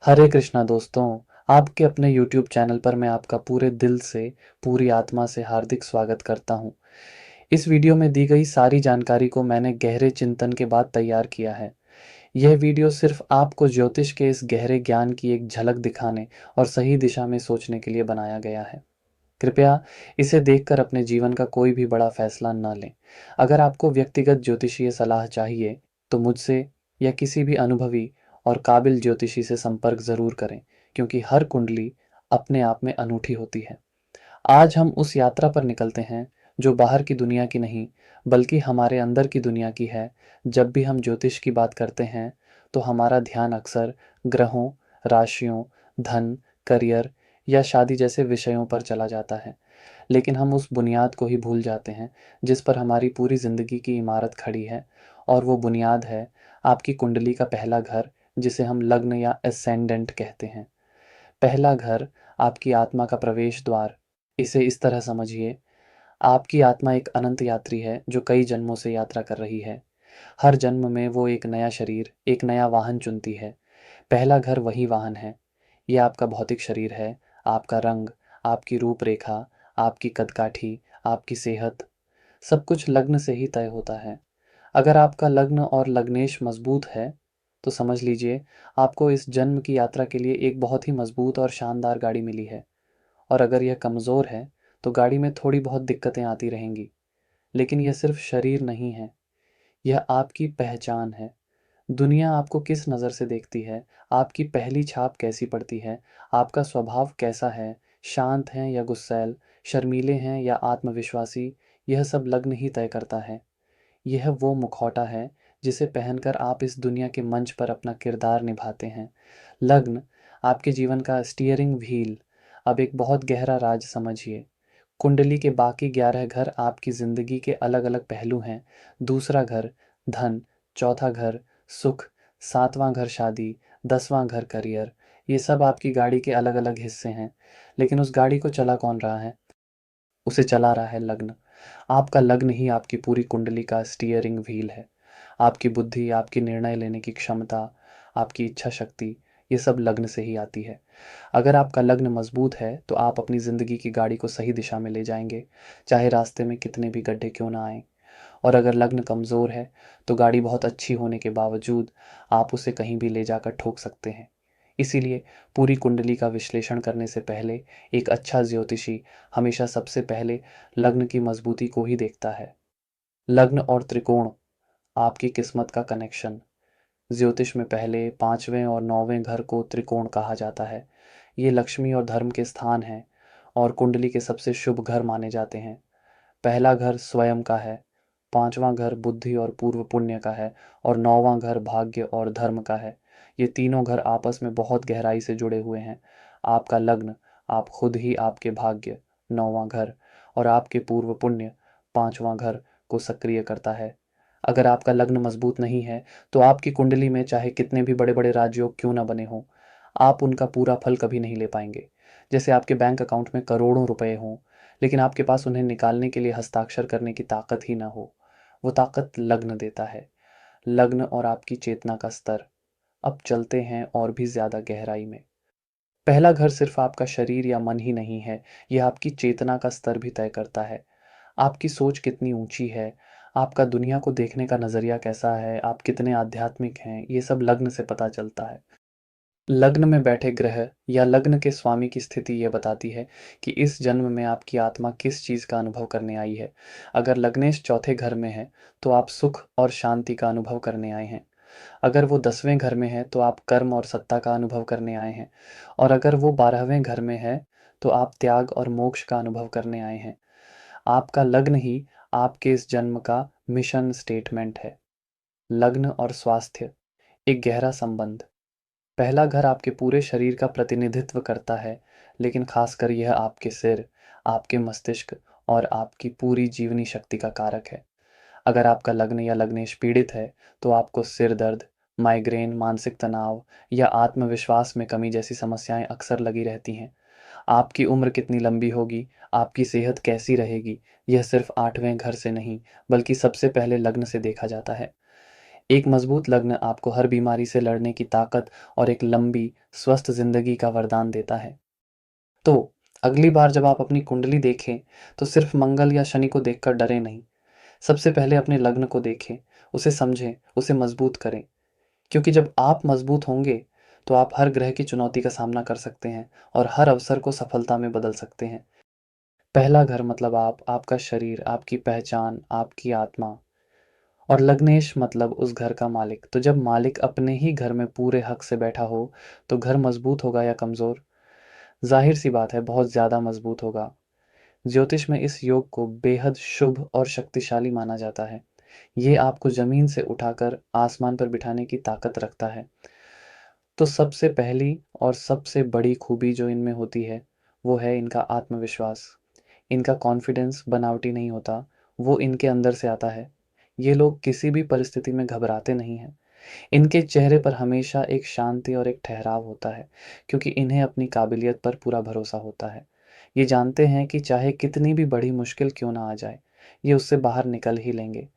हरे कृष्णा दोस्तों। आपके अपने YouTube चैनल पर मैं आपका पूरे दिल से, पूरी आत्मा से हार्दिक स्वागत करता हूँ। इस वीडियो में दी गई सारी जानकारी को मैंने गहरे चिंतन के बाद तैयार किया है। यह वीडियो सिर्फ आपको ज्योतिष के इस गहरे ज्ञान की एक झलक दिखाने और सही दिशा में सोचने के लिए बनाया गया है। कृपया इसे देखकर अपने जीवन का कोई भी बड़ा फैसला न लें। अगर आपको व्यक्तिगत ज्योतिषीय सलाह चाहिए, तो मुझसे या किसी भी अनुभवी और काबिल ज्योतिषी से संपर्क ज़रूर करें, क्योंकि हर कुंडली अपने आप में अनूठी होती है। आज हम उस यात्रा पर निकलते हैं जो बाहर की दुनिया की नहीं, बल्कि हमारे अंदर की दुनिया की है। जब भी हम ज्योतिष की बात करते हैं, तो हमारा ध्यान अक्सर ग्रहों, राशियों, धन, करियर या शादी जैसे विषयों पर चला जाता है। लेकिन हम उस बुनियाद को ही भूल जाते हैं जिस पर हमारी पूरी ज़िंदगी की इमारत खड़ी है। और वो बुनियाद है आपकी कुंडली का पहला घर, जिसे हम लग्न या एसेंडेंट कहते हैं। पहला घर आपकी आत्मा का प्रवेश द्वार। इसे इस तरह समझिए, आपकी आत्मा एक अनंत यात्री है जो कई जन्मों से यात्रा कर रही है। हर जन्म में वो एक नया शरीर, एक नया वाहन चुनती है। पहला घर वही वाहन है। ये आपका भौतिक शरीर है, आपका रंग, आपकी रूपरेखा, आपकी कदकाठी, आपकी सेहत, सब कुछ लग्न से ही तय होता है। अगर आपका लग्न और लग्नेश मजबूत है, तो समझ लीजिए आपको इस जन्म की यात्रा के लिए एक बहुत ही मजबूत और शानदार गाड़ी मिली है। और अगर यह कमज़ोर है, तो गाड़ी में थोड़ी बहुत दिक्कतें आती रहेंगी। लेकिन यह सिर्फ शरीर नहीं है, यह आपकी पहचान है। दुनिया आपको किस नज़र से देखती है, आपकी पहली छाप कैसी पड़ती है, आपका स्वभाव कैसा है, शांत हैं या गुस्सैल, शर्मीले हैं या आत्मविश्वासी, यह सब लग्न ही तय करता है। यह वो मुखौटा है जिसे पहनकर आप इस दुनिया के मंच पर अपना किरदार निभाते हैं। लग्न आपके जीवन का स्टीयरिंग व्हील। अब एक बहुत गहरा राज समझिए। कुंडली के बाकी 11 घर आपकी ज़िंदगी के अलग-अलग पहलू हैं। दूसरा घर धन, चौथा घर सुख, सातवां घर शादी, 10वां घर करियर। ये सब आपकी गाड़ी के अलग-अलग हिस्से हैं। लेकिन उस गाड़ी को चला कौन रहा है? उसे चला रहा है लग्न। आपका लग्न ही आपकी पूरी कुंडली का स्टीयरिंग व्हील है। आपकी बुद्धि, आपकी निर्णय लेने की क्षमता, आपकी इच्छा शक्ति, ये सब लग्न से ही आती है। अगर आपका लग्न मजबूत है, तो आप अपनी ज़िंदगी की गाड़ी को सही दिशा में ले जाएंगे, चाहे रास्ते में कितने भी गड्ढे क्यों ना आए। और अगर लग्न कमज़ोर है, तो गाड़ी बहुत अच्छी होने के बावजूद आप उसे कहीं भी ले जाकर ठोक सकते हैं। इसीलिए पूरी कुंडली का विश्लेषण करने से पहले एक अच्छा ज्योतिषी हमेशा सबसे पहले लग्न की मजबूती को ही देखता है। लग्न और त्रिकोण आपकी किस्मत का कनेक्शन। ज्योतिष में पहले, पांचवें और नौवें घर को त्रिकोण कहा जाता है। ये लक्ष्मी और धर्म के स्थान हैं और कुंडली के सबसे शुभ घर माने जाते हैं। पहला घर स्वयं का है, पांचवां घर बुद्धि और पूर्व पुण्य का है, और नौवां घर भाग्य और धर्म का है। ये तीनों घर आपस में बहुत गहराई से जुड़े हुए हैं। आपका लग्न, आप खुद ही आपके भाग्य, नौवां घर, और आपके पूर्व पुण्य, पांचवां घर को सक्रिय करता है। अगर आपका लग्न मजबूत नहीं है, तो आपकी कुंडली में चाहे कितने भी बड़े बड़े राजयोग क्यों ना बने हों, आप उनका पूरा फल कभी नहीं ले पाएंगे। जैसे आपके बैंक अकाउंट में करोड़ों रुपए हों, लेकिन आपके पास उन्हें निकालने के लिए हस्ताक्षर करने की ताकत ही ना हो। वो ताकत लग्न देता है। लग्न और आपकी चेतना का स्तर। अब चलते हैं और भी ज़्यादा गहराई में। पहला घर सिर्फ आपका शरीर या मन ही नहीं है, यह आपकी चेतना का स्तर भी तय करता है। आपकी सोच कितनी ऊंची है, आपका दुनिया को देखने का नज़रिया कैसा है, आप कितने आध्यात्मिक हैं, ये सब लग्न से पता चलता है। लग्न में बैठे ग्रह या लग्न के स्वामी की स्थिति यह बताती है कि इस जन्म में आपकी आत्मा किस चीज़ का अनुभव करने आई है। अगर लग्नेश चौथे घर में है, तो आप सुख और शांति का अनुभव करने आए हैं। अगर वो 10वें घर में है, तो आप कर्म और सत्ता का अनुभव करने आए हैं। और अगर वो 12वें घर में है, तो आप त्याग और मोक्ष का अनुभव करने आए हैं। आपका लग्न ही आपके इस जन्म का मिशन स्टेटमेंट है। लग्न और स्वास्थ्य एक गहरा संबंध। पहला घर आपके पूरे शरीर का प्रतिनिधित्व करता है, लेकिन खासकर यह आपके सिर, आपके मस्तिष्क और आपकी पूरी जीवनी शक्ति का कारक है। अगर आपका लग्न या लग्नेश पीड़ित है, तो आपको सिर दर्द, माइग्रेन, मानसिक तनाव या आत्मविश्वास में कमी जैसी समस्याएं अक्सर लगी रहती हैं। आपकी उम्र कितनी लंबी होगी, आपकी सेहत कैसी रहेगी, यह सिर्फ 8वें घर से नहीं, बल्कि सबसे पहले लग्न से देखा जाता है। एक मजबूत लग्न आपको हर बीमारी से लड़ने की ताकत और एक लंबी, स्वस्थ ज़िंदगी का वरदान देता है। तो अगली बार जब आप अपनी कुंडली देखें, तो सिर्फ मंगल या शनि को देखकर डरें नहीं। सबसे पहले अपने लग्न को देखें, उसे समझें, उसे मजबूत करें। क्योंकि जब आप मजबूत होंगे, तो आप हर ग्रह की चुनौती का सामना कर सकते हैं और हर अवसर को सफलता में बदल सकते हैं। पहला घर मतलब आप, आपका शरीर, आपकी पहचान, आपकी आत्मा, और लग्नेश मतलब उस घर का मालिक। तो जब मालिक अपने ही घर में पूरे हक से बैठा हो, तो घर मजबूत होगा या कमजोर? जाहिर सी बात है, बहुत ज्यादा मजबूत होगा। ज्योतिष में इस योग को बेहद शुभ और शक्तिशाली माना जाता है। ये आपको जमीन से उठाकर आसमान पर बिठाने की ताकत रखता है। तो सबसे पहली और सबसे बड़ी खूबी जो इनमें होती है, वो है इनका आत्मविश्वास। इनका कॉन्फिडेंस बनावटी नहीं होता, वो इनके अंदर से आता है। ये लोग किसी भी परिस्थिति में घबराते नहीं हैं। इनके चेहरे पर हमेशा एक शांति और एक ठहराव होता है, क्योंकि इन्हें अपनी काबिलियत पर पूरा भरोसा होता है। ये जानते हैं कि चाहे कितनी भी बड़ी मुश्किल क्यों ना आ जाए, ये उससे बाहर निकल ही लेंगे।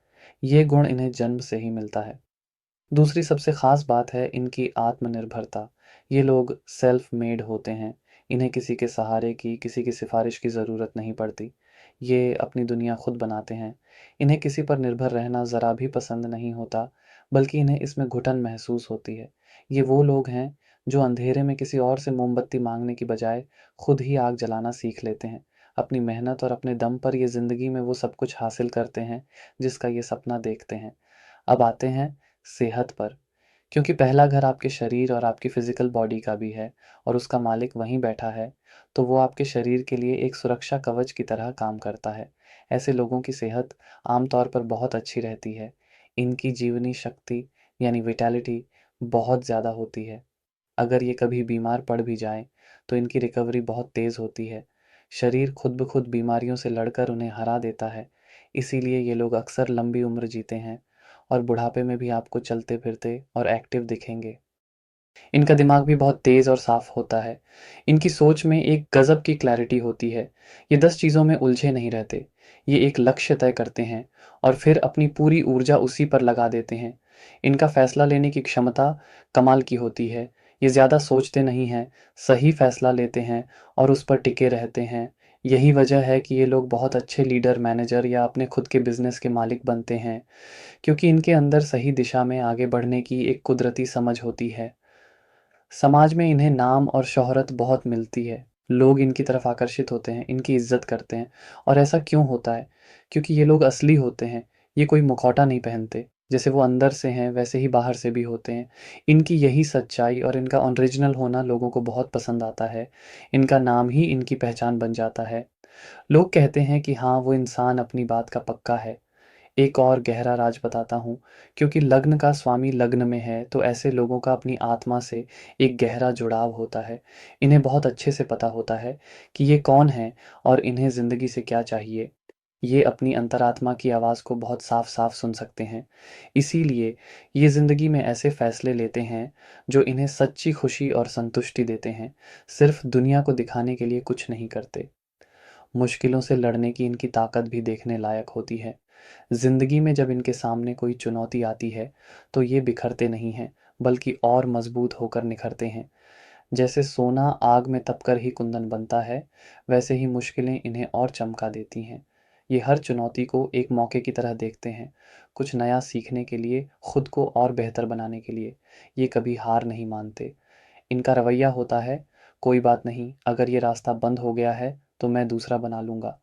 ये गुण इन्हें जन्म से ही मिलता है। दूसरी सबसे ख़ास बात है इनकी आत्मनिर्भरता। ये लोग सेल्फ मेड होते हैं। इन्हें किसी के सहारे की, किसी की सिफ़ारिश की ज़रूरत नहीं पड़ती। ये अपनी दुनिया खुद बनाते हैं। इन्हें किसी पर निर्भर रहना ज़रा भी पसंद नहीं होता, बल्कि इन्हें इसमें घुटन महसूस होती है। ये वो लोग हैं, जो अंधेरे में किसी और से मोमबत्ती माँगने की बजाय खुद ही आग जलाना सीख लेते हैं। अपनी मेहनत और अपने दम पर ये ज़िंदगी में वो सब कुछ हासिल करते हैं, जिसका ये सपना देखते हैं। अब आते हैं सेहत पर, क्योंकि पहला घर आपके शरीर और आपकी फिजिकल बॉडी का भी है और उसका मालिक वहीं बैठा है, तो वो आपके शरीर के लिए एक सुरक्षा कवच की तरह काम करता है। ऐसे लोगों की सेहत आमतौर पर बहुत अच्छी रहती है। इनकी जीवनी शक्ति यानी विटैलिटी बहुत ज़्यादा होती है। अगर ये कभी बीमार पड़ भी जाएं, तो इनकी रिकवरी बहुत तेज़ होती है। शरीर खुद ब खुद बीमारियों से लड़कर उन्हें हरा देता है। इसीलिए ये लोग अक्सर लंबी उम्र जीते हैं और बुढ़ापे में भी आपको चलते फिरते और एक्टिव दिखेंगे। इनका दिमाग भी बहुत तेज़ और साफ होता है। इनकी सोच में एक गज़ब की क्लैरिटी होती है। ये 10 चीज़ों में उलझे नहीं रहते। ये एक लक्ष्य तय करते हैं और फिर अपनी पूरी ऊर्जा उसी पर लगा देते हैं। इनका फैसला लेने की क्षमता कमाल की होती है। ये ज़्यादा सोचते नहीं हैं, सही फैसला लेते हैं और उस पर टिके रहते हैं। यही वजह है कि ये लोग बहुत अच्छे लीडर, मैनेजर या अपने खुद के बिज़नेस के मालिक बनते हैं, क्योंकि इनके अंदर सही दिशा में आगे बढ़ने की एक कुदरती समझ होती है। समाज में इन्हें नाम और शोहरत बहुत मिलती है। लोग इनकी तरफ आकर्षित होते हैं, इनकी इज़्ज़त करते हैं। और ऐसा क्यों होता है? क्योंकि ये लोग असली होते हैं। ये कोई मुखौटा नहीं पहनते। जैसे वो अंदर से हैं, वैसे ही बाहर से भी होते हैं। इनकी यही सच्चाई और इनका ओरिजिनल होना लोगों को बहुत पसंद आता है। इनका नाम ही इनकी पहचान बन जाता है। लोग कहते हैं कि हाँ, वो इंसान अपनी बात का पक्का है। एक और गहरा राज बताता हूँ, क्योंकि लग्न का स्वामी लग्न में है, तो ऐसे लोगों का अपनी आत्मा से एक गहरा जुड़ाव होता है। इन्हें बहुत अच्छे से पता होता है कि ये कौन है और इन्हें ज़िंदगी से क्या चाहिए। ये अपनी अंतरात्मा की आवाज़ को बहुत साफ-साफ सुन सकते हैं। इसीलिए ये ज़िंदगी में ऐसे फैसले लेते हैं, जो इन्हें सच्ची खुशी और संतुष्टि देते हैं। सिर्फ दुनिया को दिखाने के लिए कुछ नहीं करते। मुश्किलों से लड़ने की इनकी ताकत भी देखने लायक होती है। ज़िंदगी में जब इनके सामने कोई चुनौती आती है, तो ये बिखरते नहीं हैं, बल्कि और मजबूत होकर निखरते हैं। जैसे सोना आग में तपकर ही कुंदन बनता है, वैसे ही मुश्किलें इन्हें और चमका देती हैं। ये हर चुनौती को एक मौके की तरह देखते हैं, कुछ नया सीखने के लिए, खुद को और बेहतर बनाने के लिए। ये कभी हार नहीं मानते। इनका रवैया होता है, कोई बात नहीं, अगर ये रास्ता बंद हो गया है, तो मैं दूसरा बना लूँगा।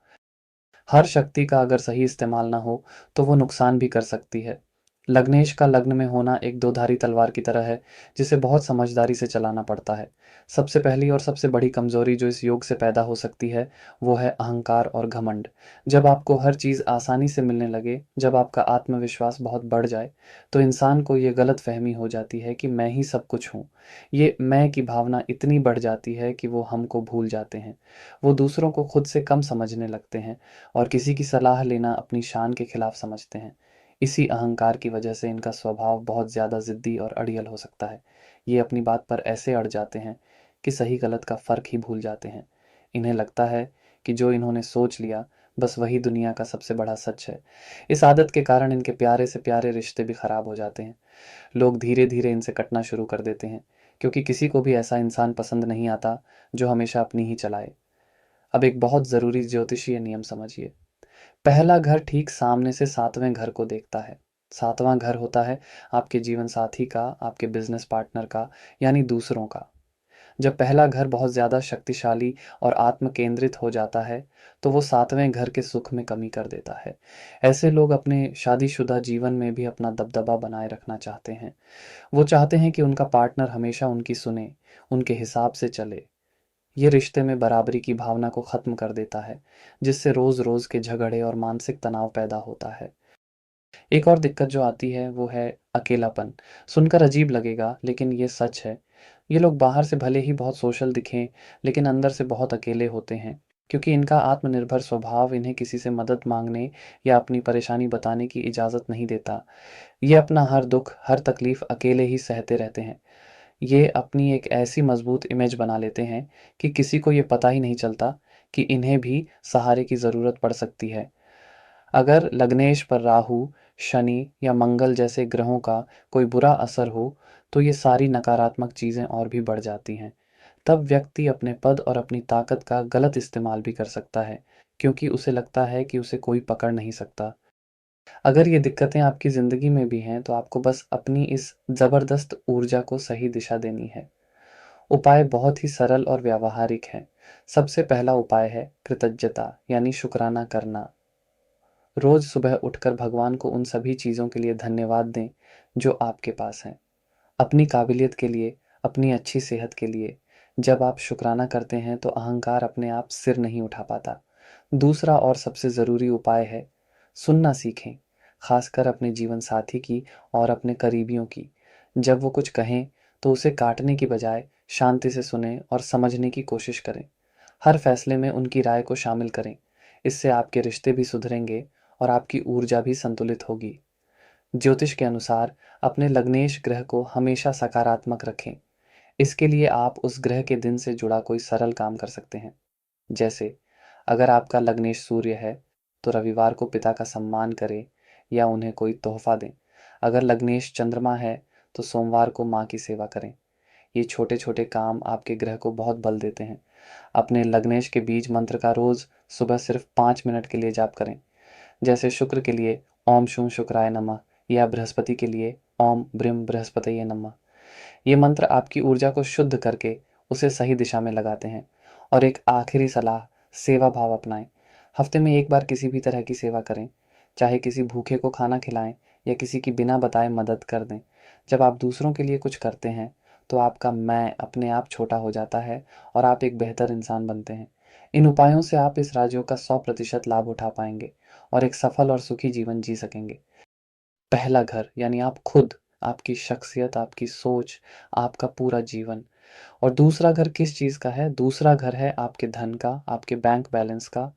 हर शक्ति का अगर सही इस्तेमाल ना हो, तो वो नुकसान भी कर सकती है। लग्नेश का लग्न में होना एक दो-धारी तलवार की तरह है, जिसे बहुत समझदारी से चलाना पड़ता है। सबसे पहली और सबसे बड़ी कमज़ोरी जो इस योग से पैदा हो सकती है, वो है अहंकार और घमंड। जब आपको हर चीज़ आसानी से मिलने लगे, जब आपका आत्मविश्वास बहुत बढ़ जाए, तो इंसान को ये गलतफ़हमी हो जाती है कि मैं ही सब कुछ हूँ। ये मैं की भावना इतनी बढ़ जाती है कि वो हम को भूल जाते हैं। वो दूसरों को खुद से कम समझने लगते हैं और किसी की सलाह लेना अपनी शान के खिलाफ समझते हैं। इसी अहंकार की वजह से इनका स्वभाव बहुत ज़्यादा ज़िद्दी और अड़ियल हो सकता है। ये अपनी बात पर ऐसे अड़ जाते हैं कि सही गलत का फ़र्क ही भूल जाते हैं। इन्हें लगता है कि जो इन्होंने सोच लिया, बस वही दुनिया का सबसे बड़ा सच है। इस आदत के कारण इनके प्यारे से प्यारे रिश्ते भी खराब हो जाते हैं। लोग धीरे-धीरे इनसे कटना शुरू कर देते हैं, क्योंकि किसी को भी ऐसा इंसान पसंद नहीं आता जो हमेशा अपनी ही चलाए। अब एक बहुत ज़रूरी ज्योतिषीय नियम समझिए। पहला घर ठीक सामने से 7वें घर को देखता है। 7वां घर होता है आपके जीवन साथी का, आपके बिज़नेस पार्टनर का, यानी दूसरों का। जब पहला घर बहुत ज़्यादा शक्तिशाली और आत्म केंद्रित हो जाता है, तो वो 7वें घर के सुख में कमी कर देता है। ऐसे लोग अपने शादीशुदा जीवन में भी अपना दबदबा बनाए रखना चाहते हैं। वो चाहते हैं कि उनका पार्टनर हमेशा उनकी सुने, उनके हिसाब से चले। ये रिश्ते में बराबरी की भावना को ख़त्म कर देता है, जिससे रोज़-रोज़ के झगड़े और मानसिक तनाव पैदा होता है। एक और दिक्कत जो आती है वो है अकेलापन। सुनकर अजीब लगेगा, लेकिन ये सच है। ये लोग बाहर से भले ही बहुत सोशल दिखें, लेकिन अंदर से बहुत अकेले होते हैं, क्योंकि इनका आत्मनिर्भर स्वभाव इन्हें किसी से मदद मांगने या अपनी परेशानी बताने की इजाज़त नहीं देता। ये अपना हर दुख, हर तकलीफ़ अकेले ही सहते रहते हैं। ये अपनी एक ऐसी मज़बूत इमेज बना लेते हैं कि किसी को ये पता ही नहीं चलता कि इन्हें भी सहारे की ज़रूरत पड़ सकती है। अगर लग्नेश पर राहु, शनि या मंगल जैसे ग्रहों का कोई बुरा असर हो, तो ये सारी नकारात्मक चीज़ें और भी बढ़ जाती हैं। तब व्यक्ति अपने पद और अपनी ताकत का गलत इस्तेमाल भी कर सकता है, क्योंकि उसे लगता है कि उसे कोई पकड़ नहीं सकता। अगर ये दिक्कतें आपकी ज़िंदगी में भी हैं, तो आपको बस अपनी इस ज़बरदस्त ऊर्जा को सही दिशा देनी है। उपाय बहुत ही सरल और व्यावहारिक हैं। सबसे पहला उपाय है कृतज्ञता, यानी शुक्राना करना। रोज़ सुबह उठकर भगवान को उन सभी चीज़ों के लिए धन्यवाद दें जो आपके पास हैं। अपनी काबिलियत के लिए, अपनी अच्छी सेहत के लिए। जब आप शुक्राना करते हैं तो अहंकार अपने आप सिर नहीं उठा पाता। दूसरा और सबसे ज़रूरी उपाय है सुनना सीखें, खासकर अपने जीवन साथी की और अपने करीबियों की। जब वो कुछ कहें तो उसे काटने की बजाय शांति से सुनें और समझने की कोशिश करें। हर फैसले में उनकी राय को शामिल करें। इससे आपके रिश्ते भी सुधरेंगे और आपकी ऊर्जा भी संतुलित होगी। ज्योतिष के अनुसार अपने लग्नेश ग्रह को हमेशा सकारात्मक रखें। इसके लिए आप उस ग्रह के दिन से जुड़ा कोई सरल काम कर सकते हैं। जैसे अगर आपका लग्नेश सूर्य है, तो रविवार को पिता का सम्मान करें या उन्हें कोई तोहफा दें। अगर लग्नेश चंद्रमा है, तो सोमवार को माँ की सेवा करें। ये छोटे-छोटे काम आपके ग्रह को बहुत बल देते हैं। अपने लग्नेश के बीज मंत्र का रोज़ सुबह सिर्फ 5 मिनट के लिए जाप करें। जैसे शुक्र के लिए ओम शूं शुक्राय नमः या बृहस्पति के लिए ओम ब्रीम बृहस्पतये नमः। ये मंत्र आपकी ऊर्जा को शुद्ध करके उसे सही दिशा में लगाते हैं। और एक आखिरी सलाह, सेवा भाव अपनाएं। हफ्ते में एक बार किसी भी तरह की सेवा करें, चाहे किसी भूखे को खाना खिलाएं या किसी की बिना बताए मदद कर दें। जब आप दूसरों के लिए कुछ करते हैं, तो आपका मैं अपने आप छोटा हो जाता है और आप एक बेहतर इंसान बनते हैं। इन उपायों से आप इस राज्यों का 100% लाभ उठा पाएंगे और एक सफल और सुखी जीवन जी सकेंगे। पहला घर यानी आप खुद, आपकी शख्सियत, आपकी सोच, आपका पूरा जीवन। और दूसरा घर किस चीज़ का है? दूसरा घर है आपके धन का, आपके बैंक बैलेंस का,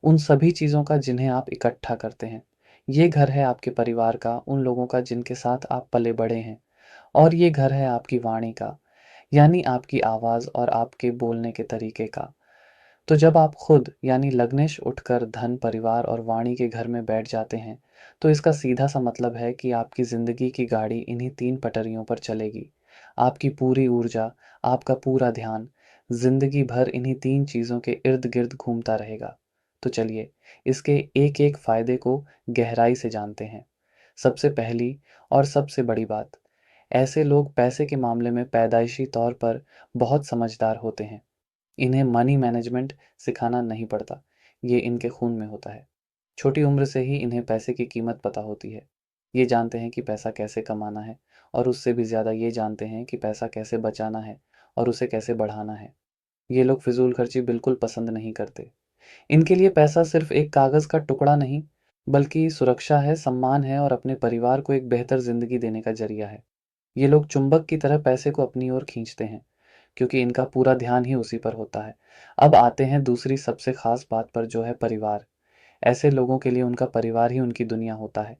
उन सभी चीज़ों का जिन्हें आप इकट्ठा करते हैं। ये घर है आपके परिवार का, उन लोगों का जिनके साथ आप पले बड़े हैं। और ये घर है आपकी वाणी का, यानी आपकी आवाज़ और आपके बोलने के तरीके का। तो जब आप खुद यानी लग्नेश उठकर धन, परिवार और वाणी के घर में बैठ जाते हैं, तो इसका सीधा सा मतलब है कि आपकी ज़िंदगी की गाड़ी इन्हीं 3 पटरियों पर चलेगी। आपकी पूरी ऊर्जा, आपका पूरा ध्यान ज़िंदगी भर इन्हीं 3 चीज़ों के इर्द-गिर्द घूमता रहेगा। तो चलिए, इसके एक-एक फ़ायदे को गहराई से जानते हैं। सबसे पहली और सबसे बड़ी बात, ऐसे लोग पैसे के मामले में पैदाइशी तौर पर बहुत समझदार होते हैं। इन्हें मनी मैनेजमेंट सिखाना नहीं पड़ता, ये इनके खून में होता है। छोटी उम्र से ही इन्हें पैसे की कीमत पता होती है। ये जानते हैं कि पैसा कैसे कमाना है और उससे भी ज़्यादा ये जानते हैं कि पैसा कैसे बचाना है और उसे कैसे बढ़ाना है। ये लोग फिजूल खर्ची बिल्कुल पसंद नहीं करते। इनके लिए पैसा सिर्फ एक कागज़ का टुकड़ा नहीं, बल्कि सुरक्षा है, सम्मान है और अपने परिवार को एक बेहतर ज़िंदगी देने का ज़रिया है। ये लोग चुंबक की तरह पैसे को अपनी ओर खींचते हैं, क्योंकि इनका पूरा ध्यान ही उसी पर होता है। अब आते हैं दूसरी सबसे खास बात पर, जो है परिवार। ऐसे लोगों के लिए उनका परिवार ही उनकी दुनिया होता है।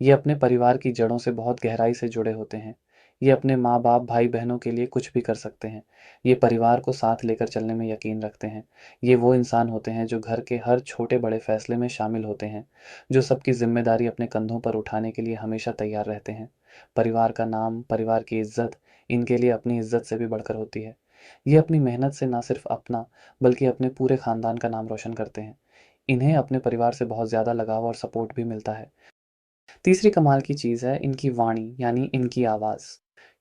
ये अपने परिवार की जड़ों से बहुत गहराई से जुड़े होते हैं। ये अपने माँ-बाप, भाई-बहनों के लिए कुछ भी कर सकते हैं। ये परिवार को साथ लेकर चलने में यकीन रखते हैं। ये वो इंसान होते हैं जो घर के हर छोटे-बड़े फैसले में शामिल होते हैं, जो सबकी ज़िम्मेदारी अपने कंधों पर उठाने के लिए हमेशा तैयार रहते हैं। परिवार का नाम, परिवार की इज़्ज़त, इनके लिए अपनी इज़्ज़त से भी बढ़कर होती है। ये अपनी मेहनत से ना सिर्फ़ अपना, बल्कि अपने पूरे ख़ानदान का नाम रोशन करते हैं। इन्हें अपने परिवार से बहुत ज़्यादा लगाव और सपोर्ट भी मिलता है। तीसरी कमाल की चीज़ है इनकी वाणी यानी इनकी आवाज़।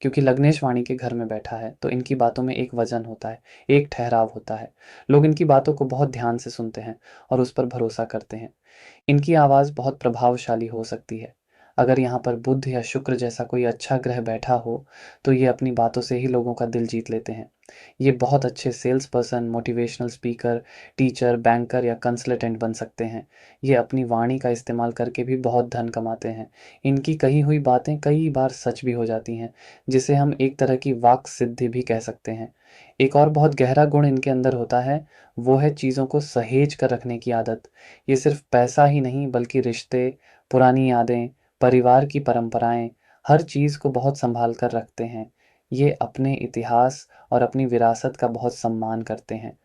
क्योंकि लग्नेश वाणी के घर में बैठा है तो इनकी बातों में एक वज़न होता है, एक ठहराव होता है। लोग इनकी बातों को बहुत ध्यान से सुनते हैं और उस पर भरोसा करते हैं। इनकी आवाज़ बहुत प्रभावशाली हो सकती है। अगर यहाँ पर बुध या शुक्र जैसा कोई अच्छा ग्रह बैठा हो, तो ये अपनी बातों से ही लोगों का दिल जीत लेते हैं। ये बहुत अच्छे sales person, motivational speaker, teacher, banker या कंसल्टेंट बन सकते हैं। ये अपनी वाणी का इस्तेमाल करके भी बहुत धन कमाते हैं। इनकी कही हुई बातें कई बार सच भी हो जाती हैं, जिसे हम एक तरह की वाक् सिद्धि भी कह सकते हैं। एक और बहुत गहरा गुण इनके अंदर होता है, वो है चीज़ों को सहेज कर रखने की आदत। ये सिर्फ पैसा ही नहीं बल्कि रिश्ते, पुरानी यादें, परिवार की परंपराएं, हर चीज़ को बहुत संभाल कर रखते हैं। ये अपने इतिहास और अपनी विरासत का बहुत सम्मान करते हैं।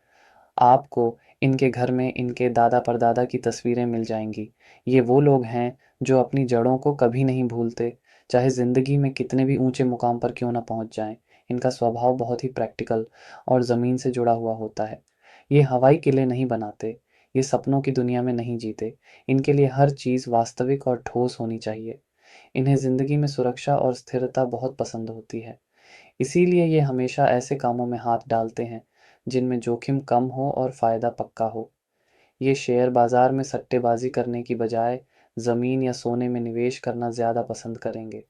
आपको इनके घर में इनके दादा परदादा की तस्वीरें मिल जाएंगी। ये वो लोग हैं जो अपनी जड़ों को कभी नहीं भूलते, चाहे ज़िंदगी में कितने भी ऊंचे मुकाम पर क्यों ना पहुंच जाएं। इनका स्वभाव बहुत ही प्रैक्टिकल और ज़मीन से जुड़ा हुआ होता है। ये हवाई किले नहीं बनाते, ये सपनों की दुनिया में नहीं जीते। इनके लिए हर चीज़ वास्तविक और ठोस होनी चाहिए। इन्हें ज़िंदगी में सुरक्षा और स्थिरता बहुत पसंद होती है। इसीलिए ये हमेशा ऐसे कामों में हाथ डालते हैं जिनमें जोखिम कम हो और फायदा पक्का हो। ये शेयर बाजार में सट्टेबाजी करने की बजाय जमीन या सोने में निवेश करना ज्यादा पसंद करेंगे।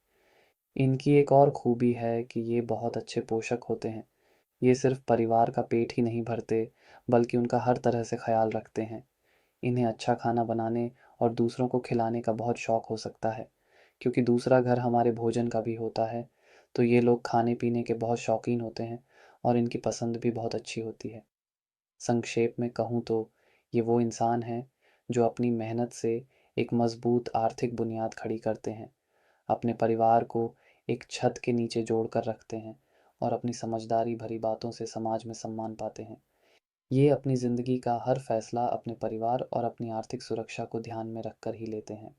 इनकी एक और खूबी है कि ये बहुत अच्छे पोषक होते हैं। ये सिर्फ परिवार का पेट ही नहीं भरते, बल्कि उनका हर तरह से ख्याल रखते हैं। इन्हें अच्छा खाना बनाने और दूसरों को खिलाने का बहुत शौक हो सकता है। क्योंकि दूसरा घर हमारे भोजन का भी होता है, तो ये लोग खाने पीने के बहुत शौकीन होते हैं और इनकी पसंद भी बहुत अच्छी होती है। संक्षेप में कहूँ तो ये वो इंसान हैं जो अपनी मेहनत से एक मजबूत आर्थिक बुनियाद खड़ी करते हैं, अपने परिवार को एक छत के नीचे जोड़ कर रखते हैं और अपनी समझदारी भरी बातों से समाज में सम्मान पाते हैं। ये अपनी ज़िंदगी का हर फैसला अपने परिवार और अपनी आर्थिक सुरक्षा को ध्यान में रखकर ही लेते हैं।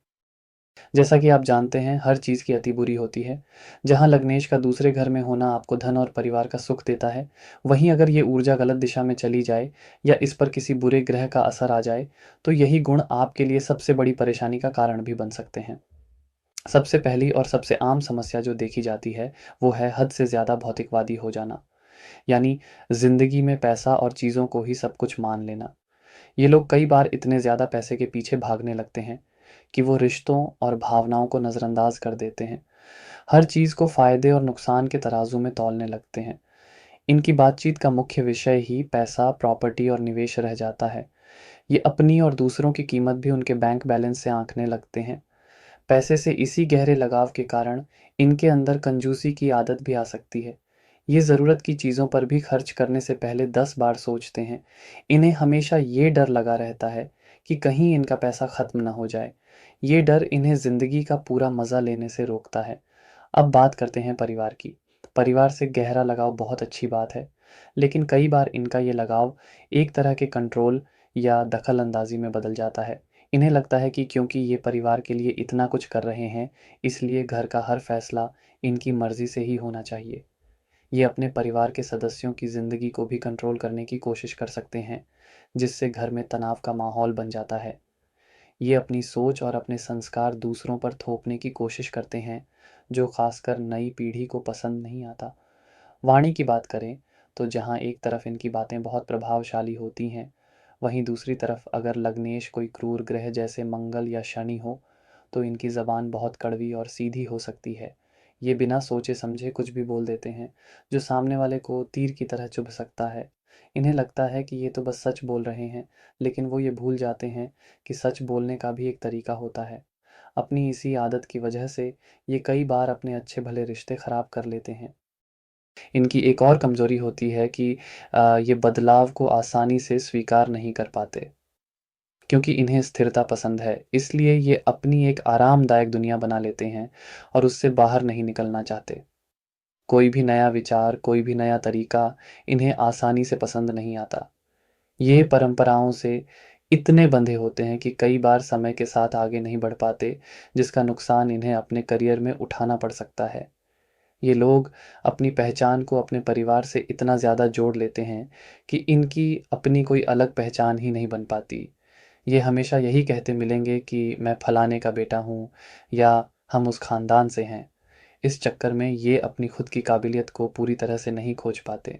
जैसा कि आप जानते हैं, हर चीज़ की अति बुरी होती है। जहाँ लग्नेश का दूसरे घर में होना आपको धन और परिवार का सुख देता है, वहीं अगर ये ऊर्जा गलत दिशा में चली जाए या इस पर किसी बुरे ग्रह का असर आ जाए, तो यही गुण आपके लिए सबसे बड़ी परेशानी का कारण भी बन सकते हैं। सबसे पहली और सबसे आम समस्या जो देखी जाती है, वो है हद से ज़्यादा भौतिकवादी हो जाना। यानी ज़िंदगी में पैसा और चीज़ों को ही सब कुछ मान लेना। ये लोग कई बार इतने ज़्यादा पैसे के पीछे भागने लगते हैं कि वो रिश्तों और भावनाओं को नज़रअंदाज कर देते हैं। हर चीज़ को फ़ायदे और नुकसान के तराजू में तौलने लगते हैं। इनकी बातचीत का मुख्य विषय ही पैसा, प्रॉपर्टी और निवेश रह जाता है। ये अपनी और दूसरों की कीमत भी उनके बैंक बैलेंस से आंकने लगते हैं। पैसे से इसी गहरे लगाव के कारण इनके अंदर कंजूसी की आदत भी आ सकती है। ये ज़रूरत की चीज़ों पर भी खर्च करने से पहले 10 बार सोचते हैं। इन्हें हमेशा ये डर लगा रहता है कि कहीं इनका पैसा ख़त्म ना हो जाए। ये डर इन्हें ज़िंदगी का पूरा मज़ा लेने से रोकता है। अब बात करते हैं परिवार की। परिवार से गहरा लगाव बहुत अच्छी बात है, लेकिन कई बार इनका ये लगाव एक तरह के कंट्रोल या दखल अंदाजी में बदल जाता है। इन्हें लगता है कि क्योंकि ये परिवार के लिए इतना कुछ कर रहे हैं, इसलिए घर का हर फैसला इनकी मर्जी से ही होना चाहिए। ये अपने परिवार के सदस्यों की ज़िंदगी को भी कंट्रोल करने की कोशिश कर सकते हैं, जिससे घर में तनाव का माहौल बन जाता है। ये अपनी सोच और अपने संस्कार दूसरों पर थोपने की कोशिश करते हैं, जो खासकर नई पीढ़ी को पसंद नहीं आता। वाणी की बात करें, तो जहाँ एक तरफ इनकी बातें बहुत प्रभावशाली होती हैं, वहीं दूसरी तरफ अगर लग्नेश कोई क्रूर ग्रह जैसे मंगल या शनि हो, तो इनकी ज़बान बहुत कड़वी और सीधी हो सकती है। ये बिना सोचे समझे कुछ भी बोल देते हैं, जो सामने वाले को तीर की तरह चुभ सकता है। इन्हें लगता है कि ये तो बस सच बोल रहे हैं, लेकिन वो ये भूल जाते हैं कि सच बोलने का भी एक तरीका होता है। अपनी इसी आदत की वजह से ये कई बार अपने अच्छे भले रिश्ते खराब कर लेते हैं। इनकी एक और कमज़ोरी होती है कि ये बदलाव को आसानी से स्वीकार नहीं कर पाते, क्योंकि इन्हें स्थिरता पसंद है, इसलिए ये अपनी एक आरामदायक दुनिया बना लेते हैं और उससे बाहर नहीं निकलना चाहते। कोई भी नया विचार, कोई भी नया तरीका इन्हें आसानी से पसंद नहीं आता। ये परंपराओं से इतने बंधे होते हैं कि कई बार समय के साथ आगे नहीं बढ़ पाते, जिसका नुकसान इन्हें अपने करियर में उठाना पड़ सकता है। ये लोग अपनी पहचान को अपने परिवार से इतना ज़्यादा जोड़ लेते हैं कि इनकी अपनी कोई अलग पहचान ही नहीं बन पाती। ये हमेशा यही कहते मिलेंगे कि मैं फलाने का बेटा हूँ या हम उस खानदान से हैं। इस चक्कर में ये अपनी खुद की काबिलियत को पूरी तरह से नहीं खोज पाते।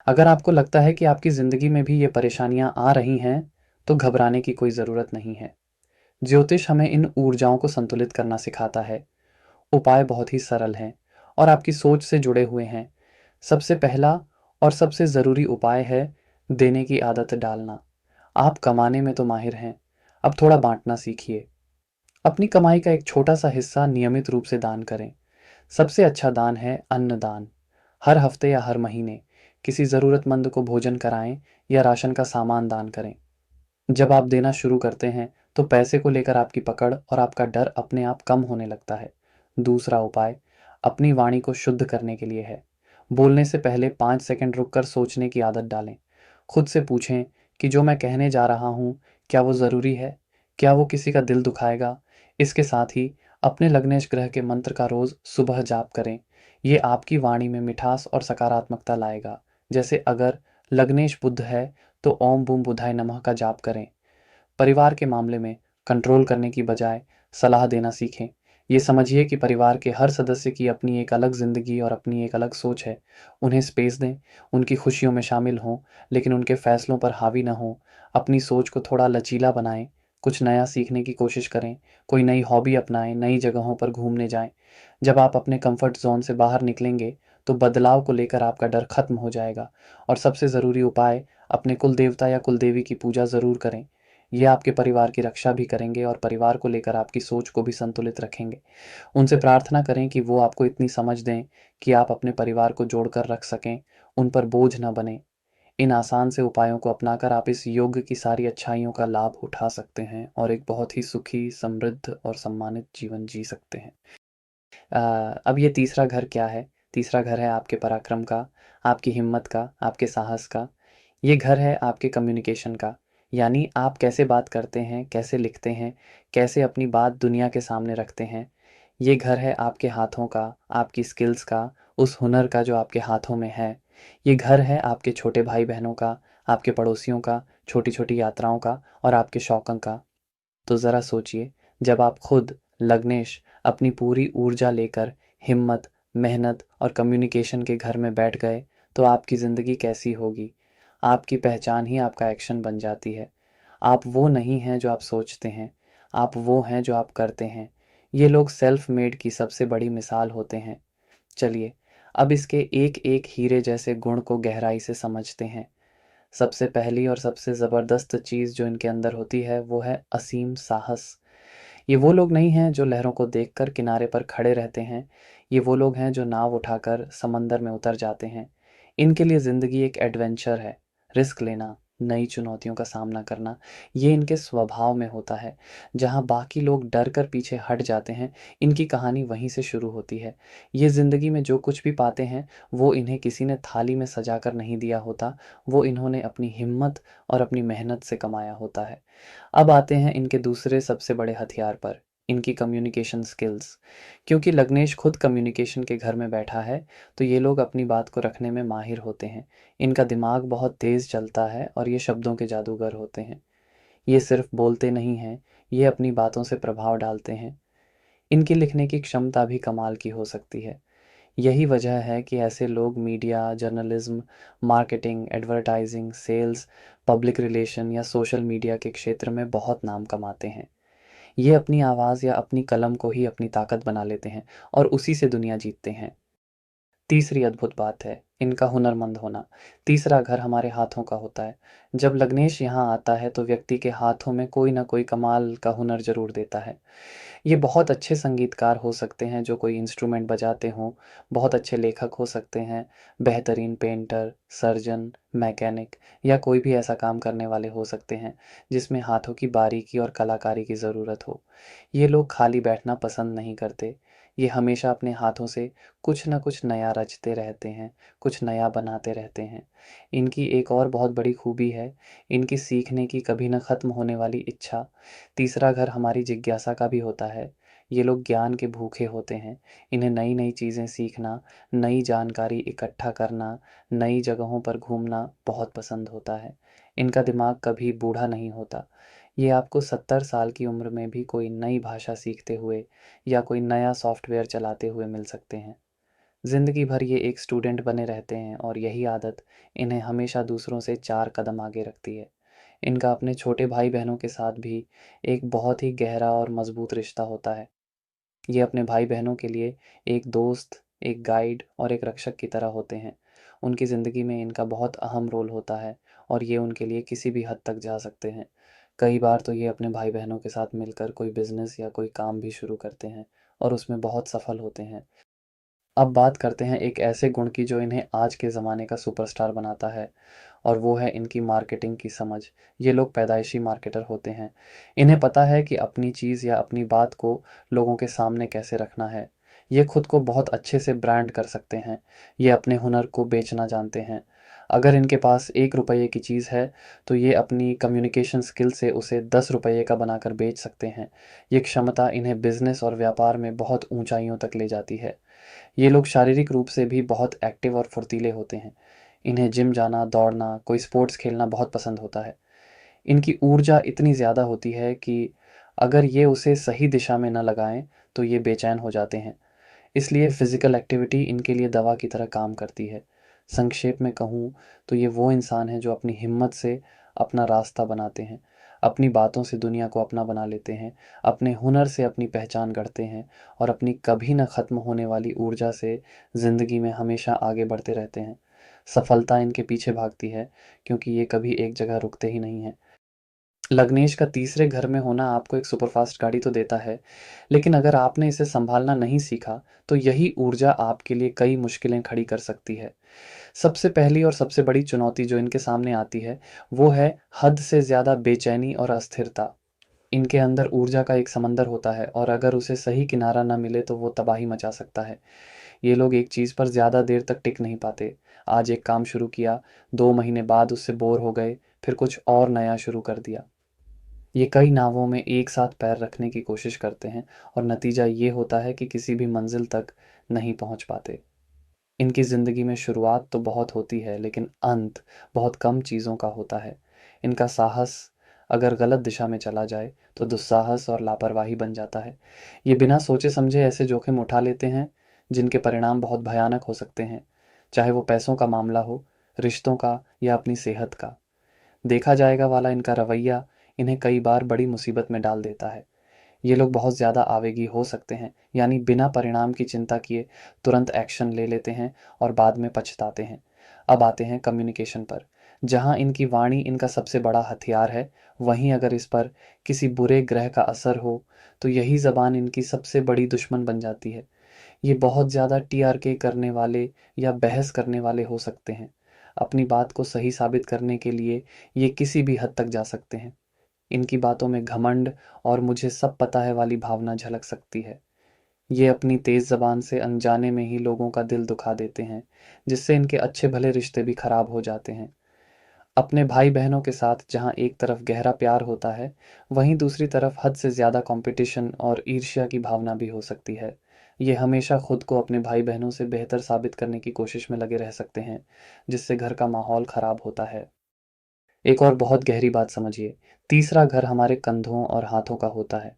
अगर आपको लगता है कि आपकी ज़िंदगी में भी ये परेशानियाँ आ रही हैं, तो घबराने की कोई ज़रूरत नहीं है। ज्योतिष हमें इन ऊर्जाओं को संतुलित करना सिखाता है। उपाय बहुत ही सरल हैं और आपकी सोच से जुड़े हुए हैं। सबसे पहला और सबसे ज़रूरी उपाय है देने की आदत डालना। आप कमाने में तो माहिर हैं, अब थोड़ा बाँटना सीखिए। अपनी कमाई का एक छोटा-सा हिस्सा नियमित रूप से दान करें। सबसे अच्छा दान है अन्नदान। हर हफ्ते या हर महीने किसी ज़रूरतमंद को भोजन कराएं या राशन का सामान दान करें। जब आप देना शुरू करते हैं तो पैसे को लेकर आपकी पकड़ और आपका डर अपने आप कम होने लगता है। दूसरा उपाय अपनी वाणी को शुद्ध करने के लिए है। बोलने से पहले 5 सेकंड रुककर सोचने की आदत डालें। खुद से पूछें कि जो मैं कहने जा रहा हूँ, क्या वो ज़रूरी है? क्या वो किसी का दिल दुखाएगा? इसके साथ ही अपने लग्नेश ग्रह के मंत्र का रोज़ सुबह जाप करें। ये आपकी वाणी में मिठास और सकारात्मकता लाएगा। जैसे अगर लग्नेश बुध है तो ओम बूम बुधाय नमः का जाप करें। परिवार के मामले में कंट्रोल करने की बजाय सलाह देना सीखें। ये समझिए कि परिवार के हर सदस्य की अपनी एक अलग ज़िंदगी और अपनी एक अलग सोच है। उन्हें स्पेस दें, उनकी खुशियों में शामिल हों, लेकिन उनके फैसलों पर हावी ना हों। अपनी सोच को थोड़ा लचीला बनाएं, कुछ नया सीखने की कोशिश करें, कोई नई हॉबी अपनाएं, नई जगहों पर घूमने जाएं। जब आप अपने कंफर्ट जोन से बाहर निकलेंगे, तो बदलाव को लेकर आपका डर खत्म हो जाएगा। और सबसे ज़रूरी उपाय, अपने कुल देवता या कुल देवी की पूजा ज़रूर करें। ये आपके परिवार की रक्षा भी करेंगे और परिवार को लेकर आपकी सोच को भी संतुलित रखेंगे। उनसे प्रार्थना करें कि वो आपको इतनी समझ दें कि आप अपने परिवार को जोड़कर रख सकें, उन पर बोझ ना बनें। इन आसान से उपायों को अपनाकर आप इस योग की सारी अच्छाइयों का लाभ उठा सकते हैं और एक बहुत ही सुखी, समृद्ध और सम्मानित जीवन जी सकते हैं। अब ये तीसरा घर क्या है? तीसरा घर है आपके पराक्रम का, आपकी हिम्मत का, आपके साहस का। ये घर है आपके कम्युनिकेशन का, यानी आप कैसे बात करते हैं, कैसे लिखते हैं, कैसे अपनी बात दुनिया के सामने रखते हैं। ये घर है आपके हाथों का, आपकी स्किल्स का, उस हुनर का जो आपके हाथों में है। ये घर है आपके छोटे भाई-बहनों का, आपके पड़ोसियों का, छोटी-छोटी यात्राओं का और आपके शौकों का। तो ज़रा सोचिए, जब आप खुद लग्नेश अपनी पूरी ऊर्जा लेकर हिम्मत, मेहनत और कम्युनिकेशन के घर में बैठ गए, तो आपकी ज़िंदगी कैसी होगी? आपकी पहचान ही आपका एक्शन बन जाती है। आप वो नहीं हैं जो आप सोचते हैं, आप वो हैं जो आप करते हैं। ये लोग सेल्फ मेड की सबसे बड़ी मिसाल होते हैं। चलिए, अब इसके एक-एक हीरे जैसे गुण को गहराई से समझते हैं। सबसे पहली और सबसे ज़बरदस्त चीज़ जो इनके अंदर होती है वो है असीम साहस। ये वो लोग नहीं हैं जो लहरों को देखकर किनारे पर खड़े रहते हैं। ये वो लोग हैं जो नाव उठाकर समंदर में उतर जाते हैं। इनके लिए ज़िंदगी एक एडवेंचर है। रिस्क लेना, नई चुनौतियों का सामना करना, ये इनके स्वभाव में होता है। जहाँ बाकी लोग डर कर पीछे हट जाते हैं, इनकी कहानी वहीं से शुरू होती है। ये ज़िंदगी में जो कुछ भी पाते हैं, वो इन्हें किसी ने थाली में सजा कर नहीं दिया होता। वो इन्होंने अपनी हिम्मत और अपनी मेहनत से कमाया होता है। अब आते हैं इनके दूसरे सबसे बड़े हथियार पर, इनकी कम्युनिकेशन स्किल्स। क्योंकि लग्नेश खुद कम्युनिकेशन के घर में बैठा है, तो ये लोग अपनी बात को रखने में माहिर होते हैं। इनका दिमाग बहुत तेज़ चलता है और ये शब्दों के जादूगर होते हैं। ये सिर्फ बोलते नहीं हैं, ये अपनी बातों से प्रभाव डालते हैं। इनकी लिखने की क्षमता भी कमाल की हो सकती है। यही वजह है कि ऐसे लोग media, journalism, marketing, advertising, sales, public relation या सोशल मीडिया के क्षेत्र में बहुत नाम कमाते हैं। ये अपनी आवाज़ या अपनी कलम को ही अपनी ताकत बना लेते हैं और उसी से दुनिया जीतते हैं। तीसरी अद्भुत बात है इनका हुनरमंद होना। तीसरा घर हमारे हाथों का होता है। जब लग्नेश यहाँ आता है तो व्यक्ति के हाथों में कोई ना कोई कमाल का हुनर ज़रूर देता है। ये बहुत अच्छे संगीतकार हो सकते हैं जो कोई इंस्ट्रूमेंट बजाते हों, बहुत अच्छे लेखक हो सकते हैं, बेहतरीन पेंटर, सर्जन, मैकेनिक या कोई भी ऐसा काम करने वाले हो सकते हैं जिसमें हाथों की बारीकी और कलाकारी की ज़रूरत हो। ये लोग खाली बैठना पसंद नहीं करते। ये हमेशा अपने हाथों से कुछ न कुछ नया रचते रहते हैं, कुछ नया बनाते रहते हैं। इनकी एक और बहुत बड़ी खूबी है, इनकी सीखने की कभी न ख़त्म होने वाली इच्छा। तीसरा घर हमारी जिज्ञासा का भी होता है। ये लोग ज्ञान के भूखे होते हैं। इन्हें नई-नई चीज़ें सीखना, नई जानकारी इकट्ठा करना, नई जगहों पर घूमना बहुत पसंद होता है। इनका दिमाग कभी बूढ़ा नहीं होता। ये आपको 70 साल की उम्र में भी कोई नई भाषा सीखते हुए या कोई नया सॉफ्टवेयर चलाते हुए मिल सकते हैं। ज़िंदगी भर ये एक स्टूडेंट बने रहते हैं और यही आदत इन्हें हमेशा दूसरों से 4 कदम आगे रखती है। इनका अपने छोटे भाई-बहनों के साथ भी एक बहुत ही गहरा और मज़बूत रिश्ता होता है। ये अपने भाई-बहनों के लिए एक दोस्त, एक गाइड और एक रक्षक की तरह होते हैं। उनकी ज़िंदगी में इनका बहुत अहम रोल होता है और ये उनके लिए किसी भी हद तक जा सकते हैं। कई बार तो ये अपने भाई-बहनों के साथ मिलकर कोई बिज़नेस या कोई काम भी शुरू करते हैं और उसमें बहुत सफल होते हैं। अब बात करते हैं एक ऐसे गुण की जो इन्हें आज के ज़माने का सुपरस्टार बनाता है और वो है इनकी मार्केटिंग की समझ। ये लोग पैदाइशी मार्केटर होते हैं। इन्हें पता है कि अपनी चीज़ या अपनी बात को लोगों के सामने कैसे रखना है। ये खुद को बहुत अच्छे से ब्रांड कर सकते हैं। ये अपने हुनर को बेचना जानते हैं। अगर इनके पास 1 रुपये की चीज़ है, तो ये अपनी कम्युनिकेशन स्किल से उसे 10 रुपये का बनाकर बेच सकते हैं। ये क्षमता इन्हें बिज़नेस और व्यापार में बहुत ऊँचाइयों तक ले जाती है। ये लोग शारीरिक रूप से भी बहुत एक्टिव और फुर्तीले होते हैं। इन्हें जिम जाना, दौड़ना, कोई स्पोर्ट्स खेलना बहुत पसंद होता है। इनकी ऊर्जा इतनी ज़्यादा होती है कि अगर ये उसे सही दिशा में न लगाएँ, तो ये बेचैन हो जाते हैं। इसलिए फ़िज़िकल एक्टिविटी इनके लिए दवा की तरह काम करती है। संक्षेप में कहूँ तो ये वो इंसान हैं जो अपनी हिम्मत से अपना रास्ता बनाते हैं, अपनी बातों से दुनिया को अपना बना लेते हैं, अपने हुनर से अपनी पहचान गढ़ते हैं और अपनी कभी न ख़त्म होने वाली ऊर्जा से ज़िंदगी में हमेशा आगे बढ़ते रहते हैं। सफलता इनके पीछे भागती है क्योंकि ये कभी एक जगह रुकते ही नहीं हैं। लग्नेश का तीसरे घर में होना आपको एक सुपरफ़ास्ट गाड़ी तो देता है, लेकिन अगर आपने इसे सँभालना नहीं सीखा, तो यही ऊर्जा आपके लिए कई मुश्किलें खड़ी कर सकती है। सबसे पहली और सबसे बड़ी चुनौती जो इनके सामने आती है, वो है हद से ज़्यादा बेचैनी और अस्थिरता। इनके अंदर ऊर्जा का एक समंदर होता है और अगर उसे सही किनारा ना मिले तो वो तबाही मचा सकता है। ये लोग एक चीज़ पर ज़्यादा देर तक टिक नहीं पाते। आज एक काम शुरू किया, 2 महीने बाद उससे बोर हो गए, फिर कुछ और नया शुरू कर दिया। ये कई नावों में एक साथ पैर रखने की कोशिश करते हैं और नतीजा ये होता है कि किसी भी मंजिल तक नहीं पहुंच पाते। इनकी ज़िंदगी में शुरुआत तो बहुत होती है, लेकिन अंत बहुत कम चीज़ों का होता है। इनका साहस अगर गलत दिशा में चला जाए, तो दुस्साहस और लापरवाही बन जाता है। ये बिना सोचे समझे ऐसे जोखिम उठा लेते हैं, जिनके परिणाम बहुत भयानक हो सकते हैं, चाहे वो पैसों का मामला हो, रिश्तों का या अपनी सेहत का। देखा जाएगा वाला इनका रवैया इन्हें कई बार बड़ी मुसीबत में डाल देता है। ये लोग बहुत ज़्यादा आवेगी हो सकते हैं, यानी बिना परिणाम की चिंता किए तुरंत एक्शन ले लेते हैं और बाद में पछताते हैं। अब आते हैं कम्युनिकेशन पर। जहाँ इनकी वाणी इनका सबसे बड़ा हथियार है, वहीं अगर इस पर किसी बुरे ग्रह का असर हो, तो यही ज़बान इनकी सबसे बड़ी दुश्मन बन जाती है। ये बहुत ज़्यादा टीआरके करने वाले या बहस करने वाले हो सकते हैं। अपनी बात को सही साबित करने के लिए ये किसी भी हद तक जा सकते हैं। इनकी बातों में घमंड और मुझे सब पता है वाली भावना झलक सकती है। ये अपनी तेज़ ज़बान से अनजाने में ही लोगों का दिल दुखा देते हैं, जिससे इनके अच्छे भले रिश्ते भी खराब हो जाते हैं। अपने भाई-बहनों के साथ जहाँ एक तरफ गहरा प्यार होता है, वहीं दूसरी तरफ हद से ज़्यादा कॉम्पिटिशन और ईर्ष्या की भावना भी हो सकती है। ये हमेशा खुद को अपने भाई-बहनों से बेहतर साबित करने की कोशिश में लगे रह सकते हैं, जिससे घर का माहौल खराब होता है। एक और बहुत गहरी बात समझिए, तीसरा घर हमारे कंधों और हाथों का होता है।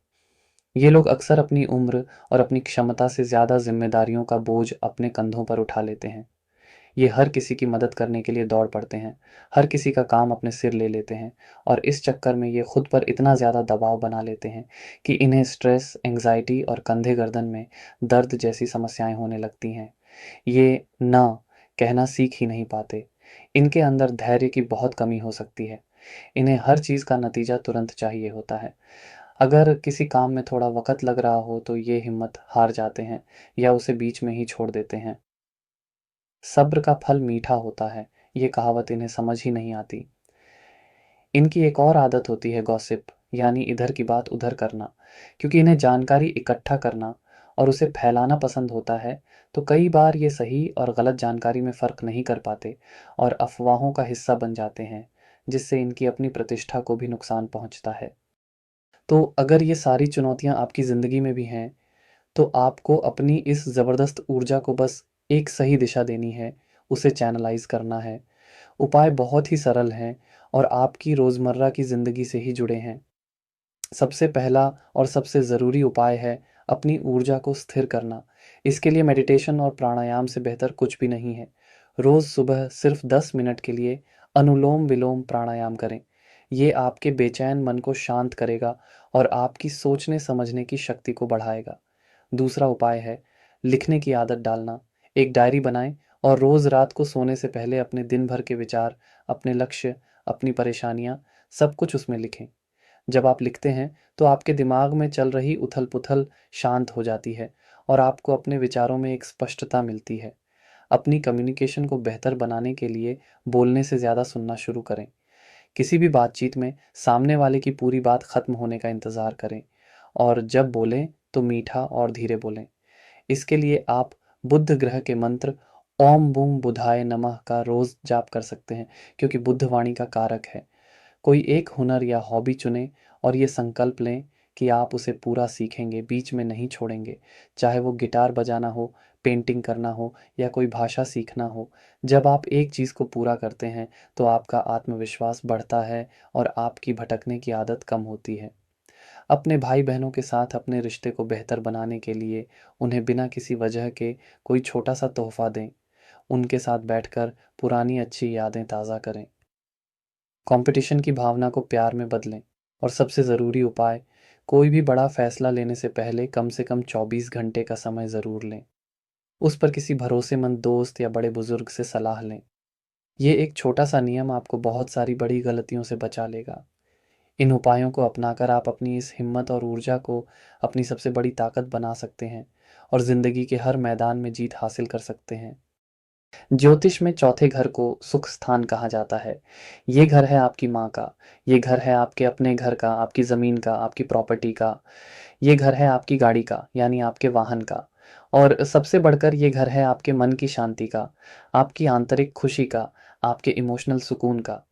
ये लोग अक्सर अपनी उम्र और अपनी क्षमता से ज़्यादा ज़िम्मेदारियों का बोझ अपने कंधों पर उठा लेते हैं। ये हर किसी की मदद करने के लिए दौड़ पड़ते हैं, हर किसी का काम अपने सिर ले लेते हैं और इस चक्कर में ये खुद पर इतना ज़्यादा दबाव बना लेते हैं कि इन्हें स्ट्रेस, एंग्ज़ायटी और कंधे-गर्दन में दर्द जैसी समस्याएँ होने लगती हैं। ये ना कहना सीख ही नहीं पाते। इनके अंदर धैर्य की बहुत कमी हो सकती है। इन्हें हर चीज़ का नतीजा तुरंत चाहिए होता है। अगर किसी काम में थोड़ा वक़्त लग रहा हो तो ये हिम्मत हार जाते हैं या उसे बीच में ही छोड़ देते हैं। सब्र का फल मीठा होता है, ये कहावत इन्हें समझ ही नहीं आती। इनकी एक और आदत होती है गॉसिप, यानी इधर की बात उधर करना, क्योंकि इन्हें जानकारी इकट्ठा करना और उसे फैलाना पसंद होता है, तो कई बार ये सही और गलत जानकारी में फ़र्क नहीं कर पाते और अफ़वाहों का हिस्सा बन जाते हैं, जिससे इनकी अपनी प्रतिष्ठा को भी नुकसान पहुँचता है। तो अगर ये सारी चुनौतियाँ आपकी ज़िंदगी में भी हैं, तो आपको अपनी इस ज़बरदस्त ऊर्जा को बस एक सही दिशा देनी है, उसे चैनलाइज़ करना है। उपाय बहुत ही सरल हैं और आपकी रोज़मर्रा की ज़िंदगी से ही जुड़े हैं। सबसे पहला और सबसे ज़रूरी उपाय है अपनी ऊर्जा को स्थिर करना। इसके लिए मेडिटेशन और प्राणायाम से बेहतर कुछ भी नहीं है। रोज़ सुबह सिर्फ 10 मिनट के लिए अनुलोम-विलोम प्राणायाम करें। ये आपके बेचैन मन को शांत करेगा और आपकी सोचने-समझने की शक्ति को बढ़ाएगा। दूसरा उपाय है लिखने की आदत डालना। एक डायरी बनाएँ और रोज़ रात को सोने से पहले अपने दिन भर के विचार, अपने लक्ष्य, अपनी परेशानियाँ, सब कुछ उसमें लिखें। जब आप लिखते हैं तो आपके दिमाग में चल रही उथल-पुथल शांत हो जाती है और आपको अपने विचारों में एक स्पष्टता मिलती है। अपनी कम्युनिकेशन को बेहतर बनाने के लिए बोलने से ज़्यादा सुनना शुरू करें। किसी भी बातचीत में सामने वाले की पूरी बात खत्म होने का इंतज़ार करें और जब बोलें तो मीठा और धीरे बोलें। इसके लिए आप बुध ग्रह के मंत्र ओम बूम बुधाय नमः का रोज़ जाप कर सकते हैं, क्योंकि बुध वाणी का कारक है। कोई एक हुनर या हॉबी चुनें और ये संकल्प लें कि आप उसे पूरा सीखेंगे, बीच में नहीं छोड़ेंगे। चाहे वो गिटार बजाना हो, पेंटिंग करना हो या कोई भाषा सीखना हो। जब आप एक चीज़ को पूरा करते हैं, तो आपका आत्मविश्वास बढ़ता है और आपकी भटकने की आदत कम होती है। अपने भाई-बहनों के साथ अपने रिश्ते को बेहतर बनाने के लिए उन्हें बिना किसी वजह के कोई छोटा-सा तोहफ़ा दें। उनके साथ बैठकर पुरानी अच्छी यादें ताज़ा करें। कंपटीशन की भावना को प्यार में बदलें और सबसे ज़रूरी उपाय, कोई भी बड़ा फैसला लेने से पहले कम से कम 24 घंटे का समय ज़रूर लें। उस पर किसी भरोसेमंद दोस्त या बड़े बुजुर्ग से सलाह लें। ये एक छोटा सा नियम आपको बहुत सारी बड़ी गलतियों से बचा लेगा। इन उपायों को अपनाकर आप अपनी इस हिम्मत और ऊर्जा को अपनी सबसे बड़ी ताकत बना सकते हैं और ज़िंदगी के हर मैदान में जीत हासिल कर सकते हैं। ज्योतिष में चौथे घर को सुख स्थान कहा जाता है। ये घर है आपकी माँ का, ये घर है आपके अपने घर का, आपकी ज़मीन का, आपकी प्रॉपर्टी का, ये घर है आपकी गाड़ी का, यानी आपके वाहन का। और सबसे बढ़कर ये घर है आपके मन की शांति का, आपकी आंतरिक खुशी का, आपके इमोशनल सुकून का।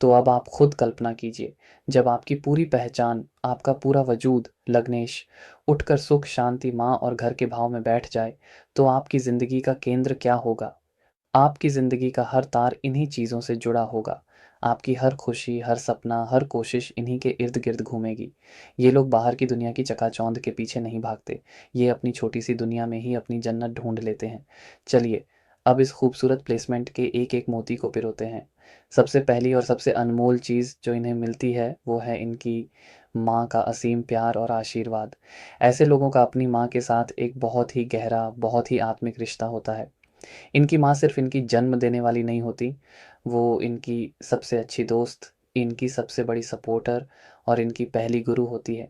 तो अब आप खुद कल्पना कीजिए, जब आपकी पूरी पहचान, आपका पूरा वजूद, लग्नेश, उठकर सुख, शांति, माँ और घर के भाव में बैठ जाए, तो आपकी ज़िंदगी का केंद्र क्या होगा? आपकी ज़िंदगी का हर तार इन्हीं चीज़ों से जुड़ा होगा। आपकी हर खुशी, हर सपना, हर कोशिश इन्हीं के इर्द-गिर्द घूमेगी। ये लोग बाहर की दुनिया की चकाचौंध के पीछे नहीं भागते। ये अपनी छोटी-सी दुनिया में ही अपनी जन्नत ढूँढ लेते हैं। चलिए, अब इस खूबसूरत प्लेसमेंट के एक-एक मोती को पिरोते हैं। सबसे पहली और सबसे अनमोल चीज़ जो इन्हें मिलती है, वो है इनकी माँ का असीम प्यार और आशीर्वाद। ऐसे लोगों का अपनी माँ के साथ एक बहुत ही गहरा, बहुत ही आत्मिक रिश्ता होता है। इनकी माँ सिर्फ़ इनकी जन्म देने वाली नहीं होती, वो इनकी सबसे अच्छी दोस्त, इनकी सबसे बड़ी सपोर्टर और इनकी पहली गुरु होती है।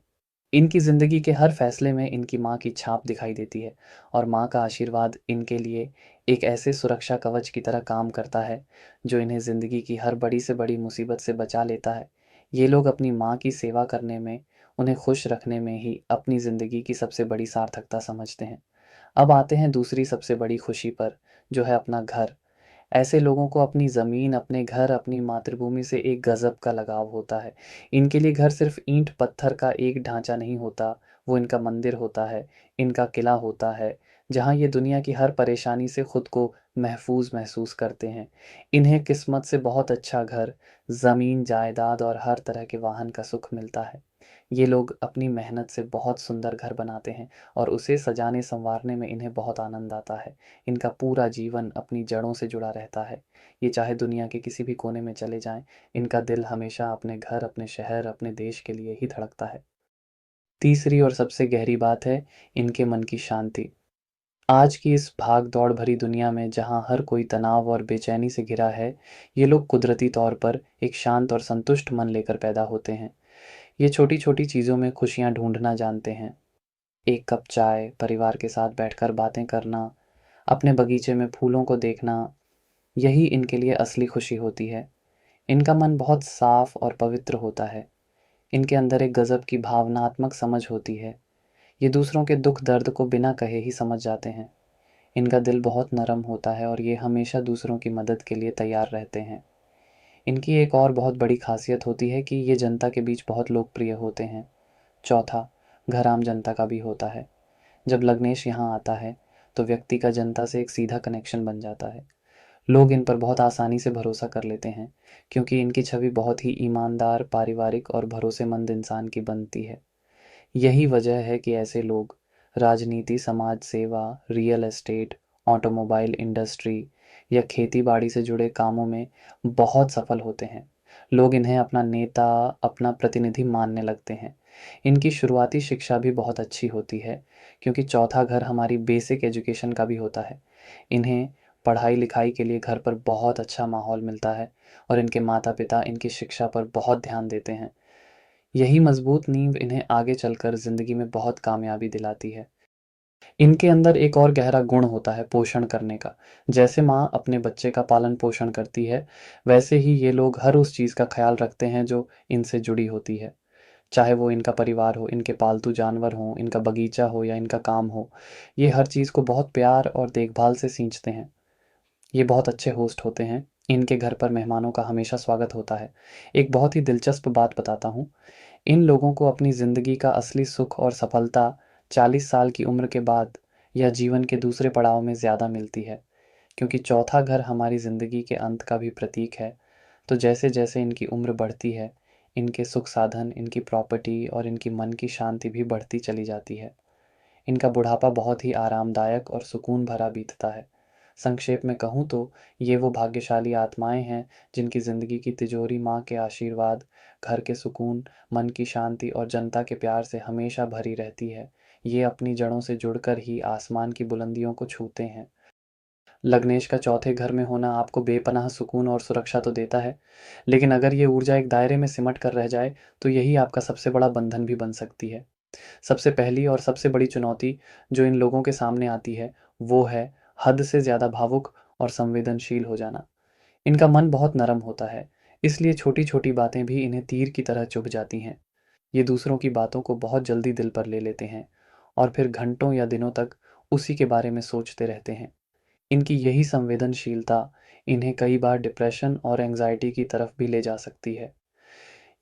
इनकी ज़िंदगी के हर फ़ैसले में इनकी माँ की छाप दिखाई देती है और माँ का आशीर्वाद इनके लिए एक ऐसे सुरक्षा कवच की तरह काम करता है, जो इन्हें ज़िंदगी की हर बड़ी से बड़ी मुसीबत से बचा लेता है। ये लोग अपनी माँ की सेवा करने में, उन्हें खुश रखने में ही अपनी ज़िंदगी की सबसे बड़ी सार्थकता समझते हैं। अब आते हैं दूसरी सबसे बड़ी खुशी पर, जो है अपना घर। ऐसे लोगों को अपनी ज़मीन, अपने घर, अपनी मातृभूमि से एक गज़ब का लगाव होता है। इनके लिए घर सिर्फ़ ईंट-पत्थर का एक ढाँचा नहीं होता, वो इनका मंदिर होता है, इनका किला होता है, जहाँ ये दुनिया की हर परेशानी से खुद को महफ़ूज़ महसूस करते हैं। इन्हें किस्मत से बहुत अच्छा घर, ज़मीन, जायदाद और हर तरह के वाहन का सुख मिलता है। ये लोग अपनी मेहनत से बहुत सुंदर घर बनाते हैं और उसे सजाने-सँवारने में इन्हें बहुत आनंद आता है। इनका पूरा जीवन अपनी जड़ों से जुड़ा रहता है। ये चाहे दुनिया के किसी भी कोने में चले जाएँ, इनका दिल हमेशा अपने घर, अपने शहर, अपने देश के लिए ही धड़कता है। तीसरी और सबसे गहरी बात है इनके मन की शांति। आज की इस भाग-दौड़ भरी दुनिया में जहाँ हर कोई तनाव और बेचैनी से घिरा है, ये लोग कुदरती तौर पर एक शांत और संतुष्ट मन लेकर पैदा होते हैं। ये छोटी-छोटी चीज़ों में खुशियाँ ढूँढना जानते हैं। एक कप चाय, परिवार के साथ बैठकर बातें करना, अपने बगीचे में फूलों को देखना, यही इनके लिए असली खुशी होती है। इनका मन बहुत साफ और पवित्र होता है। इनके अंदर एक गज़ब की भावनात्मक समझ होती है। ये दूसरों के दुख दर्द को बिना कहे ही समझ जाते हैं। इनका दिल बहुत नरम होता है और ये हमेशा दूसरों की मदद के लिए तैयार रहते हैं। इनकी एक और बहुत बड़ी खासियत होती है कि ये जनता के बीच बहुत लोकप्रिय होते हैं। चौथा, घर आम जनता का भी होता है। जब लग्नेश यहाँ आता है तो व्यक्ति का जनता से एक सीधा कनेक्शन बन जाता है। लोग इन पर बहुत आसानी से भरोसा कर लेते हैं क्योंकि इनकी छवि बहुत ही ईमानदार, पारिवारिक और भरोसेमंद इंसान की बनती है। यही वजह है कि ऐसे लोग राजनीति, समाज सेवा, रियल एस्टेट, ऑटोमोबाइल इंडस्ट्री या खेती-बाड़ी से जुड़े कामों में बहुत सफल होते हैं। लोग इन्हें अपना नेता, अपना प्रतिनिधि मानने लगते हैं। इनकी शुरुआती शिक्षा भी बहुत अच्छी होती है क्योंकि चौथा घर हमारी बेसिक एजुकेशन का भी होता है। इन्हें पढ़ाई-लिखाई के लिए घर पर बहुत अच्छा माहौल मिलता है और इनके माता-पिता इनकी शिक्षा पर बहुत ध्यान देते हैं। यही मजबूत नींव इन्हें आगे चलकर ज़िंदगी में बहुत कामयाबी दिलाती है। इनके अंदर एक और गहरा गुण होता है पोषण करने का। जैसे माँ अपने बच्चे का पालन-पोषण करती है, वैसे ही ये लोग हर उस चीज़ का ख़्याल रखते हैं जो इनसे जुड़ी होती है। चाहे वो इनका परिवार हो, इनके पालतू जानवर हों, इनका बगीचा हो या इनका काम हो, ये हर चीज़ को बहुत प्यार और देखभाल से सींचते हैं। ये बहुत अच्छे होस्ट होते हैं। इनके घर पर मेहमानों का हमेशा स्वागत होता है। एक बहुत ही दिलचस्प बात बताता हूँ। इन लोगों को अपनी ज़िंदगी का असली सुख और सफलता 40 साल की उम्र के बाद या जीवन के दूसरे पड़ाव में ज़्यादा मिलती है, क्योंकि चौथा घर हमारी ज़िंदगी के अंत का भी प्रतीक है। तो जैसे-जैसे इनकी उम्र बढ़ती है, इनके सुख साधन, इनकी प्रॉपर्टी और इनकी मन की शांति भी बढ़ती चली जाती है। इनका बुढ़ापा बहुत ही आरामदायक और सुकून भरा बीतता है। संक्षेप में कहूँ तो ये वो भाग्यशाली आत्माएँ हैं जिनकी ज़िंदगी की तिजोरी माँ के आशीर्वाद, घर के सुकून, मन की शांति और जनता के प्यार से हमेशा भरी रहती है। ये अपनी जड़ों से जुड़कर ही आसमान की बुलंदियों को छूते हैं। लग्नेश का चौथे घर में होना आपको बेपनाह सुकून और सुरक्षा तो देता है, लेकिन अगर ये ऊर्जा एक दायरे में सिमट कर रह जाए, तो यही आपका सबसे बड़ा बंधन भी बन सकती है। सबसे पहली और सबसे बड़ी चुनौती जो इन लोगों के सामने आती है, वो है हद से ज़्यादा भावुक और संवेदनशील हो जाना। इनका मन बहुत नरम होता है, इसलिए छोटी-छोटी बातें भी इन्हें तीर की तरह चुभ जाती हैं। ये दूसरों की बातों को बहुत जल्दी दिल पर ले लेते हैं और फिर घंटों या दिनों तक उसी के बारे में सोचते रहते हैं। इनकी यही संवेदनशीलता इन्हें कई बार डिप्रेशन और एंग्जायटी की तरफ भी ले जा सकती है।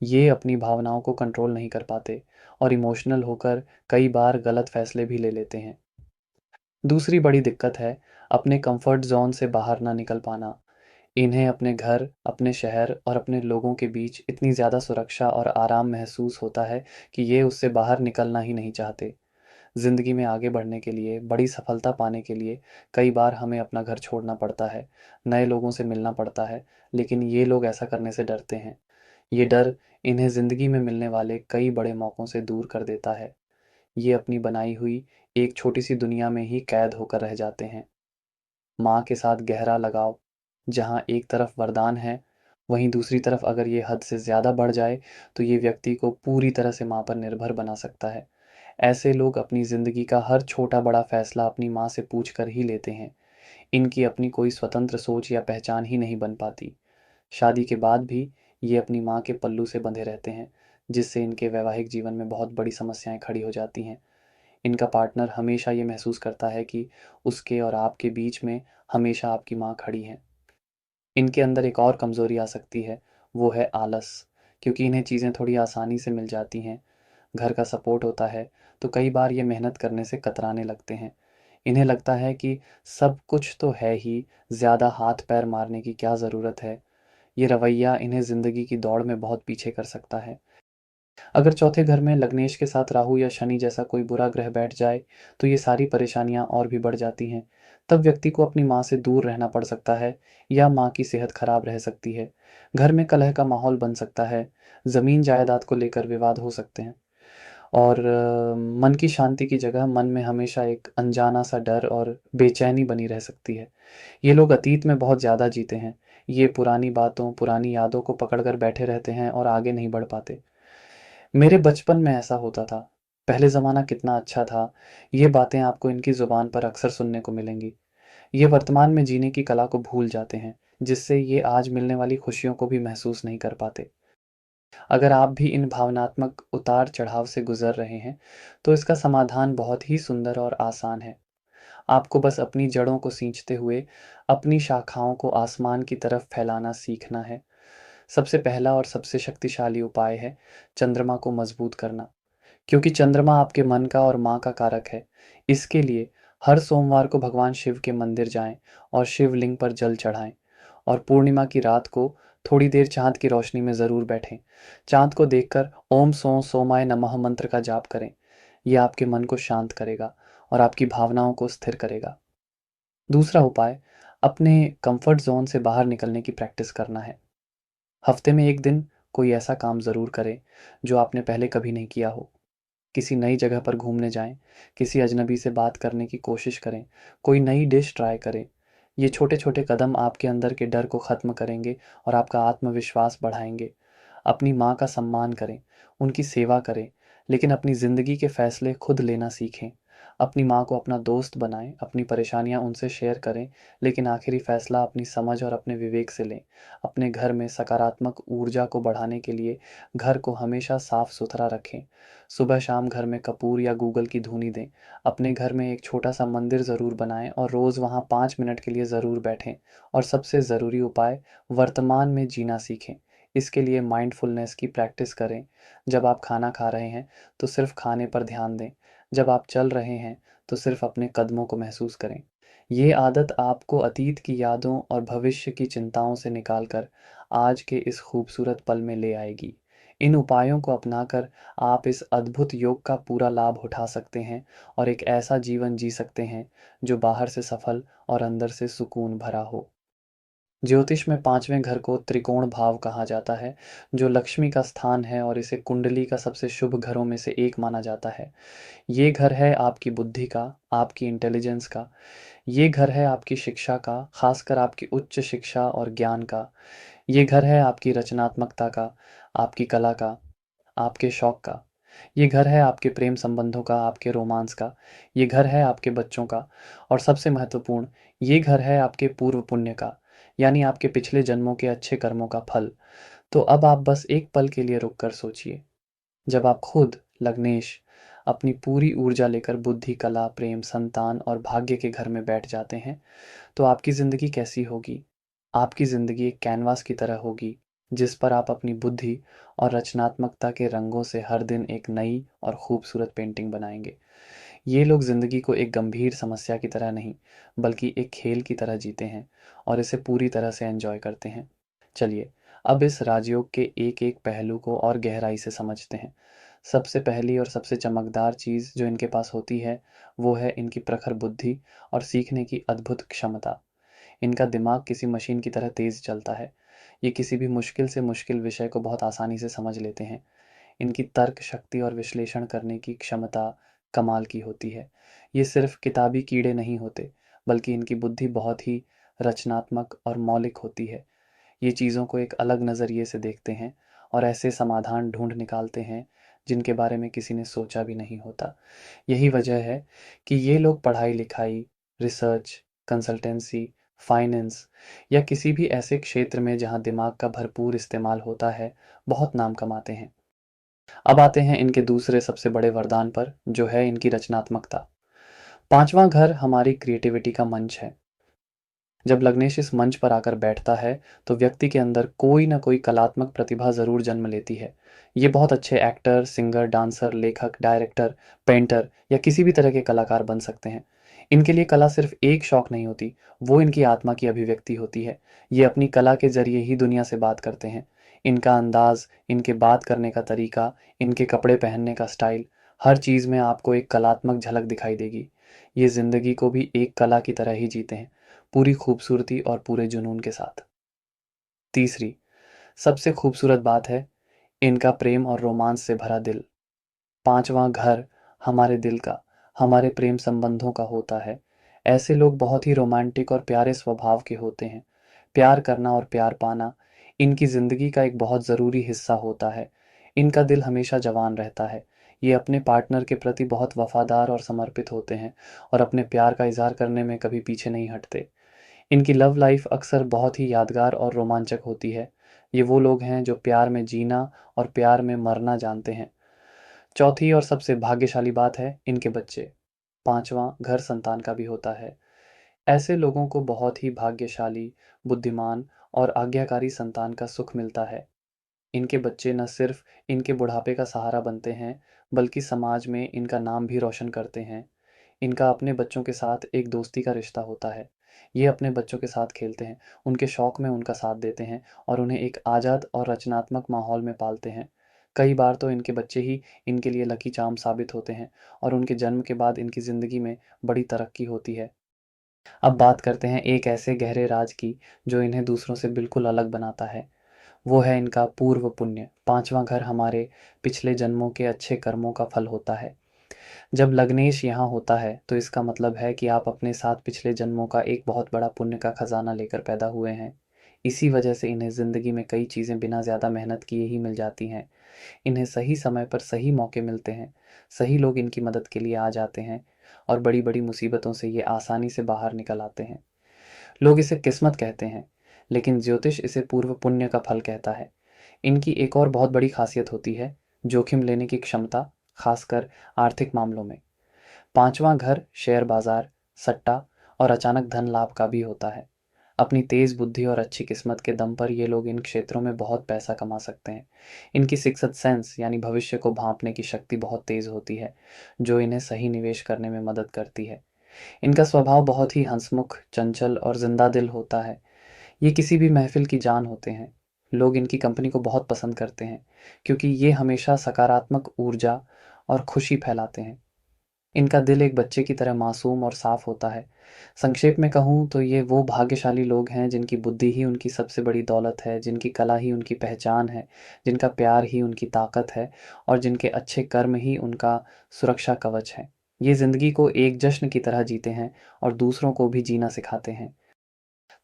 ये अपनी भावनाओं को कंट्रोल नहीं कर पाते और इमोशनल होकर कई बार गलत फैसले भी ले लेते हैं। दूसरी बड़ी दिक्कत है अपने कंफर्ट ज़ोन से बाहर ना निकल पाना। इन्हें अपने घर, अपने शहर और अपने लोगों के बीच इतनी ज़्यादा सुरक्षा और आराम महसूस होता है कि ये उससे बाहर निकलना ही नहीं चाहते। ज़िंदगी में आगे बढ़ने के लिए, बड़ी सफलता पाने के लिए कई बार हमें अपना घर छोड़ना पड़ता है, नए लोगों से मिलना पड़ता है, लेकिन ये लोग ऐसा करने से डरते हैं। ये डर इन्हें ज़िंदगी में मिलने वाले कई बड़े मौक़ों से दूर कर देता है। ये अपनी बनाई हुई एक छोटी-सी दुनिया में ही कैद होकर रह जाते हैं। माँ के साथ गहरा लगाव, जहाँ एक तरफ वरदान है, वहीं दूसरी तरफ अगर ये हद से ज़्यादा बढ़ जाए, तो ये व्यक्ति को पूरी तरह से माँ पर निर्भर बना सकता है। ऐसे लोग अपनी ज़िंदगी का हर छोटा-बड़ा फैसला अपनी माँ से पूछ कर ही लेते हैं। इनकी अपनी कोई स्वतंत्र सोच या पहचान ही नहीं बन पाती। शादी के बाद भी ये अपनी माँ के पल्लू से बंधे रहते हैं, जिससे इनके वैवाहिक जीवन में बहुत बड़ी समस्याएँ खड़ी हो जाती हैं। इनका पार्टनर हमेशा ये महसूस करता है कि उसके और आपके बीच में हमेशा आपकी माँ खड़ी हैं। इनके अंदर एक और कमज़ोरी आ सकती है, वो है आलस। क्योंकि इन्हें चीज़ें थोड़ी आसानी से मिल जाती हैं, घर का सपोर्ट होता है, तो कई बार ये मेहनत करने से कतराने लगते हैं। इन्हें लगता है कि सब कुछ तो है ही, ज़्यादा हाथ-पैर मारने की क्या ज़रूरत है। ये रवैया इन्हें ज़िंदगी की दौड़ में बहुत पीछे कर सकता है। अगर चौथे घर में लग्नेश के साथ राहु या शनि जैसा कोई बुरा ग्रह बैठ जाए, तो ये सारी परेशानियाँ और भी बढ़ जाती हैं। तब व्यक्ति को अपनी माँ से दूर रहना पड़ सकता है या माँ की सेहत खराब रह सकती है। घर में कलह का माहौल बन सकता है, ज़मीन जायदाद को लेकर विवाद हो सकते हैं और मन की शांति की जगह मन में हमेशा एक अनजाना-सा डर और बेचैनी बनी रह सकती है। ये लोग अतीत में बहुत ज़्यादा जीते हैं। ये पुरानी बातों, पुरानी यादों को पकड़ कर बैठे रहते हैं और आगे नहीं बढ़ पाते। मेरे बचपन में ऐसा होता था। पहले ज़माना कितना अच्छा था। ये बातें आपको इनकी ज़ुबान पर अक्सर सुनने को मिलेंगी। ये वर्तमान में जीने की कला को भूल जाते हैं, जिससे ये आज मिलने वाली खुशियों को भी महसूस नहीं कर पाते। अगर आप भी इन भावनात्मक उतार-चढ़ाव से गुज़र रहे हैं, तो इसका समाधान बहुत ही सुंदर और आसान है। आपको बस अपनी जड़ों को सींचते हुए अपनी शाखाओं को आसमान की तरफ फैलाना सीखना है। सबसे पहला और सबसे शक्तिशाली उपाय है चंद्रमा को मजबूत करना, क्योंकि चंद्रमा आपके मन का और माँ का कारक है। इसके लिए हर सोमवार को भगवान शिव के मंदिर जाएं और शिवलिंग पर जल चढ़ाएं और पूर्णिमा की रात को थोड़ी देर चांद की रोशनी में ज़रूर बैठें। चांद को देखकर ओम सो सोमाय नमः मंत्र का जाप करें। यह आपके मन को शांत करेगा और आपकी भावनाओं को स्थिर करेगा। दूसरा उपाय, अपने कंफर्ट ज़ोन से बाहर निकलने की प्रैक्टिस करना है। हफ्ते में 1 दिन कोई ऐसा काम ज़रूर करें, जो आपने पहले कभी नहीं किया हो। किसी नई जगह पर घूमने जाएँ, किसी अजनबी से बात करने की कोशिश करें, कोई नई डिश ट्राई करें। ये छोटे-छोटे कदम आपके अंदर के डर को ख़त्म करेंगे और आपका आत्मविश्वास बढ़ाएँगे। अपनी माँ का सम्मान करें, उनकी सेवा करें, लेकिन अपनी ज़िंदगी के फ़ैसले खुद लेना सीखें। अपनी माँ को अपना दोस्त बनाएँ, अपनी परेशानियाँ उनसे शेयर करें, लेकिन आखिरी फ़ैसला अपनी समझ और अपने विवेक से लें। अपने घर में सकारात्मक ऊर्जा को बढ़ाने के लिए घर को हमेशा साफ-सुथरा रखें। सुबह-शाम घर में कपूर या गूगल की धूनी दें। अपने घर में एक छोटा-सा मंदिर ज़रूर बनाएँ और रोज़ वहाँ 5 मिनट के लिए ज़रूर बैठें। और सबसे ज़रूरी उपाय, वर्तमान में जीना सीखें। इसके लिए माइंडफुलनेस की प्रैक्टिस करें। जब आप खाना खा रहे हैं, तो सिर्फ खाने पर ध्यान दें। जब आप चल रहे हैं, तो सिर्फ अपने कदमों को महसूस करें। ये आदत आपको अतीत की यादों और भविष्य की चिंताओं से निकालकर आज के इस खूबसूरत पल में ले आएगी। इन उपायों को अपनाकर आप इस अद्भुत योग का पूरा लाभ उठा सकते हैं और एक ऐसा जीवन जी सकते हैं, जो बाहर से सफल और अंदर से सुकून भरा हो। ज्योतिष में 5वें घर को त्रिकोण भाव कहा जाता है, जो लक्ष्मी का स्थान है और इसे कुंडली का सबसे शुभ घरों में से एक माना जाता है। ये घर है आपकी बुद्धि का, आपकी इंटेलिजेंस का। ये घर है आपकी शिक्षा का, खासकर आपकी उच्च शिक्षा और ज्ञान का। ये घर है आपकी रचनात्मकता का, आपकी कला का, आपके शौक का। ये घर है आपके प्रेम संबंधों का, आपके रोमांस का। ये घर है आपके बच्चों का और सबसे महत्वपूर्ण, ये घर है आपके पूर्व पुण्य का, यानी आपके पिछले जन्मों के अच्छे कर्मों का फल। तो अब आप बस एक पल के लिए रुक कर सोचिए, जब आप खुद, लग्नेश, अपनी पूरी ऊर्जा लेकर बुद्धि, कला, प्रेम, संतान और भाग्य के घर में बैठ जाते हैं, तो आपकी ज़िंदगी कैसी होगी? आपकी ज़िंदगी एक कैनवास की तरह होगी, जिस पर आप अपनी बुद्धि और रचनात्मकता के रंगों से हर दिन एक नई और खूबसूरत पेंटिंग बनाएँगे। ये लोग ज़िंदगी को एक गंभीर समस्या की तरह नहीं, बल्कि एक खेल की तरह जीते हैं और इसे पूरी तरह से एन्जॉय करते हैं। चलिए, अब इस राजयोग के एक-एक पहलू को और गहराई से समझते हैं। सबसे पहली और सबसे चमकदार चीज़ जो इनके पास होती है, वो है इनकी प्रखर बुद्धि और सीखने की अद्भुत क्षमता। इनका दिमाग किसी मशीन की तरह तेज़ चलता है। ये किसी भी मुश्किल से मुश्किल विषय को बहुत आसानी से समझ लेते हैं। इनकी तर्क शक्ति और विश्लेषण करने की क्षमता कमाल की होती है। ये सिर्फ किताबी कीड़े नहीं होते, बल्कि इनकी बुद्धि बहुत ही रचनात्मक और मौलिक होती है। ये चीज़ों को एक अलग नज़रिए से देखते हैं और ऐसे समाधान ढूँढ निकालते हैं, जिनके बारे में किसी ने सोचा भी नहीं होता। यही वजह है कि ये लोग पढ़ाई-लिखाई, रिसर्च, कंसल्टेंसी, फाइनेंस या किसी भी ऐसे क्षेत्र में जहाँ दिमाग का भरपूर इस्तेमाल होता है, बहुत नाम कमाते हैं। अब आते हैं इनके दूसरे सबसे बड़े वरदान पर, जो है इनकी रचनात्मकता। 5वां घर हमारी क्रिएटिविटी का मंच है। जब लग्नेश इस मंच पर आकर बैठता है, तो व्यक्ति के अंदर कोई ना कोई कलात्मक प्रतिभा ज़रूर जन्म लेती है। ये बहुत अच्छे एक्टर, सिंगर, डांसर, लेखक, डायरेक्टर, पेंटर या किसी भी तरह के कलाकार बन सकते हैं। इनके लिए कला सिर्फ एक शौक नहीं होती, वो इनकी आत्मा की अभिव्यक्ति होती है। ये अपनी कला के ज़रिए ही दुनिया से बात करते हैं। इनका अंदाज़, इनके बात करने का तरीका, इनके कपड़े पहनने का स्टाइल, हर चीज़ में आपको एक कलात्मक झलक दिखाई देगी। ये ज़िंदगी को भी एक कला की तरह ही जीते हैं, पूरी खूबसूरती और पूरे जुनून के साथ। तीसरी, सबसे खूबसूरत बात है इनका प्रेम और रोमांस से भरा दिल। 5वां घर हमारे दिल का, हमारे प्रेम संबंधों का होता है। ऐसे लोग बहुत ही रोमांटिक और प्यारे स्वभाव के होते हैं। प्यार करना और प्यार पाना इनकी ज़िंदगी का एक बहुत ज़रूरी हिस्सा होता है। इनका दिल हमेशा जवान रहता है। ये अपने पार्टनर के प्रति बहुत वफ़ादार और समर्पित होते हैं और अपने प्यार का इज़हार करने में कभी पीछे नहीं हटते। इनकी लव लाइफ अक्सर बहुत ही यादगार और रोमांचक होती है। ये वो लोग हैं जो प्यार में जीना और प्यार में मरना जानते हैं। चौथी और सबसे भाग्यशाली बात है इनके बच्चे। पांचवा घर संतान का भी होता है। ऐसे लोगों को बहुत ही भाग्यशाली, बुद्धिमान और आज्ञाकारी संतान का सुख मिलता है। इनके बच्चे न सिर्फ इनके बुढ़ापे का सहारा बनते हैं, बल्कि समाज में इनका नाम भी रोशन करते हैं। इनका अपने बच्चों के साथ एक दोस्ती का रिश्ता होता है। ये अपने बच्चों के साथ खेलते हैं, उनके शौक में उनका साथ देते हैं और उन्हें एक आज़ाद और रचनात्मक माहौल में पालते हैं। कई बार तो इनके बच्चे ही इनके लिए लकी चार्म साबित होते हैं और उनके जन्म के बाद इनकी ज़िंदगी में बड़ी तरक्की होती है। अब बात करते हैं एक ऐसे गहरे राज की जो इन्हें दूसरों से बिल्कुल अलग बनाता है। वो है इनका पूर्व पुण्य। पांचवा घर हमारे पिछले जन्मों के अच्छे कर्मों का फल होता है। जब लग्नेश यहाँ होता है तो इसका मतलब है कि आप अपने साथ पिछले जन्मों का एक बहुत बड़ा पुण्य का खजाना लेकर पैदा हुए हैं। इसी वजह से इन्हें ज़िंदगी में कई चीज़ें बिना ज़्यादा मेहनत किए ही मिल जाती हैं। इन्हें सही समय पर सही मौके मिलते हैं, सही लोग इनकी मदद के लिए आ जाते हैं और बड़ी बड़ी मुसीबतों से ये आसानी से बाहर निकल आते हैं। लोग इसे किस्मत कहते हैं, लेकिन ज्योतिष इसे पूर्व पुण्य का फल कहता है। इनकी एक और बहुत बड़ी खासियत होती है जोखिम लेने की क्षमता, खासकर आर्थिक मामलों में। पांचवां घर शेयर बाजार, सट्टा और अचानक धन लाभ का भी होता है। अपनी तेज बुद्धि और अच्छी किस्मत के दम पर ये लोग इन क्षेत्रों में बहुत पैसा कमा सकते हैं। इनकी सिक्स्थ सेंस यानी भविष्य को भांपने की शक्ति बहुत तेज होती है, जो इन्हें सही निवेश करने में मदद करती है। इनका स्वभाव बहुत ही हंसमुख, चंचल और जिंदा दिल होता है। ये किसी भी महफिल की जान होते हैं। लोग इनकी कंपनी को बहुत पसंद करते हैं, क्योंकि ये हमेशा सकारात्मक ऊर्जा और खुशी फैलाते हैं। इनका दिल एक बच्चे की तरह मासूम और साफ होता है। संक्षेप में कहूँ तो ये वो भाग्यशाली लोग हैं जिनकी बुद्धि ही उनकी सबसे बड़ी दौलत है, जिनकी कला ही उनकी पहचान है, जिनका प्यार ही उनकी ताकत है और जिनके अच्छे कर्म ही उनका सुरक्षा कवच है। ये ज़िंदगी को एक जश्न की तरह जीते हैं और दूसरों को भी जीना सिखाते हैं।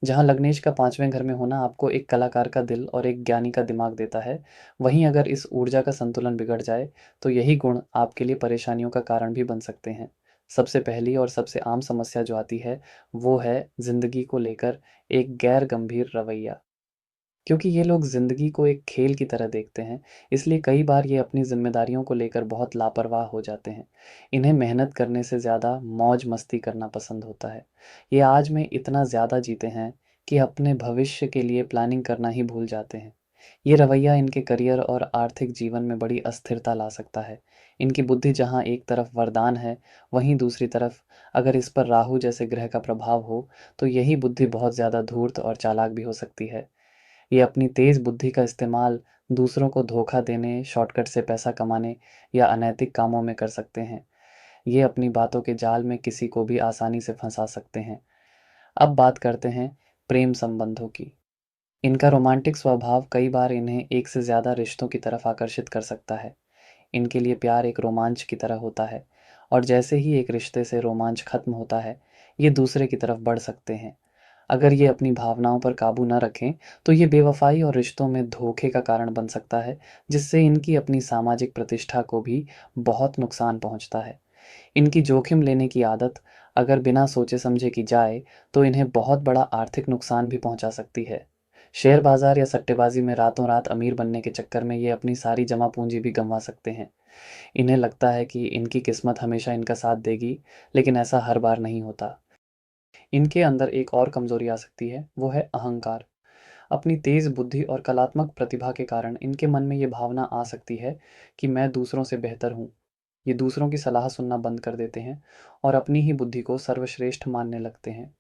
जहाँ लग्नेश का पांचवें घर में होना आपको एक कलाकार का दिल और एक ज्ञानी का दिमाग देता है, वहीं अगर इस ऊर्जा का संतुलन बिगड़ जाए तो यही गुण आपके लिए परेशानियों का कारण भी बन सकते हैं। सबसे पहली और सबसे आम समस्या जो आती है वो है जिंदगी को लेकर एक गैर गंभीर रवैया। क्योंकि ये लोग ज़िंदगी को एक खेल की तरह देखते हैं, इसलिए कई बार ये अपनी ज़िम्मेदारियों को लेकर बहुत लापरवाह हो जाते हैं। इन्हें मेहनत करने से ज़्यादा मौज-मस्ती करना पसंद होता है। ये आज में इतना ज़्यादा जीते हैं कि अपने भविष्य के लिए प्लानिंग करना ही भूल जाते हैं। ये रवैया इनके करियर और आर्थिक जीवन में बड़ी अस्थिरता ला सकता है। इनकी बुद्धि जहाँ एक तरफ वरदान है, वहीं दूसरी तरफ अगर इस पर राहु जैसे ग्रह का प्रभाव हो, तो यही बुद्धि बहुत ज़्यादा धूर्त और चालाक भी हो सकती है। ये अपनी तेज़ बुद्धि का इस्तेमाल दूसरों को धोखा देने, शॉर्टकट से पैसा कमाने या अनैतिक कामों में कर सकते हैं। ये अपनी बातों के जाल में किसी को भी आसानी से फंसा सकते हैं। अब बात करते हैं प्रेम संबंधों की। इनका रोमांटिक स्वभाव कई बार इन्हें एक से ज़्यादा रिश्तों की तरफ आकर्षित कर सकता है। इनके लिए प्यार एक रोमांच की तरह होता है और जैसे ही एक रिश्ते से रोमांच खत्म होता है, ये दूसरे की तरफ बढ़ सकते हैं। अगर ये अपनी भावनाओं पर काबू न रखें, तो ये बेवफ़ाई और रिश्तों में धोखे का कारण बन सकता है, जिससे इनकी अपनी सामाजिक प्रतिष्ठा को भी बहुत नुकसान पहुँचता है। इनकी जोखिम लेने की आदत अगर बिना सोचे-समझे की जाए, तो इन्हें बहुत बड़ा आर्थिक नुकसान भी पहुँचा सकती है। शेयर बाज़ार या सट्टेबाज़ी में रातों-रात अमीर बनने के चक्कर में ये अपनी सारी जमा पूँजी भी गँवा सकते हैं। इन्हें लगता है कि इनकी किस्मत हमेशा इनका साथ देगी, लेकिन ऐसा हर बार नहीं होता। इनके अंदर एक और कमज़ोरी आ सकती है, वो है अहंकार। अपनी तेज़ बुद्धि और कलात्मक प्रतिभा के कारण इनके मन में ये भावना आ सकती है कि मैं दूसरों से बेहतर हूँ। ये दूसरों की सलाह सुनना बंद कर देते हैं और अपनी ही बुद्धि को सर्वश्रेष्ठ मानने लगते हैं।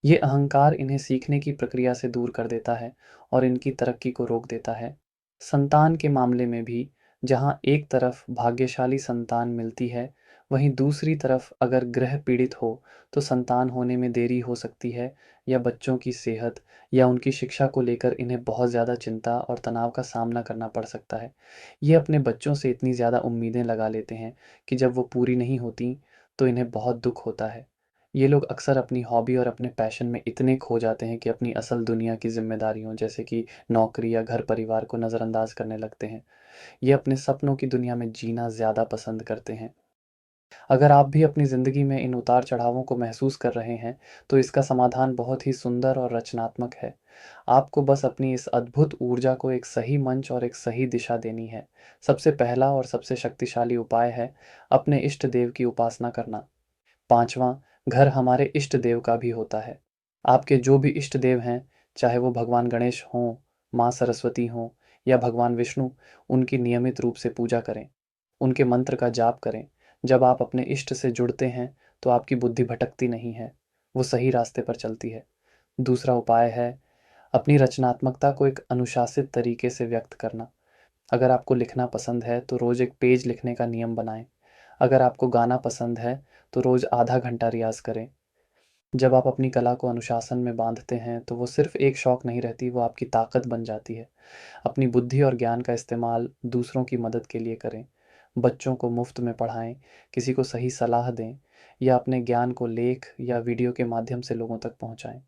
ये अहंकार इन्हें सीखने की प्रक्रिया से दूर कर देता है और इनकी तरक्की को रोक देता है। संतान के मामले में भी जहाँ एक तरफ भाग्यशाली संतान मिलती है, वहीं दूसरी तरफ अगर ग्रह पीड़ित हो तो संतान होने में देरी हो सकती है या बच्चों की सेहत या उनकी शिक्षा को लेकर इन्हें बहुत ज़्यादा चिंता और तनाव का सामना करना पड़ सकता है। ये अपने बच्चों से इतनी ज़्यादा उम्मीदें लगा लेते हैं कि जब वो पूरी नहीं होती तो इन्हें बहुत दुख होता है। ये लोग अक्सर अपनी हॉबी और अपने पैशन में इतने खो जाते हैं कि अपनी असल दुनिया की ज़िम्मेदारियों जैसे कि नौकरी या घर परिवार को नज़रअंदाज करने लगते हैं। ये अपने सपनों की दुनिया में जीना ज़्यादा पसंद करते हैं। अगर आप भी अपनी ज़िंदगी में इन उतार-चढ़ावों को महसूस कर रहे हैं, तो इसका समाधान बहुत ही सुंदर और रचनात्मक है। आपको बस अपनी इस अद्भुत ऊर्जा को एक सही मंच और एक सही दिशा देनी है। सबसे पहला और सबसे शक्तिशाली उपाय है अपने इष्ट देव की उपासना करना। 5वां, घर हमारे इष्ट देव का भी होता है। आपके जो भी इष्ट देव हैं, चाहे वो भगवान गणेश हों, माँ सरस्वती हों या भगवान विष्णु, उनकी नियमित रूप से पूजा करें। उनके मंत्र का जाप करें। जब आप अपने इष्ट से जुड़ते हैं, तो आपकी बुद्धि भटकती नहीं है, वो सही रास्ते पर चलती है। दूसरा उपाय है अपनी रचनात्मकता को एक अनुशासित तरीके से व्यक्त करना। अगर आपको लिखना पसंद है, तो रोज़ एक पेज लिखने का नियम बनाएँ। अगर आपको गाना पसंद है, तो रोज़ आधा घंटा रियाज़ करें। जब आप अपनी कला को अनुशासन में बाँधते हैं, तो वो सिर्फ़ एक शौक नहीं रहती, वो आपकी ताकत बन जाती है। अपनी बुद्धि और ज्ञान का इस्तेमाल दूसरों की मदद के लिए करें। बच्चों को मुफ्त में पढ़ाएँ, किसी को सही सलाह दें या अपने ज्ञान को लेख या वीडियो के माध्यम से लोगों तक पहुँचाएँ।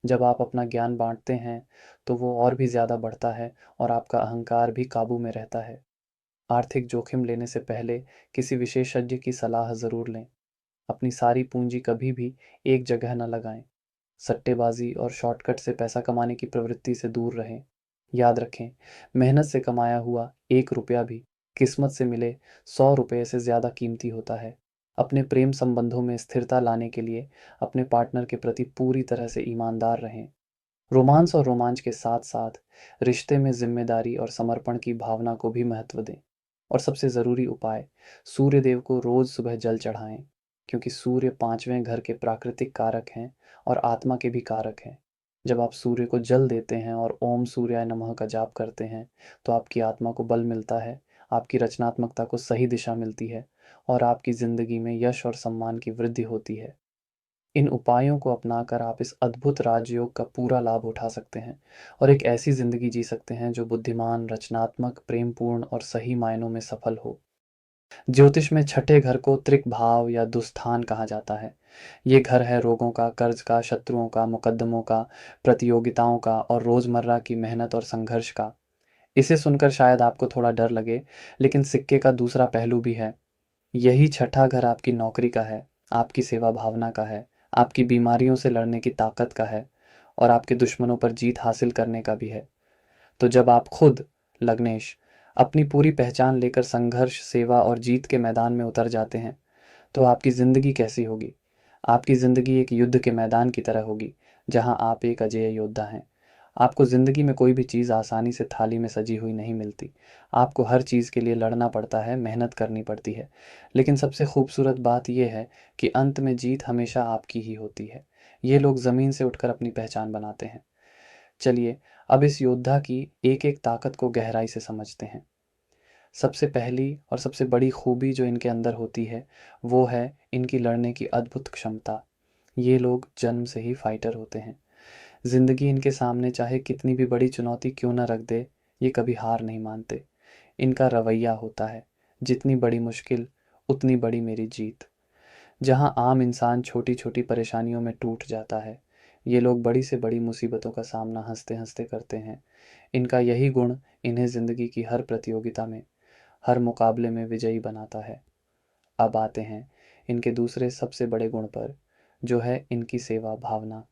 जब आप अपना ज्ञान बाँटते हैं, तो वो और भी ज़्यादा बढ़ता है और आपका अहंकार भी काबू में रहता है। आर्थिक जोखिम लेने से पहले किसी विशेषज्ञ की सलाह ज़रूर लें। अपनी सारी पूँजी कभी भी एक जगह न लगाएँ। सट्टेबाज़ी और शॉर्टकट से पैसा कमाने की प्रवृत्ति से दूर रहें। याद रखें, मेहनत से कमाया हुआ 1 रुपया भी किस्मत से मिले 100 रुपये से ज़्यादा कीमती होता है। अपने प्रेम संबंधों में स्थिरता लाने के लिए अपने पार्टनर के प्रति पूरी तरह से ईमानदार रहें। रोमांस और रोमांच के साथ-साथ रिश्ते में ज़िम्मेदारी और समर्पण की भावना को भी महत्व दें। और सबसे ज़रूरी उपाय, सूर्य देव को रोज़ सुबह जल चढ़ाएँ, क्योंकि सूर्य 5वें घर के प्राकृतिक कारक हैं और आत्मा के भी कारक हैं। जब आप सूर्य को जल देते हैं और ओम सूर्याय नमः का जाप करते हैं, तो आपकी आत्मा को बल मिलता है, आपकी रचनात्मकता को सही दिशा मिलती है और आपकी ज़िंदगी में यश और सम्मान की वृद्धि होती है। इन उपायों को अपनाकर आप इस अद्भुत राजयोग का पूरा लाभ उठा सकते हैं और एक ऐसी ज़िंदगी जी सकते हैं जो बुद्धिमान, रचनात्मक, प्रेमपूर्ण और सही मायनों में सफल हो। ज्योतिष में छठे घर को त्रिक भाव या दुस्थान कहा जाता है। ये घर है रोगों का, कर्ज का, शत्रुओं का, मुकद्दमों का, प्रतियोगिताओं का और रोज़मर्रा की मेहनत और संघर्ष का। इसे सुनकर शायद आपको थोड़ा डर लगे, लेकिन सिक्के का दूसरा पहलू भी है। यही छठा घर आपकी नौकरी का है, आपकी सेवा भावना का है, आपकी बीमारियों से लड़ने की ताकत का है और आपके दुश्मनों पर जीत हासिल करने का भी है। तो जब आप खुद, लग्नेश, अपनी पूरी पहचान लेकर संघर्ष, सेवा और जीत के मैदान में उतर जाते हैं, तो आपकी ज़िंदगी कैसी होगी? आपकी ज़िंदगी एक युद्ध के मैदान की तरह होगी, जहाँ आप एक अजेय योद्धा हैं। आपको ज़िंदगी में कोई भी चीज़ आसानी से थाली में सजी हुई नहीं मिलती। आपको हर चीज़ के लिए लड़ना पड़ता है, मेहनत करनी पड़ती है। लेकिन सबसे खूबसूरत बात ये है कि अंत में जीत हमेशा आपकी ही होती है। ये लोग ज़मीन से उठकर अपनी पहचान बनाते हैं। चलिए, अब इस योद्धा की एक-एक ताकत को गहराई से समझते हैं। सबसे पहली और सबसे बड़ी खूबी जो इनके अंदर होती है, वो है इनकी लड़ने की अद्भुत क्षमता। ये लोग जन्म से ही फाइटर होते हैं। ज़िंदगी इनके सामने चाहे कितनी भी बड़ी चुनौती क्यों ना रख दे, ये कभी हार नहीं मानते। इनका रवैया होता है, जितनी बड़ी मुश्किल, उतनी बड़ी मेरी जीत। जहाँ आम इंसान छोटी-छोटी परेशानियों में टूट जाता है, ये लोग बड़ी से बड़ी मुसीबतों का सामना हँसते-हँसते करते हैं। इनका यही गुण इन्हें ज़िंदगी की हर प्रतियोगिता में, हर मुकाबले में विजयी बनाता है। अब आते हैं इनके दूसरे सबसे बड़े गुण पर, जो है इनकी सेवा भावना।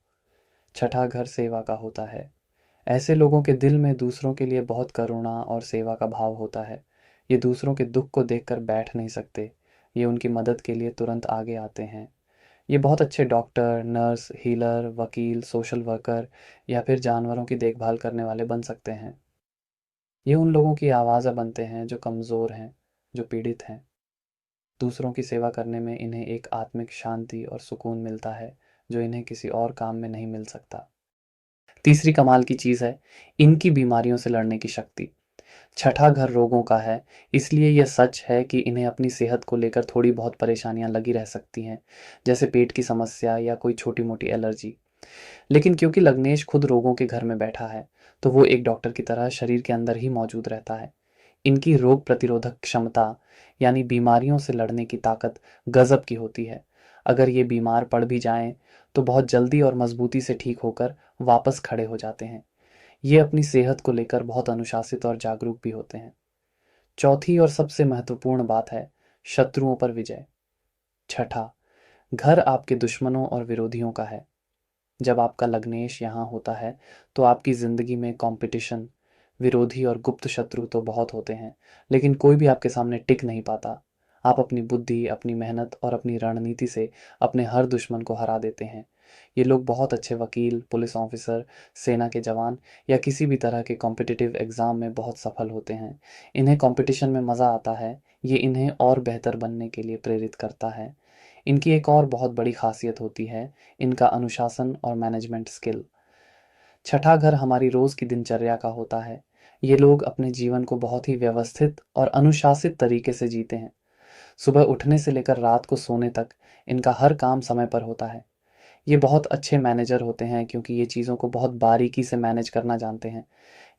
छठा घर सेवा का होता है। ऐसे लोगों के दिल में दूसरों के लिए बहुत करुणा और सेवा का भाव होता है। ये दूसरों के दुख को देखकर बैठ नहीं सकते। ये उनकी मदद के लिए तुरंत आगे आते हैं। ये बहुत अच्छे डॉक्टर, नर्स, हीलर, वकील, सोशल वर्कर या फिर जानवरों की देखभाल करने वाले बन सकते हैं। ये उन लोगों की आवाज़ बनते हैं जो कमज़ोर हैं, जो पीड़ित हैं। दूसरों की सेवा करने में इन्हें एक आत्मिक शांति और सुकून मिलता है, जो इन्हें किसी और काम में नहीं मिल सकता। तीसरी कमाल की चीज़ है इनकी बीमारियों से लड़ने की शक्ति। छठा घर रोगों का है, इसलिए यह सच है कि इन्हें अपनी सेहत को लेकर थोड़ी बहुत परेशानियां लगी रह सकती हैं, जैसे पेट की समस्या या कोई छोटी-मोटी एलर्जी। लेकिन क्योंकि लग्नेश खुद रोगों के घर में बैठा है, तो वो एक डॉक्टर की तरह शरीर के अंदर ही मौजूद रहता है। इनकी रोग प्रतिरोधक क्षमता, यानी बीमारियों से लड़ने की ताकत गज़ब की होती है। अगर ये बीमार पड़ भी जाएँ, तो बहुत जल्दी और मज़बूती से ठीक होकर वापस खड़े हो जाते हैं। ये अपनी सेहत को लेकर बहुत अनुशासित और जागरूक भी होते हैं। चौथी और सबसे महत्वपूर्ण बात है शत्रुओं पर विजय। छठा, घर आपके दुश्मनों और विरोधियों का है। जब आपका लग्नेश यहाँ होता है तो आपकी ज़िंदगी में कंपटीशन, विरोधी और गुप्त शत्रु तो बहुत होते हैं, लेकिन कोई भी आपके सामने टिक नहीं पाता। आप अपनी बुद्धि, अपनी मेहनत और अपनी रणनीति से अपने हर दुश्मन को हरा देते हैं। ये लोग बहुत अच्छे वकील, पुलिस ऑफिसर, सेना के जवान या किसी भी तरह के कॉम्पिटिटिव एग्ज़ाम में बहुत सफल होते हैं। इन्हें कंपटीशन में मज़ा आता है, ये इन्हें और बेहतर बनने के लिए प्रेरित करता है। इनकी एक और बहुत बड़ी खासियत होती है, इनका अनुशासन और मैनेजमेंट स्किल। छठा घर हमारी रोज की दिनचर्या का होता है। ये लोग अपने जीवन को बहुत ही व्यवस्थित और अनुशासित तरीके से जीते हैं। सुबह उठने से लेकर रात को सोने तक इनका हर काम समय पर होता है। ये बहुत अच्छे मैनेजर होते हैं क्योंकि ये चीज़ों को बहुत बारीकी से मैनेज करना जानते हैं।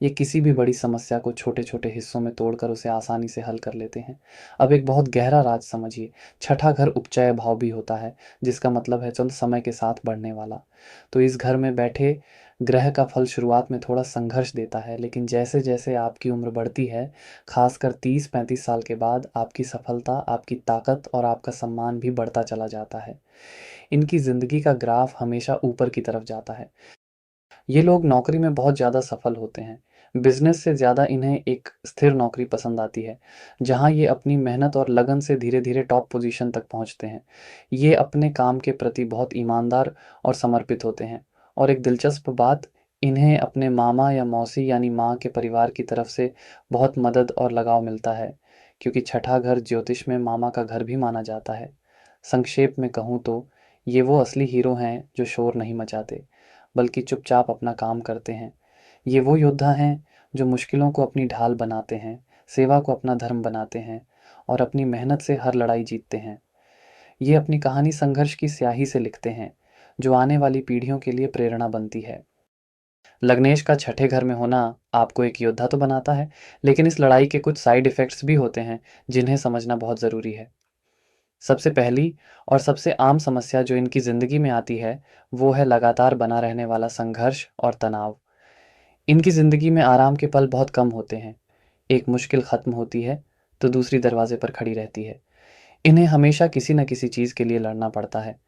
ये किसी भी बड़ी समस्या को छोटे-छोटे हिस्सों में तोड़कर उसे आसानी से हल कर लेते हैं। अब एक बहुत गहरा राज समझिए, छठा घर उपचय भाव भी होता है, जिसका मतलब है चल समय के साथ बढ़ने वाला। तो इस घर में बैठे ग्रह का फल शुरुआत में थोड़ा संघर्ष देता है, लेकिन जैसे-जैसे आपकी उम्र बढ़ती है, खासकर 30-35 साल के बाद आपकी सफलता, आपकी ताकत और आपका सम्मान भी बढ़ता चला जाता है। इनकी ज़िंदगी का ग्राफ हमेशा ऊपर की तरफ जाता है। ये लोग नौकरी में बहुत ज़्यादा सफल होते हैं। बिज़नेस से ज़्यादा इन्हें एक स्थिर नौकरी पसंद आती है, जहाँ ये अपनी मेहनत और लगन से धीरे-धीरे टॉप पोज़ीशन तक पहुँचते हैं। ये अपने काम के प्रति बहुत ईमानदार और समर्पित होते हैं और एक दिलचस्प बात, इन्हें अपने मामा या मौसी यानी माँ के परिवार की तरफ से बहुत मदद और लगाव मिलता है, क्योंकि छठा घर ज्योतिष में मामा का घर भी माना जाता है। संक्षेप में कहूँ तो, ये वो असली हीरो हैं जो शोर नहीं मचाते, बल्कि चुपचाप अपना काम करते हैं। ये वो योद्धा हैं जो मुश्किलों को अपनी ढाल बनाते हैं, सेवा को अपना धर्म बनाते हैं और अपनी मेहनत से हर लड़ाई जीतते हैं। ये अपनी कहानी संघर्ष की स्याही से लिखते हैं, जो आने वाली पीढ़ियों के लिए प्रेरणा बनती है। लग्नेश का छठे घर में होना आपको एक योद्धा तो बनाता है, लेकिन इस लड़ाई के कुछ साइड इफ़ेक्ट्स भी होते हैं, जिन्हें समझना बहुत ज़रूरी है। सबसे पहली और सबसे आम समस्या जो इनकी ज़िंदगी में आती है, वो है लगातार बना रहने वाला संघर्ष और तनाव। इनकी ज़िंदगी में आराम के पल बहुत कम होते हैं। एक मुश्किल ख़त्म होती है, तो दूसरी दरवाज़े पर खड़ी रहती है। इन्हें हमेशा किसी न किसी चीज़ के लिए लड़ना पड़ता है।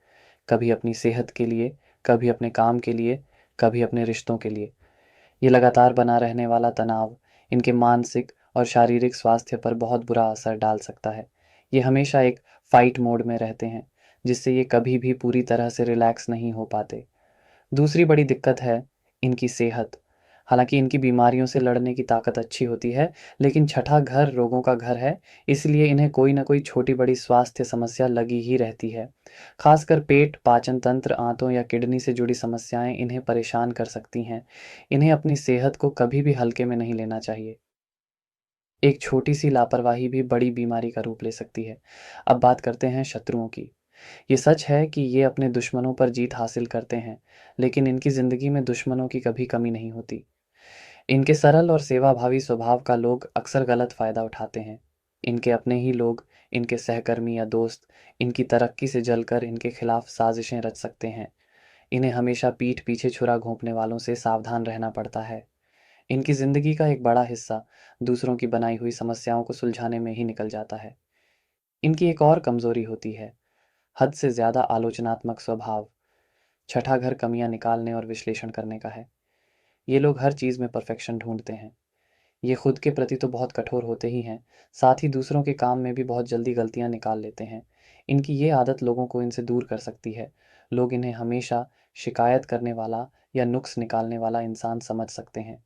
कभी अपनी सेहत के लिए, कभी अपने काम के लिए, कभी अपने रिश्तों के लिए। ये लगातार बना रहने वाला तनाव इनके मानसिक और शारीरिक स्वास्थ्य पर बहुत बुरा असर डाल सकता है। ये हमेशा एक फ़ाइट मोड में रहते हैं, जिससे ये कभी भी पूरी तरह से रिलैक्स नहीं हो पाते। दूसरी बड़ी दिक्कत है इनकी सेहत। हालाँकि इनकी बीमारियों से लड़ने की ताकत अच्छी होती है, लेकिन छठा घर रोगों का घर है, इसलिए इन्हें कोई न कोई छोटी-बड़ी स्वास्थ्य समस्या लगी ही रहती है। खासकर पेट, पाचन तंत्र, आंतों या किडनी से जुड़ी समस्याएँ इन्हें परेशान कर सकती हैं। इन्हें अपनी सेहत को कभी भी हल्के में नहीं लेना चाहिए। एक छोटी-सी लापरवाही भी बड़ी बीमारी का रूप ले सकती है। अब बात करते हैं शत्रुओं की। ये सच है कि ये अपने दुश्मनों पर जीत हासिल करते हैं, लेकिन इनकी ज़िंदगी में दुश्मनों की कभी कमी नहीं होती। इनके सरल और सेवाभावी स्वभाव का लोग अक्सर गलत फ़ायदा उठाते हैं। इनके अपने ही लोग, इनके सहकर्मी या दोस्त, इनकी तरक्की से जलकर इनके खिलाफ साजिशें रच सकते हैं। इन्हें हमेशा पीठ पीछे छुरा घोंपने वालों से सावधान रहना पड़ता है। इनकी ज़िंदगी का एक बड़ा हिस्सा दूसरों की बनाई हुई समस्याओं को सुलझाने में ही निकल जाता है। इनकी एक और कमज़ोरी होती है, हद से ज़्यादा आलोचनात्मक स्वभाव। छठा घर कमियां निकालने और विश्लेषण करने का है। ये लोग हर चीज़ में परफेक्शन ढूंढते हैं। ये खुद के प्रति तो बहुत कठोर होते ही हैं, साथ ही दूसरों के काम में भी बहुत जल्दी गलतियां निकाल लेते हैं। इनकी ये आदत लोगों को इनसे दूर कर सकती है। लोग इन्हें हमेशा शिकायत करने वाला या नुक्स निकालने वाला इंसान समझ सकते हैं।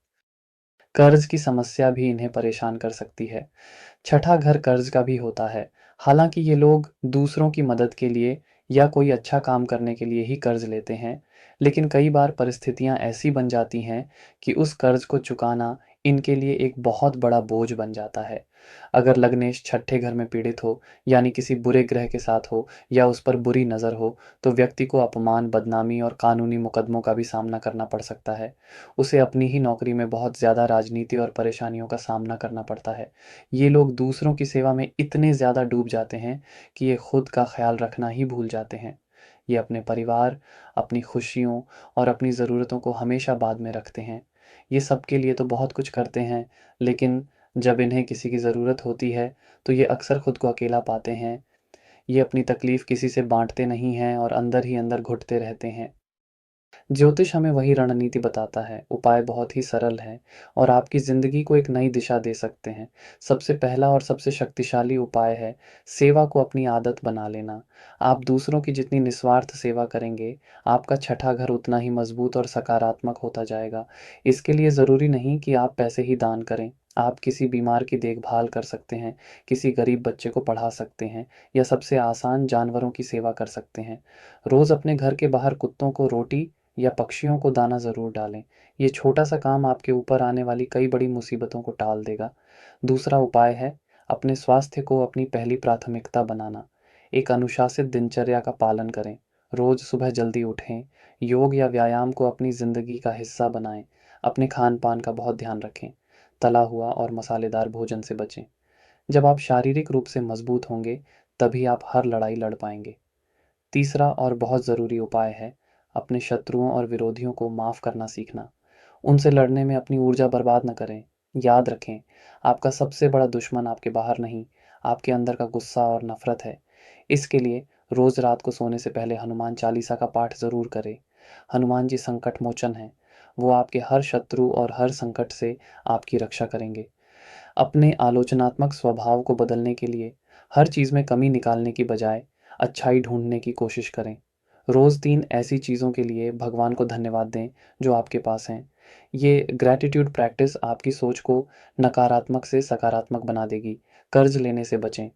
कर्ज की समस्या भी इन्हें परेशान कर सकती है। छठा घर कर्ज का भी होता है। हालांकि ये लोग दूसरों की मदद के लिए या कोई अच्छा काम करने के लिए ही कर्ज लेते हैं, लेकिन कई बार परिस्थितियां ऐसी बन जाती हैं कि उस कर्ज को चुकाना इनके लिए एक बहुत बड़ा बोझ बन जाता है। अगर लग्नेश छठे घर में पीड़ित हो, यानी किसी बुरे ग्रह के साथ हो या उस पर बुरी नज़र हो, तो व्यक्ति को अपमान, बदनामी और कानूनी मुकदमों का भी सामना करना पड़ सकता है। उसे अपनी ही नौकरी में बहुत ज़्यादा राजनीति और परेशानियों का सामना करना पड़ता है। ये लोग दूसरों की सेवा में इतने ज़्यादा डूब जाते हैं कि ये खुद का ख्याल रखना ही भूल जाते हैं। ये अपने परिवार, अपनी खुशियों और अपनी ज़रूरतों को हमेशा बाद में रखते हैं। ये सबके लिए तो बहुत कुछ करते हैं, लेकिन जब इन्हें किसी की ज़रूरत होती है, तो ये अक्सर खुद को अकेला पाते हैं। ये अपनी तकलीफ किसी से बांटते नहीं हैं और अंदर ही अंदर घुटते रहते हैं। ज्योतिष हमें वही रणनीति बताता है। उपाय बहुत ही सरल है और आपकी ज़िंदगी को एक नई दिशा दे सकते हैं। सबसे पहला और सबसे शक्तिशाली उपाय है सेवा को अपनी आदत बना लेना। आप दूसरों की जितनी निस्वार्थ सेवा करेंगे, आपका छठा घर उतना ही मजबूत और सकारात्मक होता जाएगा। इसके लिए ज़रूरी नहीं कि आप पैसे ही दान करें। आप किसी बीमार की देखभाल कर सकते हैं, किसी गरीब बच्चे को पढ़ा सकते हैं या सबसे आसान जानवरों की सेवा कर सकते हैं। रोज़ अपने घर के बाहर कुत्तों को रोटी या पक्षियों को दाना ज़रूर डालें। ये छोटा-सा काम आपके ऊपर आने वाली कई बड़ी मुसीबतों को टाल देगा। दूसरा उपाय है अपने स्वास्थ्य को अपनी पहली प्राथमिकता बनाना। एक अनुशासित दिनचर्या का पालन करें। रोज़ सुबह जल्दी उठें, योग या व्यायाम को अपनी ज़िंदगी का हिस्सा बनाएँ। अपने खान-पान का बहुत ध्यान रखें। तला हुआ और मसालेदार भोजन से बचें। जब आप शारीरिक रूप से मजबूत होंगे, तभी आप हर लड़ाई लड़ पाएँगे। तीसरा और बहुत ज़रूरी उपाय है अपने शत्रुओं और विरोधियों को माफ़ करना सीखना। उनसे लड़ने में अपनी ऊर्जा बर्बाद न करें। याद रखें, आपका सबसे बड़ा दुश्मन आपके बाहर नहीं, आपके अंदर का गुस्सा और नफ़रत है। इसके लिए रोज़ रात को सोने से पहले हनुमान चालीसा का पाठ ज़रूर करें। हनुमान जी संकट मोचन हैं। वो आपके हर शत्रु और हर संकट से आपकी रक्षा करेंगे। अपने आलोचनात्मक स्वभाव को बदलने के लिए हर चीज़ में कमी निकालने की बजाय अच्छाई ढूंढने की कोशिश करें। रोज़ 3 ऐसी चीज़ों के लिए भगवान को धन्यवाद दें जो आपके पास हैं। ये ग्रैटिट्यूड प्रैक्टिस आपकी सोच को नकारात्मक से सकारात्मक बना देगी। कर्ज लेने से बचें।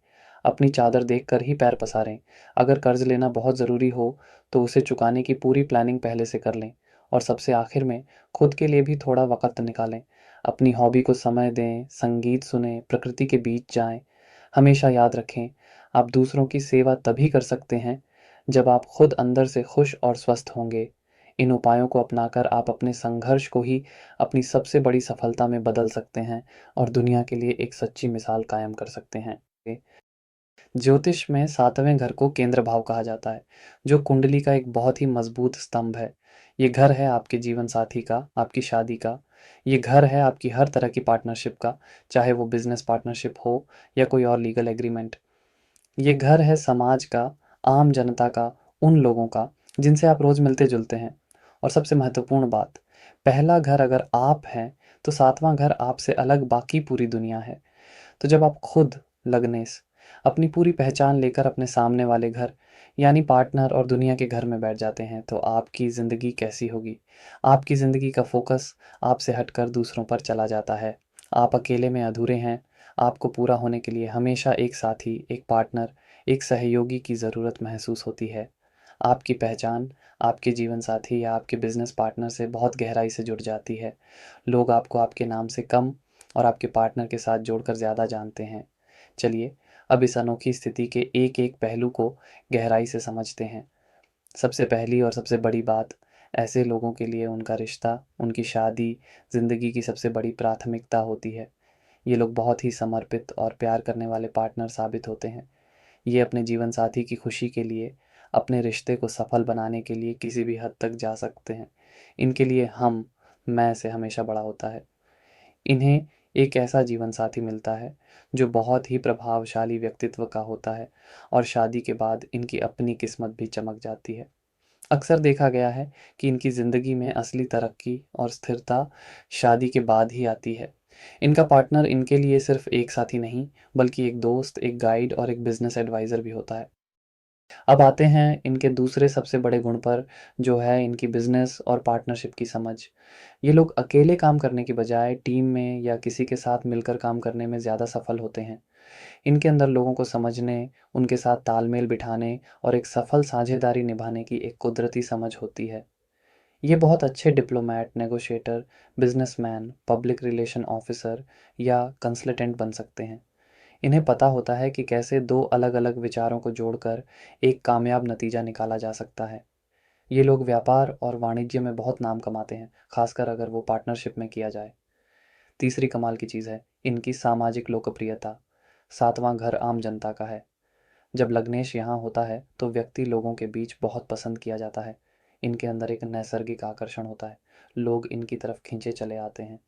अपनी चादर देखकर ही पैर पसारें। अगर कर्ज लेना बहुत ज़रूरी हो तो उसे चुकाने की पूरी प्लानिंग पहले से कर लें। और सबसे आखिर में खुद के लिए भी थोड़ा वक़्त निकालें। अपनी हॉबी को समय दें, संगीत सुनें, प्रकृति के बीच जाएँ। हमेशा याद रखें, आप दूसरों की सेवा तभी कर सकते हैं, जब आप खुद अंदर से खुश और स्वस्थ होंगे। इन उपायों को अपनाकर आप अपने संघर्ष को ही अपनी सबसे बड़ी सफलता में बदल सकते हैं और दुनिया के लिए एक सच्ची मिसाल कायम कर सकते हैं। ज्योतिष में 7वें घर को केंद्र भाव कहा जाता है, जो कुंडली का एक बहुत ही मजबूत स्तंभ है। ये घर है आपके जीवन साथी का, आपकी शादी का। ये घर है आपकी हर तरह की पार्टनरशिप का, चाहे वो बिजनेस पार्टनरशिप हो या कोई और लीगल एग्रीमेंट। ये घर है समाज का, आम जनता का, उन लोगों का जिनसे आप रोज मिलते जुलते हैं। और सबसे महत्वपूर्ण बात, पहला घर अगर आप हैं तो 7वां घर आपसे अलग बाकी पूरी दुनिया है। तो जब आप खुद लगनेस अपनी पूरी पहचान लेकर अपने सामने वाले घर यानी पार्टनर और दुनिया के घर में बैठ जाते हैं तो आपकी ज़िंदगी कैसी होगी। आपकी ज़िंदगी का फोकस आपसे हटकर दूसरों पर चला जाता है। आप अकेले में अधूरे हैं। आपको पूरा होने के लिए हमेशा एक साथी, एक पार्टनर, एक सहयोगी की ज़रूरत महसूस होती है। आपकी पहचान आपके जीवन साथी या आपके बिजनेस पार्टनर से बहुत गहराई से जुड़ जाती है। लोग आपको आपके नाम से कम और आपके पार्टनर के साथ जोड़कर ज़्यादा जानते हैं। चलिए, अब इस अनोखी स्थिति के एक-एक पहलू को गहराई से समझते हैं। सबसे पहली और सबसे बड़ी बात, ऐसे लोगों के लिए उनका रिश्ता, उनकी शादी, ज़िंदगी की सबसे बड़ी प्राथमिकता होती है। ये लोग बहुत ही समर्पित और प्यार करने वाले पार्टनर साबित होते हैं। ये अपने जीवन साथी की खुशी के लिए, अपने रिश्ते को सफल बनाने के लिए किसी भी हद तक जा सकते हैं। इनके लिए मैं से हमेशा बड़ा होता है। इन्हें एक ऐसा जीवन साथी मिलता है जो बहुत ही प्रभावशाली व्यक्तित्व का होता है और शादी के बाद इनकी अपनी किस्मत भी चमक जाती है। अक्सर देखा गया है कि इनकी ज़िंदगी में असली तरक्की और स्थिरता शादी के बाद ही आती है। इनका पार्टनर इनके लिए सिर्फ एक साथी नहीं, बल्कि एक दोस्त, एक गाइड और एक बिजनेस एडवाइज़र भी होता है। अब आते हैं इनके दूसरे सबसे बड़े गुण पर, जो है इनकी बिज़नेस और पार्टनरशिप की समझ। ये लोग अकेले काम करने की बजाय टीम में या किसी के साथ मिलकर काम करने में ज़्यादा सफल होते हैं। इनके अंदर लोगों को समझने, उनके साथ तालमेल बिठाने और एक सफल साझेदारी निभाने की एक कुदरती समझ होती है। ये बहुत अच्छे diplomat, negotiator, businessman, public relation officer या कंसल्टेंट बन सकते हैं। इन्हें पता होता है कि कैसे दो अलग-अलग विचारों को जोड़कर एक कामयाब नतीजा निकाला जा सकता है। ये लोग व्यापार और वाणिज्य में बहुत नाम कमाते हैं, खासकर अगर वो पार्टनरशिप में किया जाए। तीसरी कमाल की चीज़ है इनकी सामाजिक लोकप्रियता। 7वां घर आम जनता का है। जब लग्नेश यहाँ होता है तो व्यक्ति लोगों के बीच बहुत पसंद किया जाता है। इनके अंदर एक नैसर्गिक आकर्षण होता है। लोग इनकी तरफ खींचे चले आते हैं।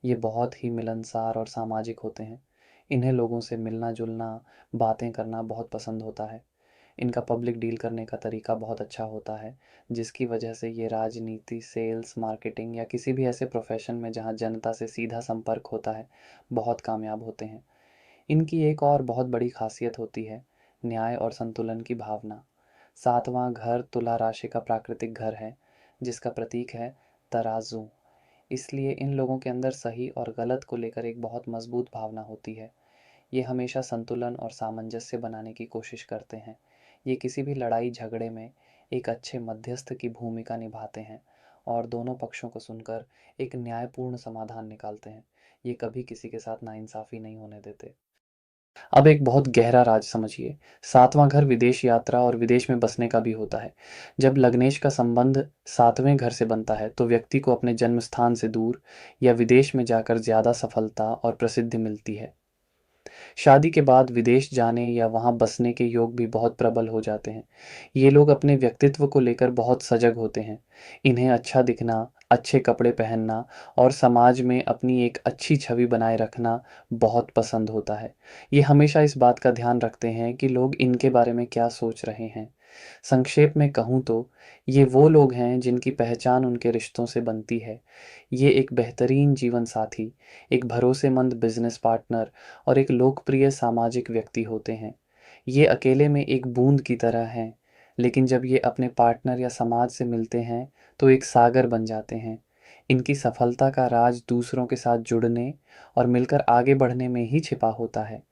ये बहुत ही मिलनसार और सामाजिक होते हैं। इन्हें लोगों से मिलना जुलना, बातें करना बहुत पसंद होता है। इनका पब्लिक डील करने का तरीका बहुत अच्छा होता है, जिसकी वजह से ये राजनीति, सेल्स, मार्केटिंग या किसी भी ऐसे प्रोफ़ेशन में जहाँ जनता से सीधा संपर्क होता है, बहुत कामयाब होते हैं। इनकी एक और बहुत बड़ी ख़ासियत होती है, न्याय और संतुलन की भावना। 7वां घर तुला राशि का प्राकृतिक घर है, जिसका प्रतीक है तराजू। इसलिए इन लोगों के अंदर सही और गलत को लेकर एक बहुत मजबूत भावना होती है। ये हमेशा संतुलन और सामंजस्य बनाने की कोशिश करते हैं। ये किसी भी लड़ाई झगड़े में एक अच्छे मध्यस्थ की भूमिका निभाते हैं और दोनों पक्षों को सुनकर एक न्यायपूर्ण समाधान निकालते हैं। ये कभी किसी के साथ नाइंसाफ़ी नहीं होने देते। अब एक बहुत गहरा राज समझिए। 7वां घर विदेश यात्रा और विदेश में बसने का भी होता है। जब लग्नेश का संबंध 7वें घर से बनता है, तो व्यक्ति को अपने जन्म स्थान से दूर या विदेश में जाकर ज़्यादा सफलता और प्रसिद्धि मिलती है। शादी के बाद विदेश जाने या वहाँ बसने के योग भी बहुत प्रबल हो जाते हैं। ये लोग अपने व्यक्तित्व को लेकर बहुत सजग होते हैं। इन्हें अच्छा दिखना, अच्छे कपड़े पहनना और समाज में अपनी एक अच्छी छवि बनाए रखना बहुत पसंद होता है। ये हमेशा इस बात का ध्यान रखते हैं कि लोग इनके बारे में क्या सोच रहे हैं। संक्षेप में कहूँ तो ये वो लोग हैं जिनकी पहचान उनके रिश्तों से बनती है। ये एक बेहतरीन जीवन साथी, एक भरोसेमंद बिजनेस पार्टनर और एक लोकप्रिय सामाजिक व्यक्ति होते हैं। ये अकेले में एक बूंद की तरह हैं, लेकिन जब ये अपने पार्टनर या समाज से मिलते हैं, तो एक सागर बन जाते हैं। इनकी सफलता का राज दूसरों के साथ जुड़ने और मिलकर आगे बढ़ने में ही छिपा होता है।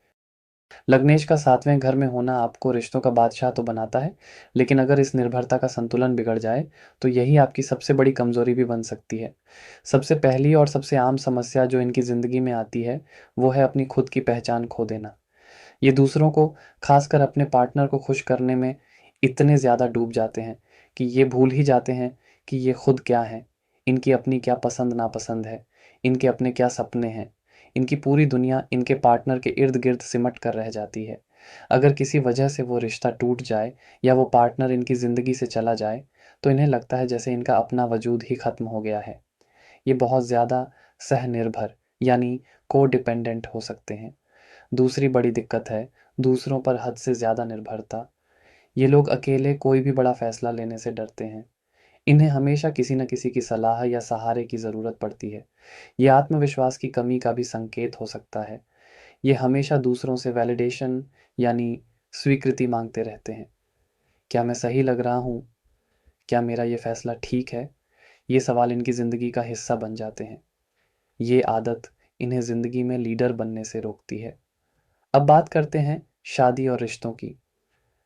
लग्नेश का 7वें घर में होना आपको रिश्तों का बादशाह तो बनाता है, लेकिन अगर इस निर्भरता का संतुलन बिगड़ जाए, तो यही आपकी सबसे बड़ी कमज़ोरी भी बन सकती है। सबसे पहली और सबसे आम समस्या जो इनकी ज़िंदगी में आती है, वो है अपनी खुद की पहचान खो देना। ये दूसरों को, खासकर अपने पार्टनर को खुश करने में इतने ज़्यादा डूब जाते हैं कि ये भूल ही जाते हैं कि ये खुद क्या हैं, इनकी अपनी क्या पसंद-नापसंद है, इनके अपने क्या सपने हैं। इनकी पूरी दुनिया इनके पार्टनर के इर्द-गिर्द सिमट कर रह जाती है। अगर किसी वजह से वो रिश्ता टूट जाए या वो पार्टनर इनकी ज़िंदगी से चला जाए, तो इन्हें लगता है जैसे इनका अपना वजूद ही ख़त्म हो गया है। ये बहुत ज़्यादा सह-निर्भर यानी को-डिपेंडेंट हो सकते हैं। दूसरी बड़ी दिक्कत है दूसरों पर हद से ज़्यादा निर्भरता। ये लोग अकेले कोई भी बड़ा फैसला लेने से डरते हैं। इन्हें हमेशा किसी न किसी की सलाह या सहारे की ज़रूरत पड़ती है। ये आत्मविश्वास की कमी का भी संकेत हो सकता है। ये हमेशा दूसरों से वैलिडेशन यानी स्वीकृति मांगते रहते हैं। क्या मैं सही लग रहा हूँ? क्या मेरा ये फैसला ठीक है? ये सवाल इनकी ज़िंदगी का हिस्सा बन जाते हैं। ये आदत इन्हें ज़िंदगी में लीडर बनने से रोकती है। अब बात करते हैं शादी और रिश्तों की।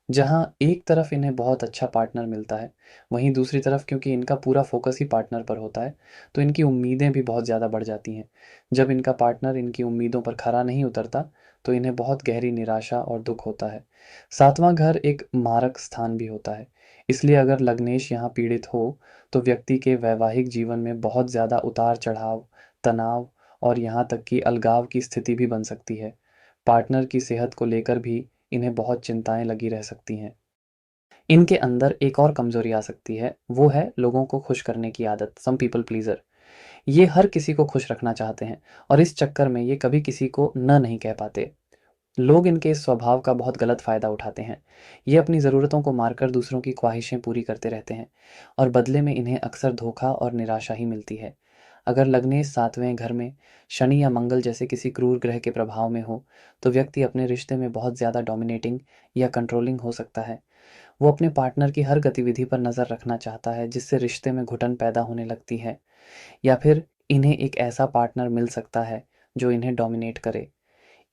जहाँ एक तरफ इन्हें बहुत अच्छा पार्टनर मिलता है, वहीं दूसरी तरफ क्योंकि इनका पूरा फ़ोकस ही पार्टनर पर होता है, तो इनकी उम्मीदें भी बहुत ज़्यादा बढ़ जाती हैं। जब इनका पार्टनर इनकी उम्मीदों पर खरा नहीं उतरता, तो इन्हें बहुत गहरी निराशा और दुःख होता है। 7वां घर एक मारक स्थान भी होता है, इसलिए अगर लग्नेश यहाँ पीड़ित हो, तो व्यक्ति के वैवाहिक जीवन में बहुत ज़्यादा उतार-चढ़ाव, तनाव और यहाँ तक कि अलगाव की स्थिति भी बन सकती है। पार्टनर की सेहत को लेकर भी इन्हें बहुत चिंताएँ लगी रह सकती हैं। इनके अंदर एक और कमज़ोरी आ सकती है, वो है लोगों को खुश करने की आदत, सम पीपल प्लीज़र। ये हर किसी को खुश रखना चाहते हैं और इस चक्कर में ये कभी किसी को नहीं कह पाते। लोग इनके इस स्वभाव का बहुत गलत फ़ायदा उठाते हैं। ये अपनी ज़रूरतों को मारकर दूसरों की ख्वाहिशें पूरी करते रहते हैं और बदले में इन्हें अक्सर धोखा और निराशा ही मिलती है। अगर लग्नेश 7वें घर में शनि या मंगल जैसे किसी क्रूर ग्रह के प्रभाव में हो, तो व्यक्ति अपने रिश्ते में बहुत ज़्यादा डोमिनेटिंग या कंट्रोलिंग हो सकता है। वो अपने पार्टनर की हर गतिविधि पर नज़र रखना चाहता है, जिससे रिश्ते में घुटन पैदा होने लगती है। या फिर इन्हें एक ऐसा पार्टनर मिल सकता है, जो इन्हें डोमिनेट करे।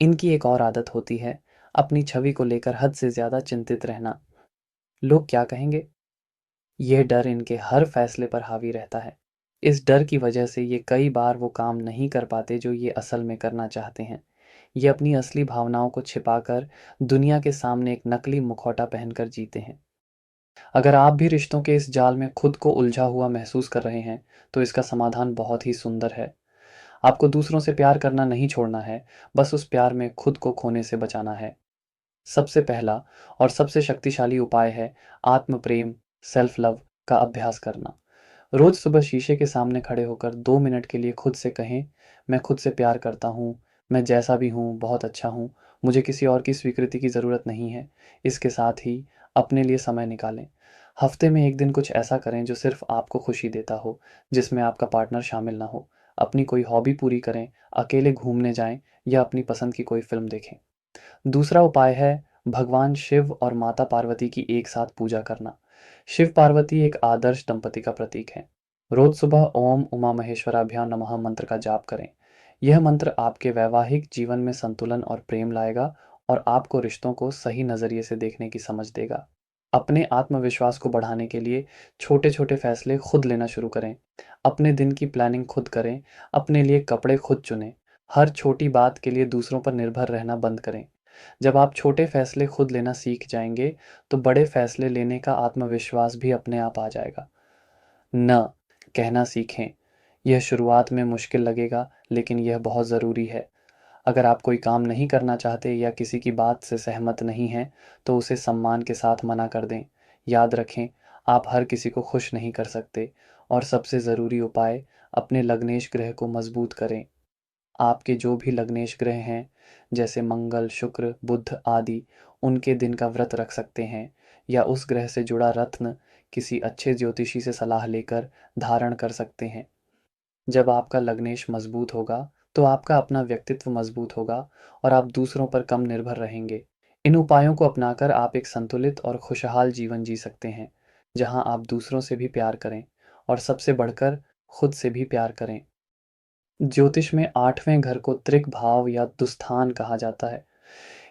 इनकी एक और आदत होती है, अपनी छवि को लेकर हद से ज़्यादा चिंतित रहना। लोग क्या कहेंगे? यह डर इनके हर फैसले पर हावी रहता है। इस डर की वजह से ये कई बार वो काम नहीं कर पाते जो ये असल में करना चाहते हैं। ये अपनी असली भावनाओं को छिपाकर दुनिया के सामने एक नकली मुखौटा पहनकर जीते हैं। अगर आप भी रिश्तों के इस जाल में खुद को उलझा हुआ महसूस कर रहे हैं, तो इसका समाधान बहुत ही सुंदर है। आपको दूसरों से प्यार करना नहीं छोड़ना है, बस उस प्यार में खुद को खोने से बचाना है। सबसे पहला और सबसे शक्तिशाली उपाय है आत्म प्रेम, सेल्फ लव का अभ्यास करना। रोज सुबह शीशे के सामने खड़े होकर 2 मिनट के लिए खुद से कहें, मैं खुद से प्यार करता हूँ, मैं जैसा भी हूँ बहुत अच्छा हूँ, मुझे किसी और की स्वीकृति की ज़रूरत नहीं है। इसके साथ ही अपने लिए समय निकालें। हफ्ते में 1 दिन कुछ ऐसा करें जो सिर्फ़ आपको खुशी देता हो, जिसमें आपका पार्टनर शामिल ना हो। अपनी कोई हॉबी पूरी करें, अकेले घूमने जाएँ या अपनी पसंद की कोई फ़िल्म देखें। दूसरा उपाय है भगवान शिव और माता पार्वती की एक साथ पूजा करना। शिव पार्वती एक आदर्श दंपति का प्रतीक है। रोज सुबह ओम उमा महेश्वराभ्यां नमः मंत्र का जाप करें। यह मंत्र आपके वैवाहिक जीवन में संतुलन और प्रेम लाएगा और आपको रिश्तों को सही नजरिए से देखने की समझ देगा। अपने आत्मविश्वास को बढ़ाने के लिए छोटे छोटे फैसले खुद लेना शुरू करें। अपने दिन की प्लानिंग खुद करें। अपने लिए कपड़े खुद चुनें। हर छोटी बात के लिए दूसरों पर निर्भर रहना बंद करें। जब आप छोटे फैसले खुद लेना सीख जाएंगे, तो बड़े फैसले लेने का आत्मविश्वास भी अपने आप आ जाएगा। न कहना सीखें। यह शुरुआत में मुश्किल लगेगा, लेकिन यह बहुत ज़रूरी है। अगर आप कोई काम नहीं करना चाहते या किसी की बात से सहमत नहीं हैं, तो उसे सम्मान के साथ मना कर दें। याद रखें, आप हर किसी को खुश नहीं कर सकते। और सबसे ज़रूरी उपाय, अपने लग्नेश ग्रह को मजबूत करें। आपके जो भी लग्नेश ग्रह हैं, जैसे मंगल, शुक्र, बुध आदि, उनके दिन का व्रत रख सकते हैं या उस ग्रह से जुड़ा रत्न किसी अच्छे ज्योतिषी से सलाह लेकर धारण कर सकते हैं। जब आपका लग्नेश मजबूत होगा, तो आपका अपना व्यक्तित्व मजबूत होगा और आप दूसरों पर कम निर्भर रहेंगे। इन उपायों को अपनाकर आप एक संतुलित और खुशहाल जीवन जी सकते हैं, जहां आप दूसरों से भी प्यार करें और सबसे बढ़कर खुद से भी प्यार करें। ज्योतिष में 8वें घर को त्रिक भाव या दुस्थान कहा जाता है।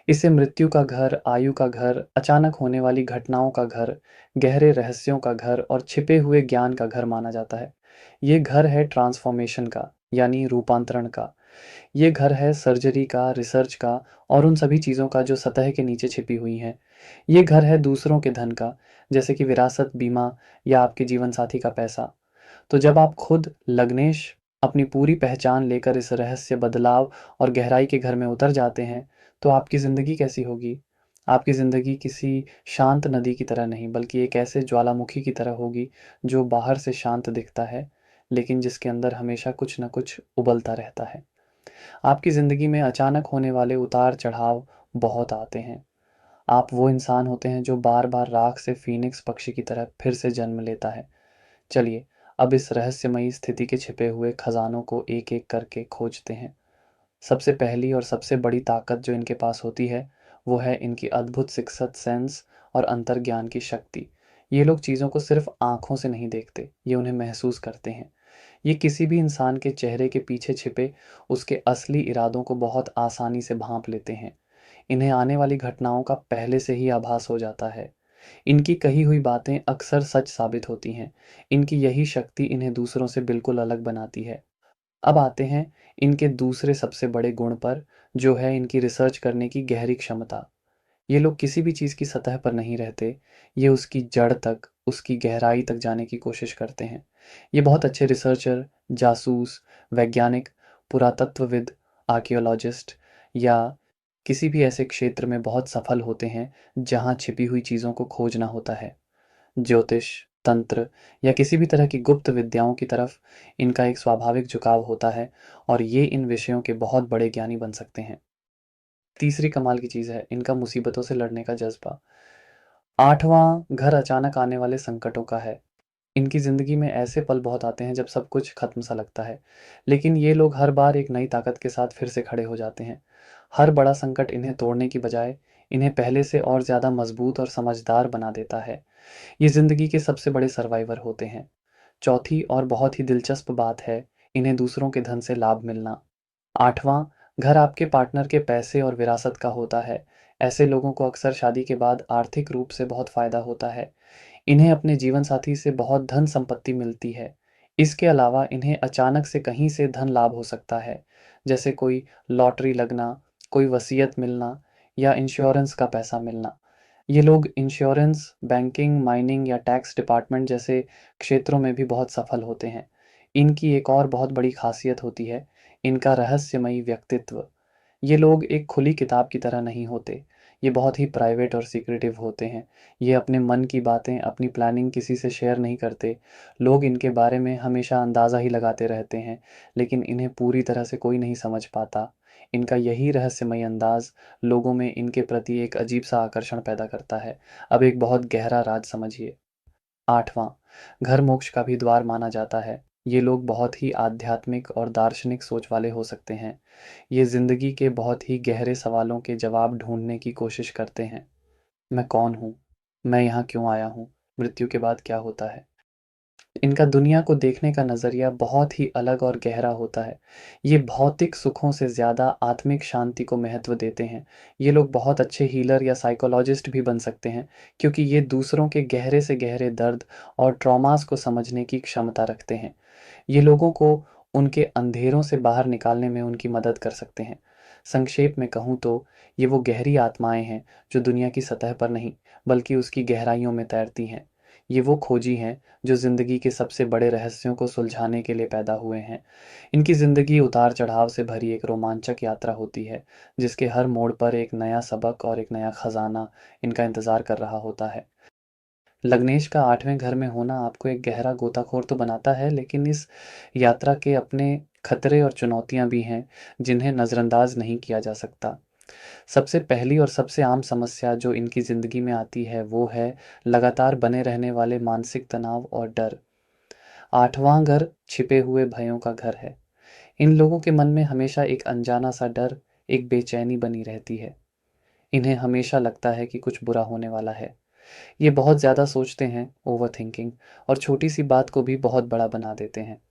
इसे मृत्यु का घर, आयु का घर, अचानक होने वाली घटनाओं का घर, गहरे रहस्यों का घर और छिपे हुए ज्ञान का घर माना जाता है। ये घर है ट्रांसफॉर्मेशन का, यानी रूपांतरण का। ये घर है सर्जरी का, रिसर्च का और उन सभी चीज़ों का जो सतह के नीचे छिपी हुई हैं। ये घर है दूसरों के धन का, जैसे कि विरासत, बीमा या आपके जीवन साथी का पैसा। तो जब आप खुद लग्नेश अपनी पूरी पहचान लेकर इस रहस्य, बदलाव और गहराई के घर में उतर जाते हैं, तो आपकी ज़िंदगी कैसी होगी? आपकी ज़िंदगी किसी शांत नदी की तरह नहीं, बल्कि एक ऐसे ज्वालामुखी की तरह होगी, जो बाहर से शांत दिखता है, लेकिन जिसके अंदर हमेशा कुछ न कुछ उबलता रहता है। आपकी ज़िंदगी में अचानक होने वाले उतार-चढ़ाव बहुत आते हैं। आप वो इंसान होते हैं जो बार-बार राख से फ़ीनिक्स पक्षी की तरह फिर से जन्म लेता है। चलिए, अब इस रहस्यमयी स्थिति के छिपे हुए खजानों को एक-एक करके खोजते हैं। सबसे पहली और सबसे बड़ी ताकत जो इनके पास होती है, वो है इनकी अद्भुत सिक्स्थ सेंस और अंतर्ज्ञान की शक्ति। ये लोग चीज़ों को सिर्फ आँखों से नहीं देखते, ये उन्हें महसूस करते हैं। ये किसी भी इंसान के चेहरे के पीछे छिपे उसके असली इरादों को बहुत आसानी से भांप लेते हैं। इन्हें आने वाली घटनाओं का पहले से ही आभास हो जाता है। इनकी कही हुई बातें अक्सर सच साबित होती हैं। इनकी यही शक्ति इन्हें दूसरों से बिल्कुल अलग बनाती है। अब आते हैं इनके दूसरे सबसे बड़े गुण पर, जो है इनकी रिसर्च करने की गहरी क्षमता। ये लोग किसी भी चीज़ की सतह पर नहीं रहते, ये उसकी जड़ तक, उसकी गहराई तक जाने की कोशिश करते हैं। ये बहुत अच्छे रिसर्चर, जासूस, वैज्ञानिक, पुरातत्वविद, आर्कियोलॉजिस्ट या किसी भी ऐसे क्षेत्र में बहुत सफल होते हैं, जहाँ छिपी हुई चीज़ों को खोजना होता है। ज्योतिष, तंत्र या किसी भी तरह की गुप्त विद्याओं की तरफ इनका एक स्वाभाविक झुकाव होता है और ये इन विषयों के बहुत बड़े ज्ञानी बन सकते हैं। तीसरी कमाल की चीज़ है इनका मुसीबतों से लड़ने का जज़्बा। 8वां घर अचानक आने वाले संकटों का है। इनकी ज़िंदगी में ऐसे पल बहुत आते हैं जब सब कुछ खत्म सा लगता है, लेकिन ये लोग हर बार एक नई ताकत के साथ फिर से खड़े हो जाते हैं। हर बड़ा संकट इन्हें तोड़ने की बजाय इन्हें पहले से और ज़्यादा मजबूत और समझदार बना देता है। ये ज़िंदगी के सबसे बड़े सर्वाइवर होते हैं। चौथी और बहुत ही दिलचस्प बात है इन्हें दूसरों के धन से लाभ मिलना। 8वां घर आपके पार्टनर के पैसे और विरासत का होता है। ऐसे लोगों को अक्सर शादी के बाद आर्थिक रूप से बहुत फ़ायदा होता है। इन्हें अपने जीवनसाथी से बहुत धन संपत्ति मिलती है। इसके अलावा इन्हें अचानक से कहीं से धन लाभ हो सकता है, जैसे कोई लॉटरी लगना, कोई वसीयत मिलना या इंश्योरेंस का पैसा मिलना। ये लोग इंश्योरेंस, बैंकिंग, माइनिंग या टैक्स डिपार्टमेंट जैसे क्षेत्रों में भी बहुत सफल होते हैं। इनकी एक और बहुत बड़ी खासियत होती है इनका रहस्यमयी व्यक्तित्व। ये लोग एक खुली किताब की तरह नहीं होते। ये बहुत ही प्राइवेट और सीक्रेटिव होते हैं। ये अपने मन की बातें, अपनी प्लानिंग किसी से शेयर नहीं करते। लोग इनके बारे में हमेशा अंदाज़ा ही लगाते रहते हैं, लेकिन इन्हें पूरी तरह से कोई नहीं समझ पाता। इनका यही रहस्यमयी अंदाज़ लोगों में इनके प्रति एक अजीब-सा आकर्षण पैदा करता है। अब एक बहुत गहरा राज समझिए। 8वाँ, घर मोक्ष का भी द्वार माना जाता है। ये लोग बहुत ही आध्यात्मिक और दार्शनिक सोच वाले हो सकते हैं। ये ज़िंदगी के बहुत ही गहरे सवालों के जवाब ढूँढने की कोशिश करते हैं। मैं कौन हूँ? मैं यहाँ क्यों आया हूँ? मृत्यु के बाद क्या होता है? इनका दुनिया को देखने का नज़रिया बहुत ही अलग और गहरा होता है। ये भौतिक सुखों से ज़्यादा आत्मिक शांति को महत्व देते हैं। ये लोग बहुत अच्छे हीलर या साइकोलॉजिस्ट भी बन सकते हैं, क्योंकि ये दूसरों के गहरे से गहरे दर्द और ट्रॉमास को समझने की क्षमता रखते हैं। ये लोगों को उनके अंधेरों से बाहर निकालने में उनकी मदद कर सकते हैं। संक्षेप में कहूँ तो ये वो गहरी आत्माएँ हैं जो दुनिया की सतह पर नहीं, बल्कि उसकी गहराइयों में तैरती हैं। ये वो खोजी हैं जो ज़िंदगी के सबसे बड़े रहस्यों को सुलझाने के लिए पैदा हुए हैं। इनकी ज़िंदगी उतार-चढ़ाव से भरी एक रोमांचक यात्रा होती है, जिसके हर मोड़ पर एक नया सबक और एक नया खजाना इनका इंतज़ार कर रहा होता है। लग्नेश का 8वें घर में होना आपको एक गहरा गोताखोर तो बनाता है, लेकिन इस यात्रा के अपने खतरे और चुनौतियाँ भी हैं, जिन्हें नज़रअंदाज नहीं किया जा सकता। सबसे पहली और सबसे आम समस्या जो इनकी ज़िंदगी में आती है, वो है लगातार बने रहने वाले मानसिक तनाव और डर। 8वां घर छिपे हुए भयों का घर है। इन लोगों के मन में हमेशा एक अनजाना सा डर, एक बेचैनी बनी रहती है। इन्हें हमेशा लगता है कि कुछ बुरा होने वाला है। ये बहुत ज़्यादा सोचते हैं, ओवरथिंकिंग, और छोटी-सी बात को भी बहुत बड़ा बना देते हैं।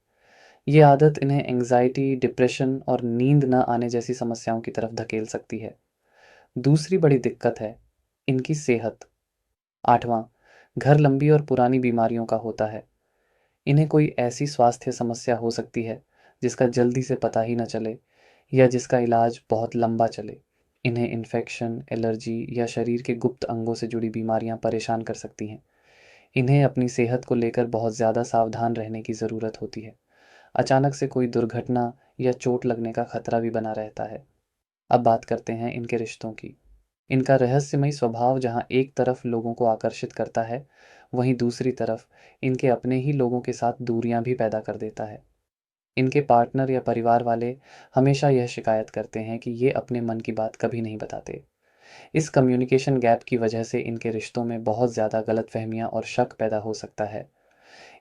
ये आदत इन्हें एंग्ज़ायटी, डिप्रेशन और नींद न आने जैसी समस्याओं की तरफ धकेल सकती है। दूसरी बड़ी दिक्कत है इनकी सेहत। 8वां, घर लंबी और पुरानी बीमारियों का होता है। इन्हें कोई ऐसी स्वास्थ्य समस्या हो सकती है, जिसका जल्दी से पता ही ना चले या जिसका इलाज बहुत लंबा चले। इन्हें इन्फेक्शन, एलर्जी या शरीर के गुप्त अंगों से जुड़ी बीमारियां परेशान कर सकती हैं। इन्हें अपनी सेहत को लेकर बहुत ज़्यादा सावधान रहने की ज़रूरत होती है। अचानक से कोई दुर्घटना या चोट लगने का खतरा भी बना रहता है। अब बात करते हैं इनके रिश्तों की। इनका रहस्यमयी स्वभाव जहाँ एक तरफ लोगों को आकर्षित करता है, वहीं दूसरी तरफ इनके अपने ही लोगों के साथ दूरियां भी पैदा कर देता है। इनके पार्टनर या परिवार वाले हमेशा यह शिकायत करते हैं कि ये अपने मन की बात कभी नहीं बताते। इस कम्युनिकेशन गैप की वजह से इनके रिश्तों में बहुत ज़्यादा गलतफहमियां और शक पैदा हो सकता है।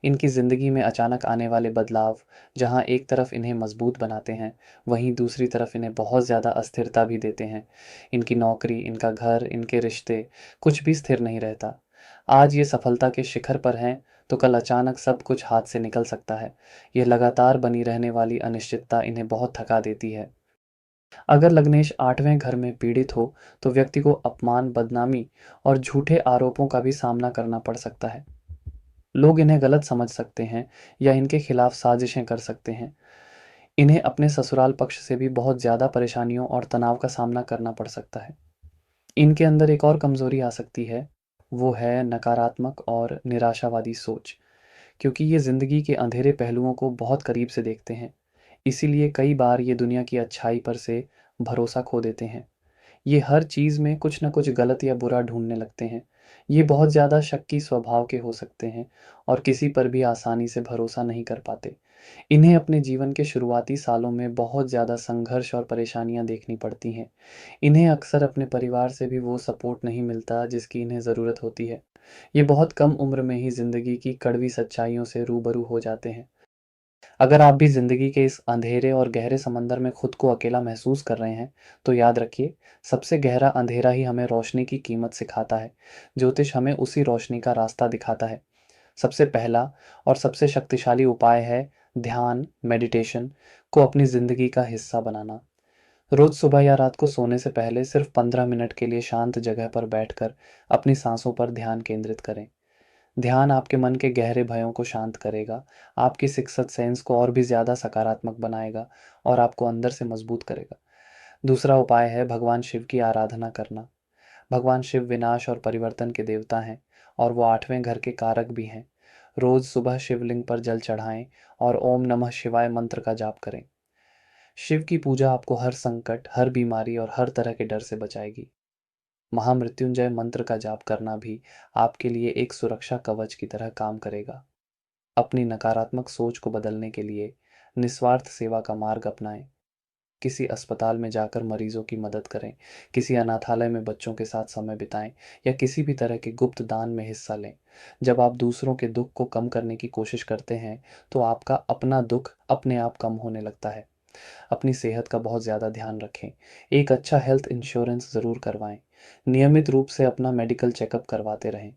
इनकी ज़िंदगी में अचानक आने वाले बदलाव, जहाँ एक तरफ इन्हें मजबूत बनाते हैं, वहीं दूसरी तरफ इन्हें बहुत ज़्यादा अस्थिरता भी देते हैं। इनकी नौकरी, इनका घर, इनके रिश्ते, कुछ भी स्थिर नहीं रहता। आज ये सफलता के शिखर पर हैं, तो कल अचानक सब कुछ हाथ से निकल सकता है। ये लगातार बनी रहने वाली अनिश्चितता इन्हें बहुत थका देती है। अगर लग्नेश 8वें घर में पीड़ित हो, तो व्यक्ति को अपमान, बदनामी और झूठे आरोपों का भी सामना करना पड़ सकता है। लोग इन्हें गलत समझ सकते हैं या इनके खिलाफ साजिशें कर सकते हैं। इन्हें अपने ससुराल पक्ष से भी बहुत ज़्यादा परेशानियों और तनाव का सामना करना पड़ सकता है। इनके अंदर एक और कमज़ोरी आ सकती है, वो है नकारात्मक और निराशावादी सोच, क्योंकि ये ज़िंदगी के अंधेरे पहलुओं को बहुत करीब से देखते हैं। इसीलिए कई बार ये दुनिया की अच्छाई पर से भरोसा खो देते हैं। ये हर चीज़ में कुछ न कुछ गलत या बुरा ढूँढने लगते हैं। ये बहुत ज़्यादा शक्की स्वभाव के हो सकते हैं और किसी पर भी आसानी से भरोसा नहीं कर पाते। इन्हें अपने जीवन के शुरुआती सालों में बहुत ज़्यादा संघर्ष और परेशानियाँ देखनी पड़ती हैं। इन्हें अक्सर अपने परिवार से भी वो सपोर्ट नहीं मिलता जिसकी इन्हें ज़रूरत होती है। ये बहुत कम उम्र में ही ज़िंदगी की कड़वी सच्चाइयों से रूबरू हो जाते हैं। अगर आप भी ज़िंदगी के इस अंधेरे और गहरे समंदर में खुद को अकेला महसूस कर रहे हैं, तो याद रखिए, सबसे गहरा अंधेरा ही हमें रोशनी की कीमत सिखाता है। ज्योतिष हमें उसी रोशनी का रास्ता दिखाता है। सबसे पहला और सबसे शक्तिशाली उपाय है ध्यान, मेडिटेशन को अपनी ज़िंदगी का हिस्सा बनाना। रोज़ सुबह या रात को सोने से पहले सिर्फ 15 मिनट के लिए शांत जगह पर बैठकर अपनी सांसों पर ध्यान केंद्रित करें। ध्यान आपके मन के गहरे भयों को शांत करेगा, आपकी सिक्स्थ सेंस को और भी ज़्यादा सकारात्मक बनाएगा और आपको अंदर से मजबूत करेगा। दूसरा उपाय है भगवान शिव की आराधना करना। भगवान शिव विनाश और परिवर्तन के देवता हैं और वो 8वें घर के कारक भी हैं। रोज़ सुबह शिवलिंग पर जल चढ़ाएं और ओम नमः शिवाय मंत्र का जाप करें। शिव की पूजा आपको हर संकट, हर बीमारी और हर तरह के डर से बचाएगी। महामृत्युंजय मंत्र का जाप करना भी आपके लिए एक सुरक्षा कवच की तरह काम करेगा। अपनी नकारात्मक सोच को बदलने के लिए निस्वार्थ सेवा का मार्ग अपनाएं। किसी अस्पताल में जाकर मरीजों की मदद करें, किसी अनाथालय में बच्चों के साथ समय बिताएं या किसी भी तरह के गुप्त दान में हिस्सा लें। जब आप दूसरों के दुख को कम करने की कोशिश करते हैं, तो आपका अपना दुख अपने आप कम होने लगता है। अपनी सेहत का बहुत ज़्यादा ध्यान रखें। एक अच्छा हेल्थ इंश्योरेंस ज़रूर करवाएं। नियमित रूप से अपना मेडिकल चेकअप करवाते रहें।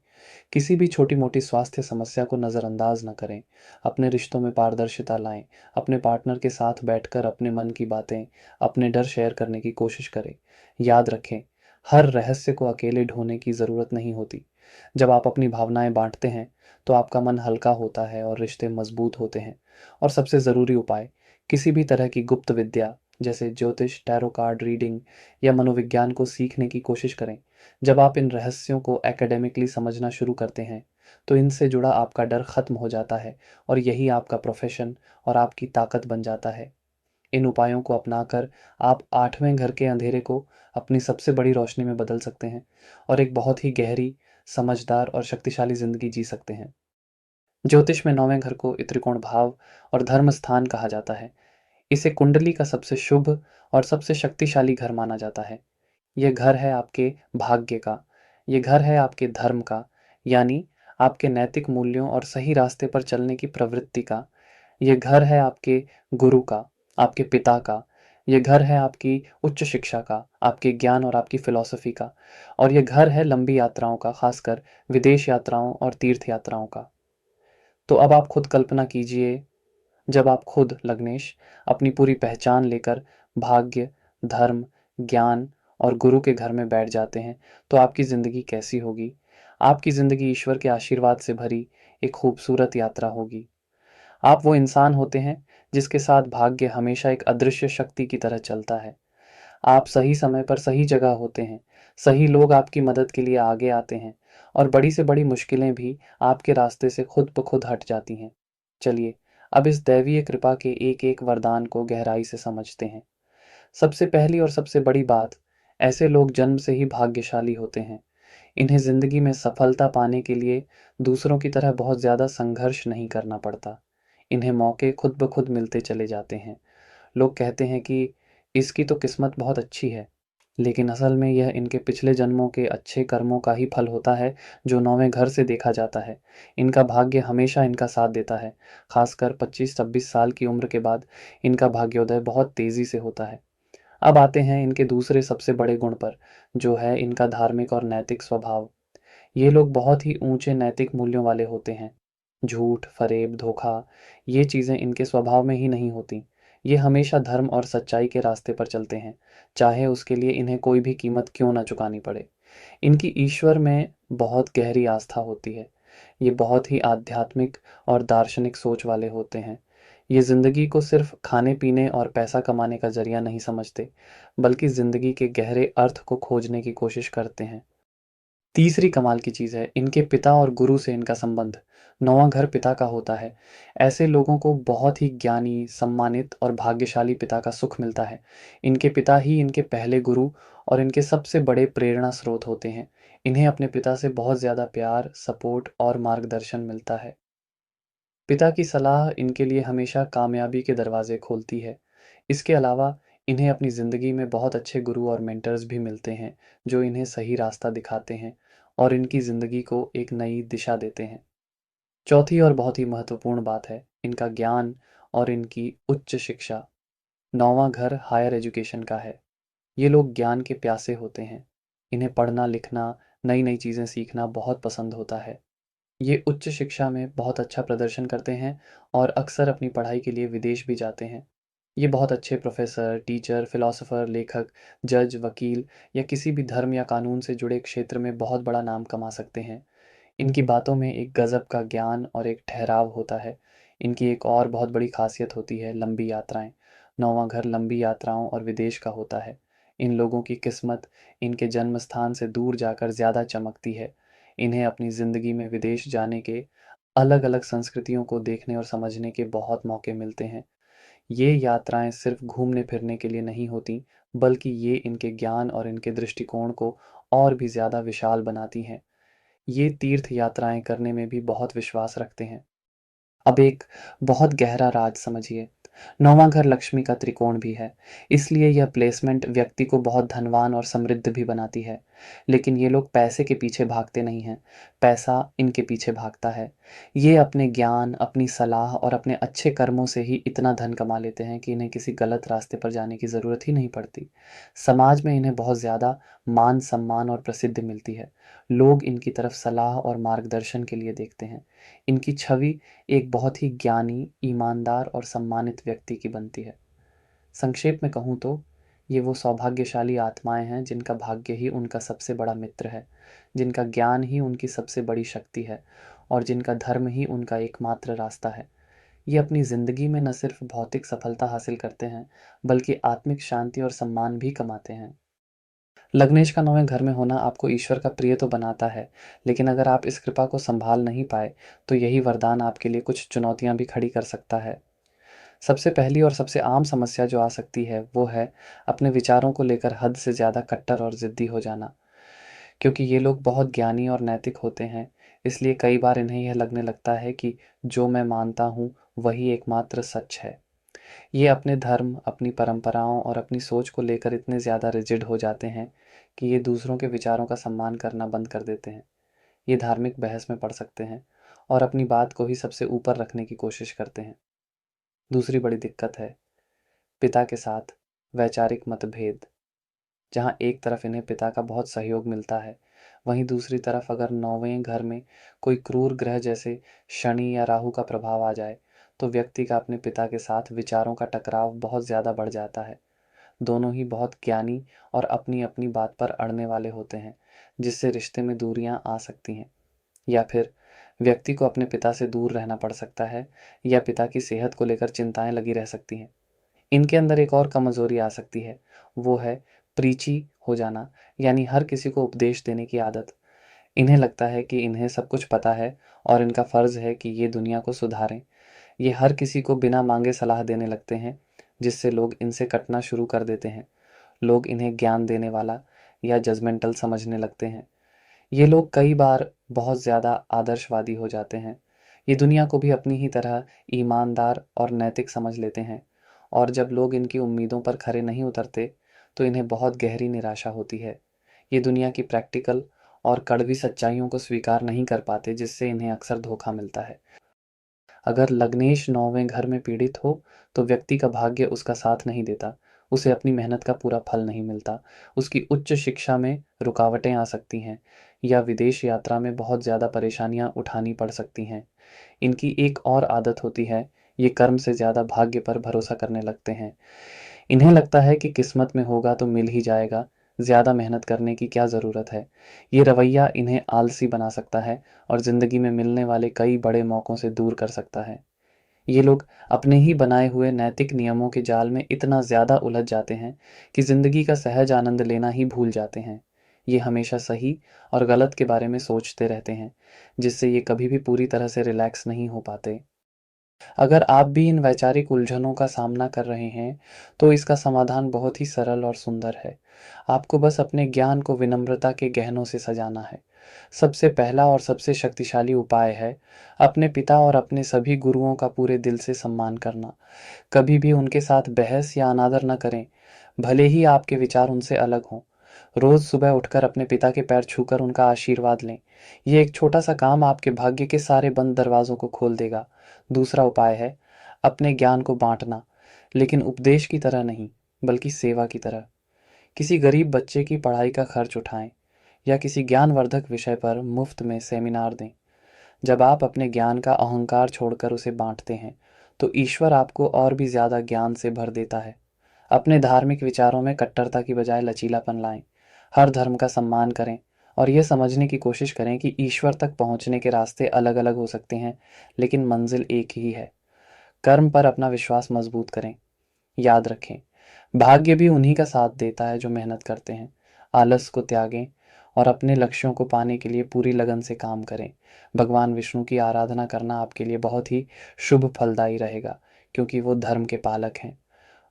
किसी भी छोटी-मोटी स्वास्थ्य समस्या को नज़रअंदाज न करें। अपने रिश्तों में पारदर्शिता लाएं। अपने पार्टनर के साथ बैठकर अपने मन की बातें, अपने डर शेयर करने की कोशिश करें। याद रखें, हर रहस्य को अकेले ढोने की ज़रूरत नहीं होती। जब आप अपनी भावनाएं बांटते हैं, तो आपका मन हल्का होता है और रिश्ते मजबूत होते हैं। और सबसे ज़रूरी उपाय, किसी भी तरह की गुप्त विद्या जैसे ज्योतिष, टैरो कार्ड रीडिंग या मनोविज्ञान को सीखने की कोशिश करें। जब आप इन रहस्यों को एकेडमिकली समझना शुरू करते हैं, तो इनसे जुड़ा आपका डर खत्म हो जाता है और यही आपका प्रोफेशन और आपकी ताकत बन जाता है। इन उपायों को अपनाकर आप 8वें घर के अंधेरे को अपनी सबसे बड़ी रोशनी में बदल सकते हैं और एक बहुत ही गहरी, समझदार और शक्तिशाली ज़िंदगी जी सकते हैं। ज्योतिष में 9वें घर को त्रिकोण भाव और धर्म स्थान कहा जाता है। इसे कुंडली का सबसे शुभ और सबसे शक्तिशाली घर माना जाता है। ये घर है आपके भाग्य का, ये घर है आपके धर्म का, यानी आपके नैतिक मूल्यों और सही रास्ते पर चलने की प्रवृत्ति का। ये घर है आपके गुरु का, आपके पिता का। ये घर है आपकी उच्च शिक्षा का, आपके ज्ञान और आपकी फ़िलॉसफ़ी का। और ये घर है लंबी यात्राओं का, ख़ासकर विदेश यात्राओं और तीर्थ यात्राओं का। तो अब आप खुद कल्पना कीजिए, जब आप खुद लग्नेश अपनी पूरी पहचान लेकर भाग्य, धर्म, ज्ञान और गुरु के घर में बैठ जाते हैं, तो आपकी ज़िंदगी कैसी होगी? आपकी ज़िंदगी ईश्वर के आशीर्वाद से भरी एक खूबसूरत यात्रा होगी। आप वो इंसान होते हैं जिसके साथ भाग्य हमेशा एक अदृश्य शक्ति की तरह चलता है। आप सही समय पर सही जगह होते हैं, सही लोग आपकी मदद के लिए आगे आते हैं और बड़ी से बड़ी मुश्किलें भी आपके रास्ते से खुद ब खुद हट जाती हैं। चलिए, अब इस दैवीय कृपा के एक-एक वरदान को गहराई से समझते हैं। सबसे पहली और सबसे बड़ी बात, ऐसे लोग जन्म से ही भाग्यशाली होते हैं। इन्हें ज़िंदगी में सफलता पाने के लिए दूसरों की तरह बहुत ज़्यादा संघर्ष नहीं करना पड़ता। इन्हें मौके खुद ब खुद मिलते चले जाते हैं। लोग कहते हैं कि इसकी तो किस्मत बहुत अच्छी है, लेकिन असल में यह इनके पिछले जन्मों के अच्छे कर्मों का ही फल होता है, जो 9वें घर से देखा जाता है। इनका भाग्य हमेशा इनका साथ देता है। खासकर 25-26 साल की उम्र के बाद इनका भाग्योदय बहुत तेज़ी से होता है। अब आते हैं इनके दूसरे सबसे बड़े गुण पर, जो है इनका धार्मिक और नैतिक स्वभाव। ये लोग बहुत ही ऊंचे नैतिक मूल्यों वाले होते हैं। झूठ, फरेब, धोखा, ये चीज़ें इनके स्वभाव में ही नहीं होती। ये हमेशा धर्म और सच्चाई के रास्ते पर चलते हैं, चाहे उसके लिए इन्हें कोई भी कीमत क्यों ना चुकानी पड़े। इनकी ईश्वर में बहुत गहरी आस्था होती है। ये बहुत ही आध्यात्मिक और दार्शनिक सोच वाले होते हैं। ये ज़िंदगी को सिर्फ खाने-पीने और पैसा कमाने का ज़रिया नहीं समझते, बल्कि ज़िंदगी के गहरे अर्थ को खोजने की कोशिश करते हैं। तीसरी कमाल की चीज़ है, इनके पिता और गुरु से इनका संबंध। 9वां घर पिता का होता है। ऐसे लोगों को बहुत ही ज्ञानी, सम्मानित और भाग्यशाली पिता का सुख मिलता है। इनके पिता ही इनके पहले गुरु और इनके सबसे बड़े प्रेरणा स्रोत होते हैं। इन्हें अपने पिता से बहुत ज़्यादा प्यार, सपोर्ट और मार्गदर्शन मिलता है। पिता की सलाह इनके लिए हमेशा कामयाबी के दरवाज़े खोलती है। इसके अलावा इन्हें अपनी ज़िंदगी में बहुत अच्छे गुरु और मेंटर्स भी मिलते हैं, जो इन्हें सही रास्ता दिखाते हैं और इनकी ज़िंदगी को एक नई दिशा देते हैं। चौथी और बहुत ही महत्वपूर्ण बात है, इनका ज्ञान और इनकी उच्च शिक्षा। 9वां घर हायर एजुकेशन का है। ये लोग ज्ञान के प्यासे होते हैं। इन्हें पढ़ना, लिखना, नई-नई चीज़ें सीखना बहुत पसंद होता है। ये उच्च शिक्षा में बहुत अच्छा प्रदर्शन करते हैं और अक्सर अपनी पढ़ाई के लिए विदेश भी जाते हैं। ये बहुत अच्छे प्रोफ़ेसर, टीचर, फ़िलॉसफ़र, लेखक, जज, वकील या किसी भी धर्म या कानून से जुड़े क्षेत्र में बहुत बड़ा नाम कमा सकते हैं। इनकी बातों में एक गज़ब का ज्ञान और एक ठहराव होता है। इनकी एक और बहुत बड़ी ख़ासियत होती है लंबी यात्राएँ। 9वां घर लंबी यात्राओं और विदेश का होता है। इन लोगों की किस्मत इनके जन्म स्थान से दूर जाकर ज़्यादा चमकती है। इन्हें अपनी ज़िंदगी में विदेश जाने के, अलग-अलग संस्कृतियों को देखने और समझने के बहुत मौके मिलते हैं। ये यात्राएँ सिर्फ़ घूमने-फिरने के लिए नहीं होती, बल्कि ये इनके ज्ञान और इनके दृष्टिकोण को और भी ज़्यादा विशाल बनाती हैं। ये तीर्थ यात्राएं करने में भी बहुत विश्वास रखते हैं। अब एक बहुत गहरा राज समझिए। नौवां घर लक्ष्मी का त्रिकोण भी है, इसलिए यह प्लेसमेंट व्यक्ति को बहुत धनवान और समृद्ध भी बनाती है। लेकिन ये लोग पैसे के पीछे भागते नहीं हैं, पैसा इनके पीछे भागता है। ये अपने ज्ञान, अपनी सलाह और अपने अच्छे कर्मों से ही इतना धन कमा लेते हैं कि इन्हें किसी गलत रास्ते पर जाने की ज़रूरत ही नहीं पड़ती। समाज में इन्हें बहुत ज़्यादा मान सम्मान और प्रसिद्धि मिलती है। लोग इनकी तरफ सलाह और मार्गदर्शन के लिए देखते हैं। इनकी छवि एक बहुत ही ज्ञानी, ईमानदार और सम्मानित व्यक्ति की बनती है। संक्षेप में कहूँ तो ये वो सौभाग्यशाली आत्माएं हैं जिनका भाग्य ही उनका सबसे बड़ा मित्र है, जिनका ज्ञान ही उनकी सबसे बड़ी शक्ति है और जिनका धर्म ही उनका एकमात्र रास्ता है। ये अपनी ज़िंदगी में न सिर्फ भौतिक सफलता हासिल करते हैं, बल्कि आत्मिक शांति और सम्मान भी कमाते हैं। लग्नेश का 9वें घर में होना आपको ईश्वर का प्रिय तो बनाता है, लेकिन अगर आप इस कृपा को संभाल नहीं पाए, तो यही वरदान आपके लिए कुछ चुनौतियां भी खड़ी कर सकता है। सबसे पहली और सबसे आम समस्या जो आ सकती है, वो है अपने विचारों को लेकर हद से ज़्यादा कट्टर और ज़िद्दी हो जाना। क्योंकि ये लोग बहुत ज्ञानी और नैतिक होते हैं, इसलिए कई बार इन्हें यह लगने लगता है कि जो मैं मानता हूँ, वही एकमात्र सच है। ये अपने धर्म, अपनी परंपराओं और अपनी सोच को लेकर इतने ज़्यादा रिजिड हो जाते हैं कि ये दूसरों के विचारों का सम्मान करना बंद कर देते हैं। ये धार्मिक बहस में पड़ सकते हैं और अपनी बात को ही सबसे ऊपर रखने की कोशिश करते हैं। दूसरी बड़ी दिक्कत है पिता के साथ वैचारिक मतभेद। जहाँ एक तरफ इन्हें पिता का बहुत सहयोग मिलता है, वहीं दूसरी तरफ अगर 9वें घर में कोई क्रूर ग्रह जैसे शनि या राहु का प्रभाव आ जाए, तो व्यक्ति का अपने पिता के साथ विचारों का टकराव बहुत ज़्यादा बढ़ जाता है। दोनों ही बहुत ज्ञानी और अपनी-अपनी बात पर अड़ने वाले होते हैं, जिससे रिश्ते में दूरियां आ सकती हैं। या फिर व्यक्ति को अपने पिता से दूर रहना पड़ सकता है, या पिता की सेहत को लेकर चिंताएं लगी रह सकती हैं। इनके अंदर एक और कमज़ोरी आ सकती है, वो है प्रीची हो जाना, यानी हर किसी को उपदेश देने की आदत। इन्हें लगता है कि इन्हें सब कुछ पता है और इनका फ़र्ज़ है कि ये दुनिया को सुधारें। ये हर किसी को बिना मांगे सलाह देने लगते हैं, जिससे लोग इनसे कटना शुरू कर देते हैं। लोग इन्हें ज्ञान देने वाला या जजमेंटल समझने लगते हैं। ये लोग कई बार बहुत ज़्यादा आदर्शवादी हो जाते हैं। ये दुनिया को भी अपनी ही तरह ईमानदार और नैतिक समझ लेते हैं, और जब लोग इनकी उम्मीदों पर खरे नहीं उतरते, तो इन्हें बहुत गहरी निराशा होती है। ये दुनिया की प्रैक्टिकल और कड़वी सच्चाइयों को स्वीकार नहीं कर पाते, जिससे इन्हें अक्सर धोखा मिलता है। अगर लग्नेश 9वें घर में पीड़ित हो, तो व्यक्ति का भाग्य उसका साथ नहीं देता, उसे अपनी मेहनत का पूरा फल नहीं मिलता, उसकी उच्च शिक्षा में रुकावटें आ सकती हैं, या विदेश यात्रा में बहुत ज़्यादा परेशानियां उठानी पड़ सकती हैं। इनकी एक और आदत होती है, ये कर्म से ज़्यादा भाग्य पर भरोसा करने लगते हैं। इन्हें लगता है कि किस्मत में होगा तो मिल ही जाएगा, ज़्यादा मेहनत करने की क्या ज़रूरत है। ये रवैया इन्हें आलसी बना सकता है और ज़िंदगी में मिलने वाले कई बड़े मौक़ों से दूर कर सकता है। ये लोग अपने ही बनाए हुए नैतिक नियमों के जाल में इतना ज़्यादा उलझ जाते हैं कि ज़िंदगी का सहज आनंद लेना ही भूल जाते हैं। ये हमेशा सही और गलत के बारे में सोचते रहते हैं, जिससे ये कभी भी पूरी तरह से रिलैक्स नहीं हो पाते। अगर आप भी इन वैचारिक उलझनों का सामना कर रहे हैं, तो इसका समाधान बहुत ही सरल और सुंदर है। आपको बस अपने ज्ञान को विनम्रता के गहनों से सजाना है। सबसे पहला और सबसे शक्तिशाली उपाय है अपने पिता और अपने सभी गुरुओं का पूरे दिल से सम्मान करना। कभी भी उनके साथ बहस या अनादर न करें, भले ही आपके विचार उनसे अलग हों। रोज सुबह उठकर अपने पिता के पैर छूकर उनका आशीर्वाद लें। ये एक छोटा सा काम आपके भाग्य के सारे बंद दरवाजों को खोल देगा। दूसरा उपाय है अपने ज्ञान को बांटना, लेकिन उपदेश की तरह नहीं, बल्कि सेवा की तरह। किसी गरीब बच्चे की पढ़ाई का खर्च उठाएं, या किसी ज्ञानवर्धक विषय पर मुफ्त में सेमिनार दें। जब आप अपने ज्ञान का अहंकार छोड़कर उसे बांटते हैं, तो ईश्वर आपको और भी ज्यादा ज्ञान से भर देता है। अपने धार्मिक विचारों में कट्टरता की बजाय लचीलापन लाएं। हर धर्म का सम्मान करें और ये समझने की कोशिश करें कि ईश्वर तक पहुंचने के रास्ते अलग-अलग हो सकते हैं, लेकिन मंजिल एक ही है। कर्म पर अपना विश्वास मजबूत करें। याद रखें, भाग्य भी उन्हीं का साथ देता है जो मेहनत करते हैं। आलस को त्यागें और अपने लक्ष्यों को पाने के लिए पूरी लगन से काम करें। भगवान विष्णु की आराधना करना आपके लिए बहुत ही शुभ फलदायी रहेगा, क्योंकि वो धर्म के पालक हैं।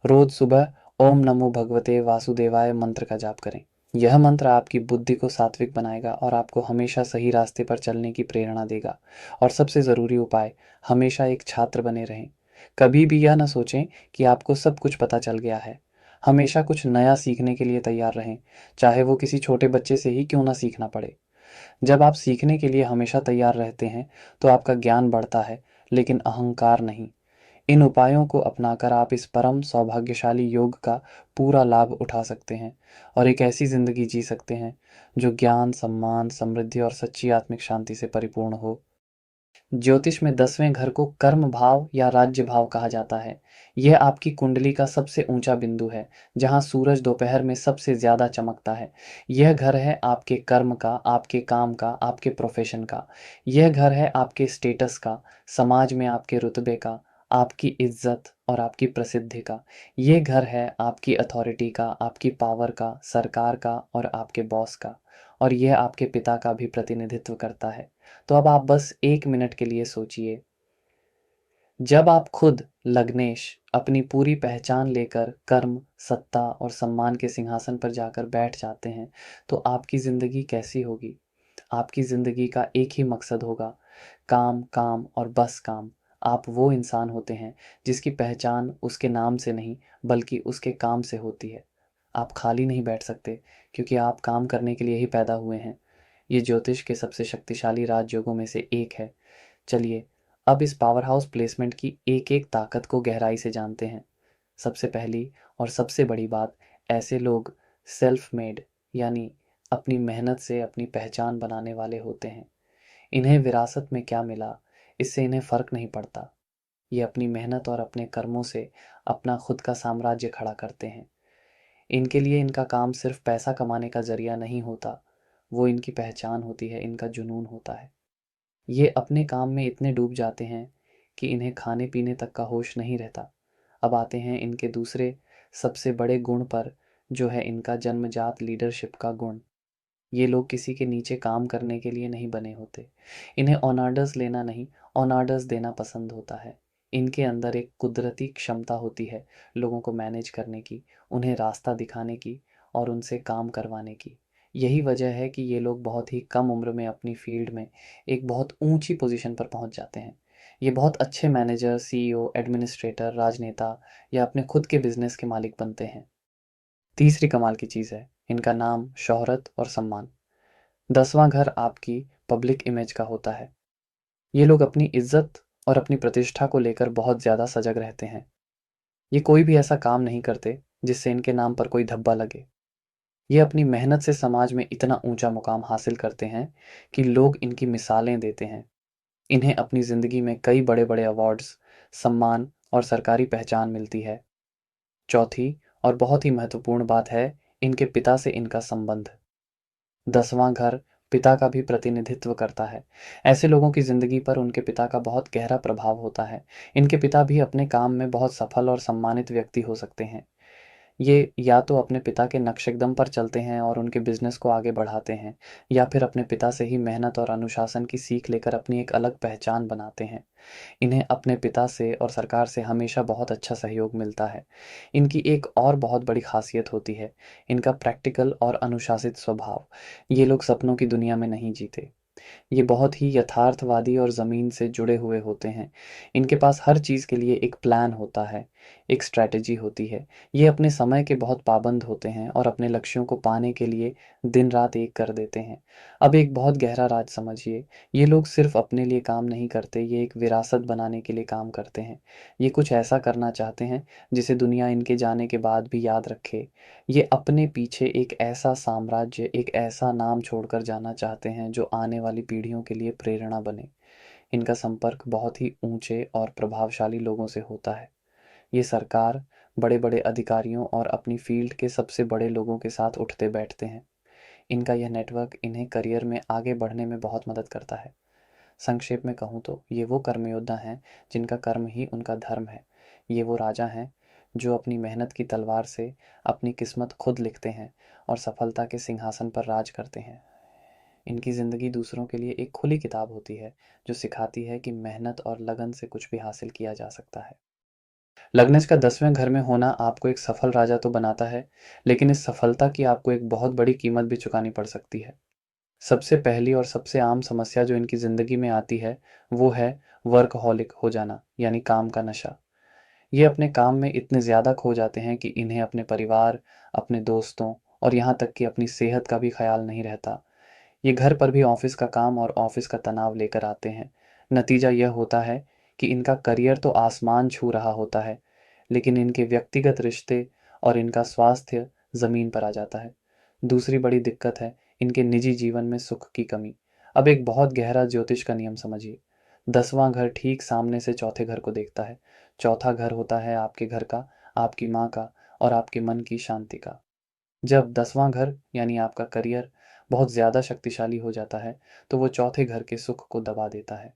रोज सुबह ओम नमो भगवते वासुदेवाय मंत्र का जाप करें। यह मंत्र आपकी बुद्धि को सात्विक बनाएगा और आपको हमेशा सही रास्ते पर चलने की प्रेरणा देगा। और सबसे ज़रूरी उपाय, हमेशा एक छात्र बने रहें। कभी भी यह ना सोचें कि आपको सब कुछ पता चल गया है। हमेशा कुछ नया सीखने के लिए तैयार रहें, चाहे वो किसी छोटे बच्चे से ही क्यों ना सीखना पड़े। जब आप सीखने के लिए हमेशा तैयार रहते हैं, तो आपका ज्ञान बढ़ता है, लेकिन अहंकार नहीं। इन उपायों को अपनाकर आप इस परम सौभाग्यशाली योग का पूरा लाभ उठा सकते हैं और एक ऐसी ज़िंदगी जी सकते हैं जो ज्ञान, सम्मान, समृद्धि और सच्ची आत्मिक शांति से परिपूर्ण हो। ज्योतिष में 10वें घर को कर्म भाव या राज्य भाव कहा जाता है। यह आपकी कुंडली का सबसे ऊंचा बिंदु है, जहां सूरज दोपहर में सबसे ज्यादा चमकता है। यह घर है आपके कर्म का, आपके काम का, आपके प्रोफेशन का। यह घर है आपके स्टेटस का, समाज में आपके रुतबे का, आपकी इज्जत और आपकी प्रसिद्धि का। ये घर है आपकी अथॉरिटी का, आपकी पावर का, सरकार का और आपके बॉस का। और यह आपके पिता का भी प्रतिनिधित्व करता है। तो अब आप बस 1 मिनट के लिए सोचिए, जब आप खुद लग्नेश अपनी पूरी पहचान लेकर कर्म, सत्ता और सम्मान के सिंहासन पर जाकर बैठ जाते हैं, तो आपकी ज़िंदगी कैसी होगी? आपकी ज़िंदगी का एक ही मकसद होगा, काम, काम और बस काम। आप वो इंसान होते हैं जिसकी पहचान उसके नाम से नहीं, बल्कि उसके काम से होती है। आप खाली नहीं बैठ सकते, क्योंकि आप काम करने के लिए ही पैदा हुए हैं। ये ज्योतिष के सबसे शक्तिशाली राजयोगों में से एक है। चलिए, अब इस पावर हाउस प्लेसमेंट की एक-एक ताकत को गहराई से जानते हैं। सबसे पहली और सबसे बड़ी बात, ऐसे लोग सेल्फ मेड यानी अपनी मेहनत से अपनी पहचान बनाने वाले होते हैं। इन्हें विरासत में क्या मिला, इससे इन्हें फ़र्क नहीं पड़ता। ये अपनी मेहनत और अपने कर्मों से अपना खुद का साम्राज्य खड़ा करते हैं। इनके लिए इनका काम सिर्फ पैसा कमाने का ज़रिया नहीं होता, वो इनकी पहचान होती है, इनका जुनून होता है। ये अपने काम में इतने डूब जाते हैं कि इन्हें खाने-पीने तक का होश नहीं रहता। अब आते हैं इनके दूसरे सबसे बड़े गुण पर, जो है इनका जन्मजात लीडरशिप का गुण। ये लोग किसी के नीचे काम करने के लिए नहीं बने होते। इन्हें ऑन ऑर्डर्स लेना नहीं, ऑन ऑर्डर्स देना पसंद होता है। इनके अंदर एक कुदरती क्षमता होती है लोगों को मैनेज करने की, उन्हें रास्ता दिखाने की और उनसे काम करवाने की। यही वजह है कि ये लोग बहुत ही कम उम्र में अपनी फील्ड में एक बहुत ऊंची पोजीशन पर पहुंच जाते हैं। ये बहुत अच्छे मैनेजर, सीईओ, एडमिनिस्ट्रेटर, राजनेता या अपने खुद के बिजनेस के मालिक बनते हैं। तीसरी कमाल की चीज़ है, इनका नाम, शोहरत और सम्मान। 10वां घर आपकी पब्लिक इमेज का होता है। ये लोग अपनी इज्जत और अपनी प्रतिष्ठा को लेकर बहुत ज़्यादा सजग रहते हैं। ये कोई भी ऐसा काम नहीं करते जिससे इनके नाम पर कोई धब्बा लगे। ये अपनी मेहनत से समाज में इतना ऊंचा मुकाम हासिल करते हैं कि लोग इनकी मिसालें देते हैं। इन्हें अपनी ज़िंदगी में कई बड़े-बड़े अवार्ड्स, सम्मान और सरकारी पहचान मिलती है। चौथी और बहुत ही महत्वपूर्ण बात है, इनके पिता से इनका संबंध। 10वां घर पिता का भी प्रतिनिधित्व करता है। ऐसे लोगों की ज़िंदगी पर उनके पिता का बहुत गहरा प्रभाव होता है। इनके पिता भी अपने काम में बहुत सफल और सम्मानित व्यक्ति हो सकते हैं। ये या तो अपने पिता के नक्शेकदम पर चलते हैं और उनके बिज़नेस को आगे बढ़ाते हैं, या फिर अपने पिता से ही मेहनत और अनुशासन की सीख लेकर अपनी एक अलग पहचान बनाते हैं। इन्हें अपने पिता से और सरकार से हमेशा बहुत अच्छा सहयोग मिलता है। इनकी एक और बहुत बड़ी खासियत होती है, इनका प्रैक्टिकल और अनुशासित स्वभाव। ये लोग सपनों की दुनिया में नहीं जीते। ये बहुत ही यथार्थवादी और ज़मीन से जुड़े हुए होते हैं। इनके पास हर चीज़ के लिए एक प्लान होता है, एक स्ट्रैटेजी होती है। ये अपने समय के बहुत पाबंद होते हैं और अपने लक्ष्यों को पाने के लिए दिन-रात एक कर देते हैं। अब एक बहुत गहरा राज समझिए, ये लोग सिर्फ़ अपने लिए काम नहीं करते, ये एक विरासत बनाने के लिए काम करते हैं। ये कुछ ऐसा करना चाहते हैं, जिसे दुनिया इनके जाने के बाद भी याद रखे। ये अपने पीछे एक ऐसा साम्राज्य, एक ऐसा नाम छोड़कर जाना चाहते हैं जो आने वाली पीढ़ियों के लिए प्रेरणा बने। इनका संपर्क बहुत ही ऊंचे और प्रभावशाली लोगों से होता है। ये सरकार, बड़े-बड़े अधिकारियों और अपनी फील्ड के सबसे बड़े लोगों के साथ उठते बैठते हैं। इनका यह नेटवर्क इन्हें करियर में आगे बढ़ने में बहुत मदद करता है। संक्षेप में कहूँ तो ये वो कर्मयोद्धा हैं जिनका कर्म ही उनका धर्म है। ये वो राजा हैं जो अपनी मेहनत की तलवार से अपनी किस्मत खुद लिखते हैं और सफलता के सिंहासन पर राज करते हैं। इनकी ज़िंदगी दूसरों के लिए एक खुली किताब होती है, जो सिखाती है कि मेहनत और लगन से कुछ भी हासिल किया जा सकता है। लग्नेश का 10वें घर में होना आपको एक सफल राजा तो बनाता है, लेकिन इस सफलता की आपको एक बहुत बड़ी कीमत भी चुकानी पड़ सकती है। सबसे पहली और सबसे आम समस्या जो इनकी ज़िंदगी में आती है, वो है वर्कहॉलिक हो जाना, यानी काम का नशा। ये अपने काम में इतने ज़्यादा खो जाते हैं कि इन्हें अपने परिवार, अपने दोस्तों और यहाँ तक कि अपनी सेहत का भी ख़्याल नहीं रहता। ये घर पर भी ऑफ़िस का काम और ऑफ़िस का तनाव लेकर आते हैं। नतीजा यह होता है कि इनका करियर तो आसमान छू रहा होता है, लेकिन इनके व्यक्तिगत रिश्ते और इनका स्वास्थ्य ज़मीन पर आ जाता है। दूसरी बड़ी दिक्कत है इनके निजी जीवन में सुख की कमी। अब एक बहुत गहरा ज्योतिष का नियम समझिए। 10वां घर ठीक सामने से चौथे घर को देखता है। चौथा घर होता है आपके घर का, आपकी माँ का और आपके मन की शांति का। जब 10वां घर यानी आपका करियर बहुत ज़्यादा शक्तिशाली हो जाता है, तो वो चौथे घर के सुख को दबा देता है।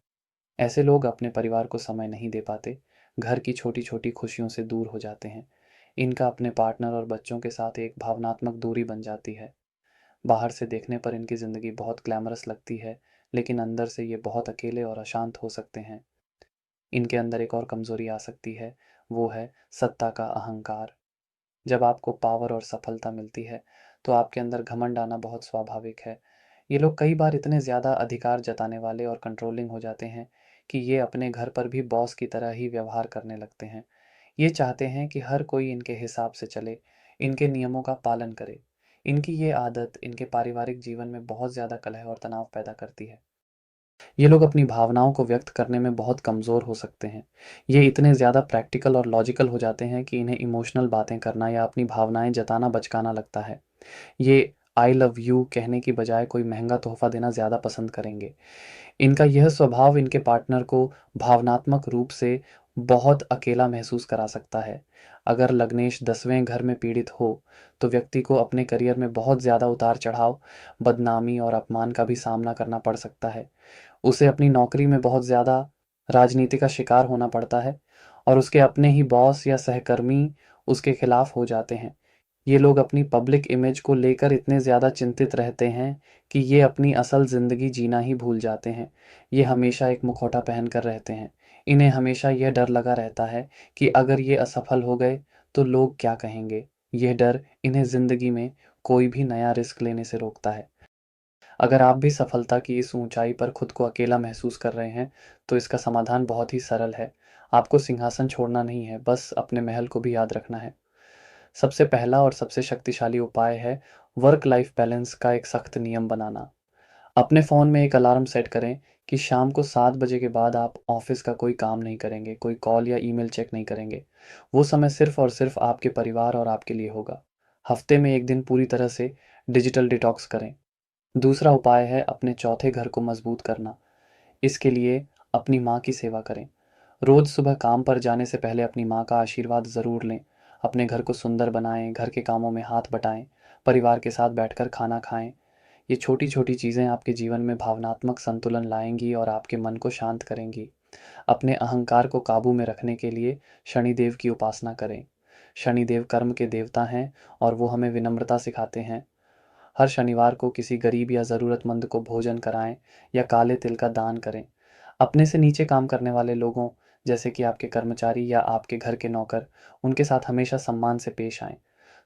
ऐसे लोग अपने परिवार को समय नहीं दे पाते, घर की छोटी-छोटी खुशियों से दूर हो जाते हैं। इनका अपने पार्टनर और बच्चों के साथ एक भावनात्मक दूरी बन जाती है। बाहर से देखने पर इनकी ज़िंदगी बहुत ग्लैमरस लगती है, लेकिन अंदर से ये बहुत अकेले और अशांत हो सकते हैं। इनके अंदर एक और कमज़ोरी आ सकती है, वो है सत्ता का अहंकार। जब आपको पावर और सफलता मिलती है, तो आपके अंदर घमंड आना बहुत स्वाभाविक है। ये लोग कई बार इतने ज़्यादा अधिकार जताने वाले और कंट्रोलिंग हो जाते हैं कि ये अपने घर पर भी बॉस की तरह ही व्यवहार करने लगते हैं। ये चाहते हैं कि हर कोई इनके हिसाब से चले, इनके नियमों का पालन करे। इनकी ये आदत इनके पारिवारिक जीवन में बहुत ज़्यादा कलह और तनाव पैदा करती है। ये लोग अपनी भावनाओं को व्यक्त करने में बहुत कमज़ोर हो सकते हैं। ये इतने ज़्यादा प्रैक्टिकल और लॉजिकल हो जाते हैं कि इन्हें इमोशनल बातें करना या अपनी भावनाएँ जताना बचकाना लगता है। ये आई लव यू कहने की बजाय कोई महँगा तोहफ़ा देना ज़्यादा पसंद करेंगे। इनका यह स्वभाव इनके पार्टनर को भावनात्मक रूप से बहुत अकेला महसूस करा सकता है। अगर लग्नेश 10वें घर में पीड़ित हो, तो व्यक्ति को अपने करियर में बहुत ज़्यादा उतार-चढ़ाव, बदनामी और अपमान का भी सामना करना पड़ सकता है। उसे अपनी नौकरी में बहुत ज़्यादा राजनीति का शिकार होना पड़ता है और उसके अपने ही बॉस या सहकर्मी उसके खिलाफ हो जाते हैं। ये लोग अपनी पब्लिक इमेज को लेकर इतने ज़्यादा चिंतित रहते हैं कि ये अपनी असल ज़िंदगी जीना ही भूल जाते हैं। ये हमेशा एक मुखौटा पहनकर रहते हैं। इन्हें हमेशा यह डर लगा रहता है कि अगर ये असफल हो गए तो लोग क्या कहेंगे? यह डर इन्हें ज़िंदगी में कोई भी नया रिस्क लेने से रोकता है। अगर आप भी सफलता की इस ऊंचाई पर खुद को अकेला महसूस कर रहे हैं, तो इसका समाधान बहुत ही सरल है। आपको सिंहासन छोड़ना नहीं है, बस अपने महल को भी याद रखना है। सबसे पहला और सबसे शक्तिशाली उपाय है वर्क लाइफ बैलेंस का एक सख्त नियम बनाना। अपने फ़ोन में एक अलार्म सेट करें कि शाम को 7 बजे के बाद आप ऑफिस का कोई काम नहीं करेंगे, कोई कॉल या ईमेल चेक नहीं करेंगे। वो समय सिर्फ और सिर्फ आपके परिवार और आपके लिए होगा। हफ्ते में एक दिन पूरी तरह से डिजिटल डिटॉक्स करें। दूसरा उपाय है अपने चौथे घर को मजबूत करना। इसके लिए अपनी माँ की सेवा करें। रोज सुबह काम पर जाने से पहले अपनी माँ का आशीर्वाद ज़रूर लें। अपने घर को सुंदर बनाएं, घर के कामों में हाथ बटाएं, परिवार के साथ बैठकर खाना खाएं। ये छोटी छोटी चीज़ें आपके जीवन में भावनात्मक संतुलन लाएंगी और आपके मन को शांत करेंगी। अपने अहंकार को काबू में रखने के लिए शनिदेव की उपासना करें। शनिदेव कर्म के देवता हैं और वो हमें विनम्रता सिखाते हैं। हर शनिवार को किसी गरीब या ज़रूरतमंद को भोजन कराएं या काले तिल का दान करें। अपने से नीचे काम करने वाले लोगों, जैसे कि आपके कर्मचारी या आपके घर के नौकर, उनके साथ हमेशा सम्मान से पेश आएं।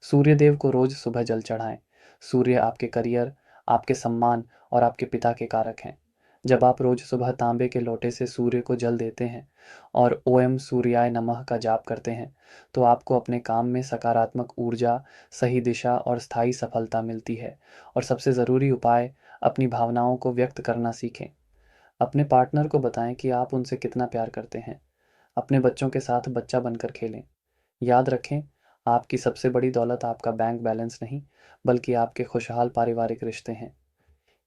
सूर्यदेव को रोज सुबह जल चढ़ाएं। सूर्य आपके करियर, आपके सम्मान और आपके पिता के कारक हैं। जब आप रोज सुबह तांबे के लोटे से सूर्य को जल देते हैं और ओम सूर्याय नमः का जाप करते हैं, तो आपको अपने काम में सकारात्मक ऊर्जा, सही दिशा और स्थायी सफलता मिलती है। और सबसे ज़रूरी उपाय, अपनी भावनाओं को व्यक्त करना सीखें। अपने पार्टनर को बताएं कि आप उनसे कितना प्यार करते हैं। अपने बच्चों के साथ बच्चा बनकर खेलें। याद रखें, आपकी सबसे बड़ी दौलत आपका बैंक बैलेंस नहीं, बल्कि आपके खुशहाल पारिवारिक रिश्ते हैं।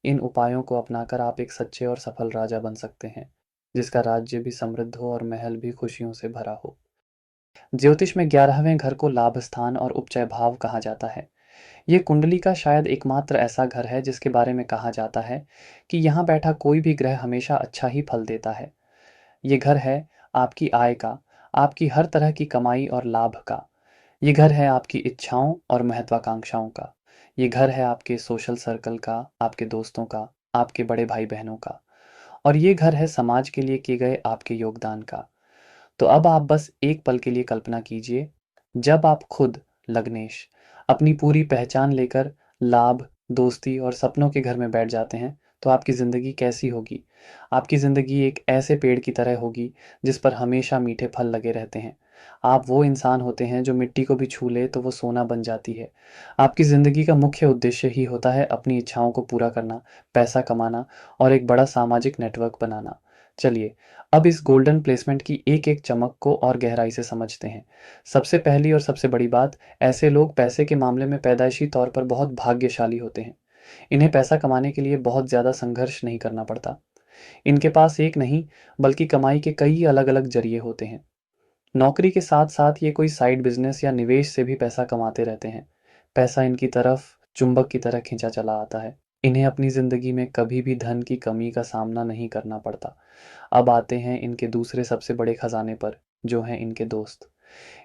इन उपायों को अपनाकर आप एक सच्चे और सफल राजा बन सकते हैं, जिसका राज्य भी समृद्ध हो और महल भी खुशियों से भरा हो। ज्योतिष में 11वें घर को लाभ स्थान और उपचय भाव कहा जाता है। ये कुंडली का शायद एकमात्र ऐसा घर है जिसके बारे में कहा जाता है कि यहाँ बैठा कोई भी ग्रह हमेशा अच्छा ही फल देता है। ये घर है आपकी आय का, आपकी हर तरह की कमाई और लाभ का। ये घर है आपकी इच्छाओं और महत्वाकांक्षाओं का। ये घर है आपके सोशल सर्कल का, आपके दोस्तों का, आपके बड़े भाई बहनों का। और ये घर है समाज के लिए किए गए आपके योगदान का। तो अब आप बस एक पल के लिए कल्पना कीजिए, जब आप खुद, लग्नेश, अपनी पूरी पहचान लेकर लाभ, दोस्ती और सपनों के घर में बैठ जाते हैं, तो आपकी ज़िंदगी कैसी होगी? आपकी ज़िंदगी एक ऐसे पेड़ की तरह होगी जिस पर हमेशा मीठे फल लगे रहते हैं। आप वो इंसान होते हैं जो मिट्टी को भी छू ले तो वो सोना बन जाती है। आपकी ज़िंदगी का मुख्य उद्देश्य ही होता है अपनी इच्छाओं को पूरा करना, पैसा कमाना और एक बड़ा सामाजिक नेटवर्क बनाना। चलिए, अब इस गोल्डन प्लेसमेंट की एक-एक चमक को और गहराई से समझते हैं। सबसे पहली और सबसे बड़ी बात, ऐसे लोग पैसे के मामले में पैदाइशी तौर पर बहुत भाग्यशाली होते हैं। इन्हें पैसा कमाने के लिए बहुत ज़्यादा संघर्ष नहीं करना पड़ता। इनके पास एक नहीं, बल्कि कमाई के कई अलग-अलग ज़रिए होते हैं। नौकरी के साथ-साथ ये कोई साइड बिज़नेस या निवेश से भी पैसा कमाते रहते हैं। पैसा इनकी तरफ चुंबक की तरह खींचा चला आता है। इन्हें अपनी ज़िंदगी में कभी भी धन की कमी का सामना नहीं करना पड़ता। अब आते हैं इनके दूसरे सबसे बड़े खजाने पर, जो हैं इनके दोस्त।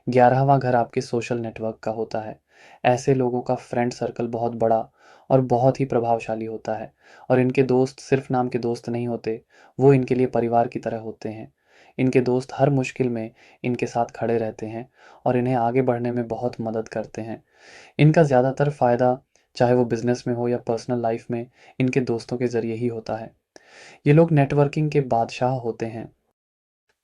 11वां घर आपके सोशल नेटवर्क का होता है। ऐसे लोगों का फ्रेंड सर्कल बहुत बड़ा और बहुत ही प्रभावशाली होता है, और इनके दोस्त सिर्फ नाम के दोस्त नहीं होते, वो इनके लिए परिवार की तरह होते हैं। इनके दोस्त हर मुश्किल में इनके साथ खड़े रहते हैं और इन्हें आगे बढ़ने में बहुत मदद करते हैं। इनका ज़्यादातर फ़ायदा, चाहे वो बिज़नेस में हो या पर्सनल लाइफ में, इनके दोस्तों के ज़रिए ही होता है। ये लोग नेटवर्किंग के बादशाह होते हैं।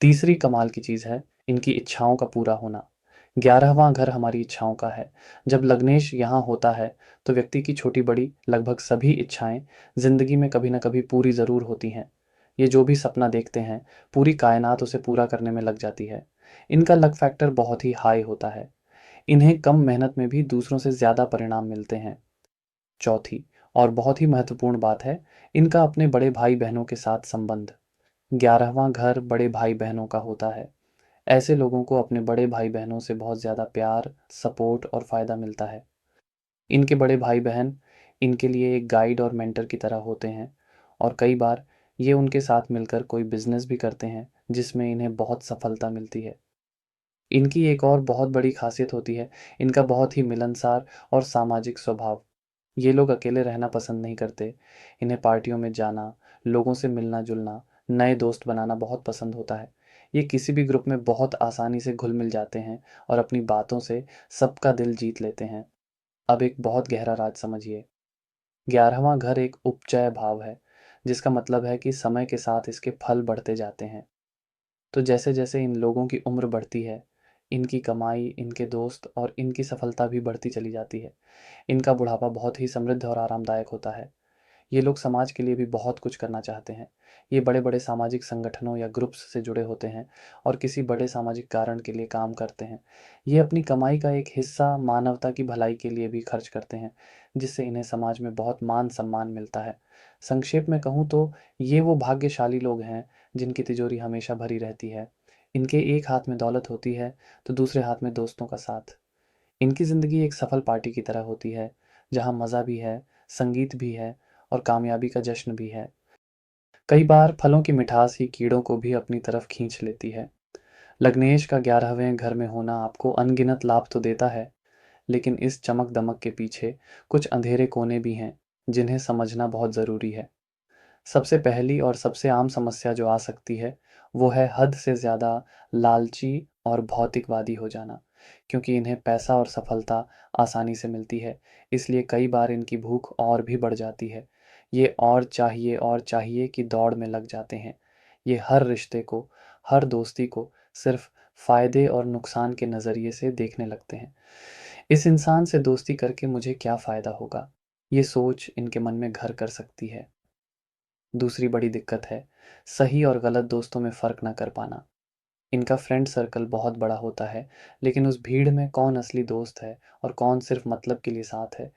तीसरी कमाल की चीज़ है इनकी इच्छाओं का पूरा होना। 11वां घर हमारी इच्छाओं का है। जब लग्नेश यहाँ होता है, तो व्यक्ति की छोटी-बड़ी लगभग सभी इच्छाएँ ज़िंदगी में कभी न कभी पूरी ज़रूर होती हैं। ये जो भी सपना देखते हैं, पूरी कायनात उसे पूरा करने में लग जाती है। इनका लक फैक्टर बहुत ही हाई होता है। इन्हें कम मेहनत में भी दूसरों से ज़्यादा परिणाम मिलते हैं। चौथी और बहुत ही महत्वपूर्ण बात है, इनका अपने बड़े भाई-बहनों के साथ संबंध। 11वां घर बड़े भाई-बहनों का होता है। ऐसे लोगों को अपने बड़े भाई-बहनों से बहुत ज़्यादा प्यार, सपोर्ट और फ़ायदा मिलता है। इनके बड़े भाई-बहन इनके लिए एक गाइड और मेंटर की तरह होते हैं, और कई बार ये उनके साथ मिलकर कोई बिज़नेस भी करते हैं, जिसमें इन्हें बहुत सफलता मिलती है। इनकी एक और बहुत बड़ी ख़ासियत होती है, इनका बहुत ही मिलनसार और सामाजिक स्वभाव। ये लोग अकेले रहना पसंद नहीं करते। इन्हें पार्टियों में जाना, लोगों से मिलना-जुलना, नए दोस्त बनाना बहुत पसंद होता है। ये किसी भी ग्रुप में बहुत आसानी से घुल-मिल जाते हैं और अपनी बातों से सबका दिल जीत लेते हैं। अब एक बहुत गहरा राज समझिए। 11वां घर एक उपचय भाव है, जिसका मतलब है कि समय के साथ इसके फल बढ़ते जाते हैं। तो जैसे-जैसे इन लोगों की उम्र बढ़ती है, इनकी कमाई, इनके दोस्त और इनकी सफलता भी बढ़ती चली जाती है। इनका बुढ़ापा बहुत ही समृद्ध और आरामदायक होता है। ये लोग समाज के लिए भी बहुत कुछ करना चाहते हैं। ये बड़े-बड़े सामाजिक संगठनों या ग्रुप्स से जुड़े होते हैं और किसी बड़े सामाजिक कारण के लिए काम करते हैं। ये अपनी कमाई का एक हिस्सा मानवता की भलाई के लिए भी खर्च करते हैं, जिससे इन्हें समाज में बहुत मान-सम्मान मिलता है। संक्षेप में कहूँ तो ये वो भाग्यशाली लोग हैं, जिनकी तिजोरी हमेशा भरी रहती है। इनके एक हाथ में दौलत होती है, तो दूसरे हाथ में दोस्तों का साथ। इनकी ज़िंदगी एक सफल पार्टी की तरह होती है, जहाँ मज़ा भी है, संगीत भी है और कामयाबी का जश्न भी है। कई बार फलों की मिठास ही कीड़ों को भी अपनी तरफ खींच लेती है। लग्नेश का 11वें घर में होना आपको अनगिनत लाभ तो देता है, लेकिन इस चमक-दमक के पीछे कुछ अंधेरे कोने भी हैं, जिन्हें समझना बहुत ज़रूरी है। सबसे पहली और सबसे आम समस्या जो आ सकती है, वो है हद से ज़्यादा लालची और भौतिकवादी हो जाना। क्योंकि इन्हें पैसा और सफलता आसानी से मिलती है, इसलिए कई बार इनकी भूख और भी बढ़ जाती है। ये और चाहिए की दौड़ में लग जाते हैं। ये हर रिश्ते को, हर दोस्ती को सिर्फ फ़ायदे और नुकसान के नज़रिए से देखने लगते हैं। इस इंसान से दोस्ती करके मुझे क्या फ़ायदा होगा? ये सोच इनके मन में घर कर सकती है। दूसरी बड़ी दिक्कत है सही और गलत दोस्तों में फ़र्क ना कर पाना। इनका फ्रेंड सर्कल बहुत बड़ा होता है, लेकिन उस भीड़ में कौन असली दोस्त है और कौन सिर्फ मतलब के लिए साथ है,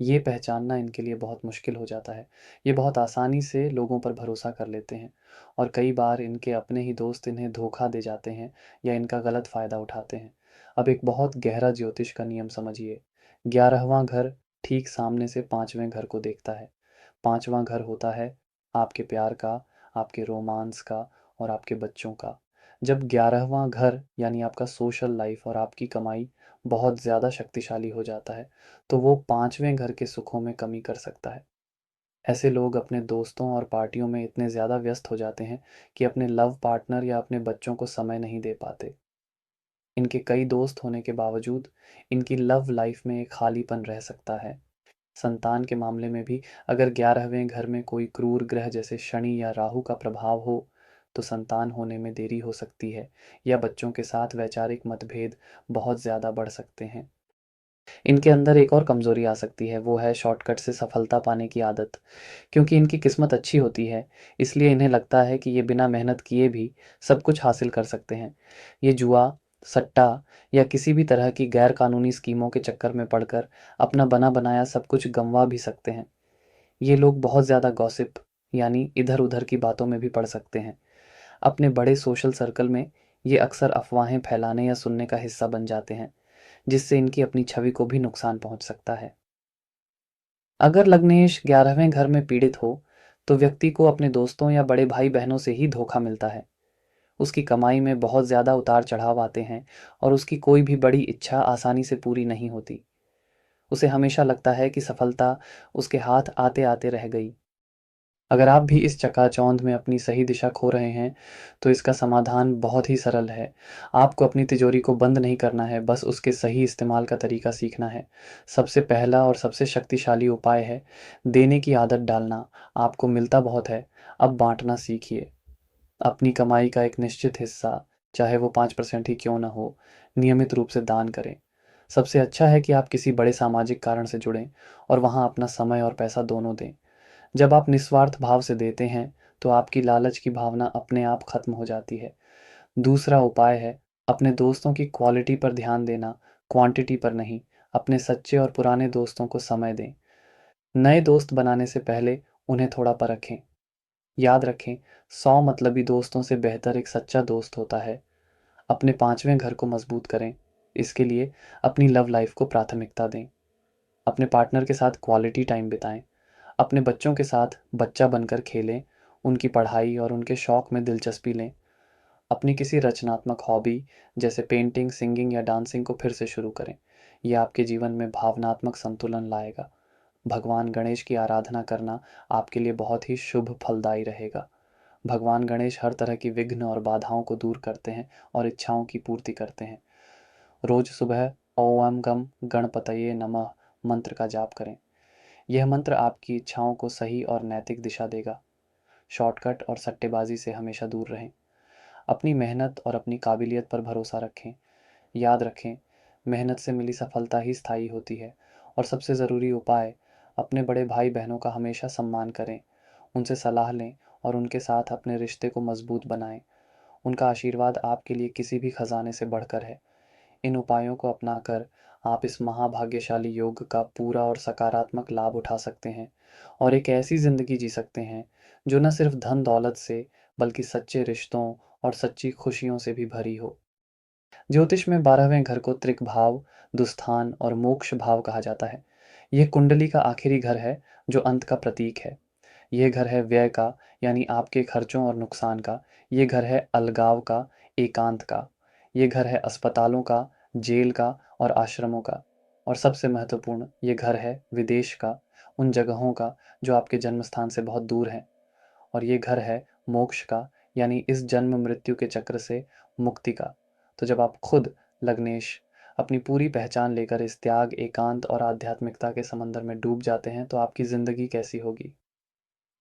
ये पहचानना इनके लिए बहुत मुश्किल हो जाता है। ये बहुत आसानी से लोगों पर भरोसा कर लेते हैं और कई बार इनके अपने ही दोस्त इन्हें धोखा दे जाते हैं या इनका गलत फ़ायदा उठाते हैं। अब एक बहुत गहरा ज्योतिष का नियम समझिए। 11वां घर ठीक सामने से 5वें घर को देखता है। 5वां घर होता है आपके प्यार का, आपके रोमांस का और आपके बच्चों का। जब 11वां घर यानी आपका सोशल लाइफ और आपकी कमाई बहुत ज़्यादा शक्तिशाली हो जाता है, तो वो 5वें घर के सुखों में कमी कर सकता है। ऐसे लोग अपने दोस्तों और पार्टियों में इतने ज़्यादा व्यस्त हो जाते हैं कि अपने लव पार्टनर या अपने बच्चों को समय नहीं दे पाते। इनके कई दोस्त होने के बावजूद इनकी लव लाइफ में एक खालीपन रह सकता है। संतान के मामले में भी अगर 11वें घर में कोई क्रूर ग्रह जैसे शनि या राहु का प्रभाव हो तो संतान होने में देरी हो सकती है या बच्चों के साथ वैचारिक मतभेद बहुत ज़्यादा बढ़ सकते हैं। इनके अंदर एक और कमज़ोरी आ सकती है, वो है शॉर्टकट से सफलता पाने की आदत। क्योंकि इनकी किस्मत अच्छी होती है, इसलिए इन्हें लगता है कि ये बिना मेहनत किए भी सब कुछ हासिल कर सकते हैं। ये जुआ, सट्टा या किसी भी तरह की गैर कानूनी स्कीमों के चक्कर में पड़कर अपना बना बनाया सब कुछ गंवा भी सकते हैं। ये लोग बहुत ज़्यादा गॉसिप यानी इधर-उधर की बातों में भी पड़ सकते हैं। अपने बड़े सोशल सर्कल में ये अक्सर अफवाहें फैलाने या सुनने का हिस्सा बन जाते हैं, जिससे इनकी अपनी छवि को भी नुकसान पहुंच सकता है। अगर लग्नेश 11वें घर में पीड़ित हो, तो व्यक्ति को अपने दोस्तों या बड़े भाई-बहनों से ही धोखा मिलता है। उसकी कमाई में बहुत ज़्यादा उतार-चढ़ाव आते हैं और उसकी कोई भी बड़ी इच्छा आसानी से पूरी नहीं होती। उसे हमेशा लगता है कि सफलता उसके हाथ आते-आते रह गई। अगर आप भी इस चकाचौंध में अपनी सही दिशा खो रहे हैं, तो इसका समाधान बहुत ही सरल है। आपको अपनी तिजोरी को बंद नहीं करना है, बस उसके सही इस्तेमाल का तरीका सीखना है। सबसे पहला और सबसे शक्तिशाली उपाय है देने की आदत डालना। आपको मिलता बहुत है, अब बाँटना सीखिए। अपनी कमाई का एक निश्चित हिस्सा, चाहे वो 5% ही क्यों ना हो, नियमित रूप से दान करें। सबसे अच्छा है कि आप किसी बड़े सामाजिक कारण से जुड़ें और वहाँ अपना समय और पैसा दोनों दें। जब आप निस्वार्थ भाव से देते हैं, तो आपकी लालच की भावना अपने आप खत्म हो जाती है। दूसरा उपाय है अपने दोस्तों की क्वालिटी पर ध्यान देना, क्वांटिटी पर नहीं। अपने सच्चे और पुराने दोस्तों को समय दें। नए दोस्त बनाने से पहले उन्हें थोड़ा परखें। याद रखें, 100 मतलबी दोस्तों से बेहतर एक सच्चा दोस्त होता है। अपने 5वें घर को मजबूत करें। इसके लिए अपनी लव लाइफ को प्राथमिकता दें। अपने पार्टनर के साथ क्वालिटी टाइम बिताएं। अपने बच्चों के साथ बच्चा बनकर खेलें, उनकी पढ़ाई और उनके शौक में दिलचस्पी लें। अपनी किसी रचनात्मक हॉबी जैसे पेंटिंग, सिंगिंग या डांसिंग को फिर से शुरू करें। यह आपके जीवन में भावनात्मक संतुलन लाएगा। भगवान गणेश की आराधना करना आपके लिए बहुत ही शुभ फलदायी रहेगा। भगवान गणेश हर तरह की विघ्न और बाधाओं को दूर करते हैं और इच्छाओं की पूर्ति करते हैं। रोज सुबह ओम गम गणपतये नमः मंत्र का जाप करें। यह मंत्र आपकी इच्छाओं को सही और नैतिक दिशा देगा। शॉर्टकट और सट्टेबाजी से हमेशा दूर रहें। अपनी मेहनत और अपनी काबिलियत पर भरोसा रखें। याद रखें, मेहनत से मिली सफलता ही स्थायी होती है। और सबसे ज़रूरी उपाय, अपने बड़े भाई बहनों का हमेशा सम्मान करें। उनसे सलाह लें और उनके साथ अपने रिश्ते को मजबूत बनाएं। उनका आशीर्वाद आपके लिए किसी भी खजाने से बढ़कर है। इन उपायों को अपनाकर आप इस महाभाग्यशाली योग का पूरा और सकारात्मक लाभ उठा सकते हैं और एक ऐसी ज़िंदगी जी सकते हैं जो न सिर्फ धन दौलत से बल्कि सच्चे रिश्तों और सच्ची खुशियों से भी भरी हो। ज्योतिष में 12वें घर को त्रिक भाव, दुस्थान और मोक्ष भाव कहा जाता है। यह कुंडली का आखिरी घर है जो अंत का प्रतीक है। यह घर है व्यय का, यानी आपके खर्चों और नुकसान का। ये घर है अलगाव का, एकांत का। ये घर है अस्पतालों का, जेल का और आश्रमों का। और सबसे महत्वपूर्ण, ये घर है विदेश का, उन जगहों का जो आपके जन्म स्थान से बहुत दूर हैं। और ये घर है मोक्ष का, यानी इस जन्म मृत्यु के चक्र से मुक्ति का। तो जब आप खुद, लग्नेश, अपनी पूरी पहचान लेकर इस त्याग, एकांत और आध्यात्मिकता के समंदर में डूब जाते हैं, तो आपकी ज़िंदगी कैसी होगी?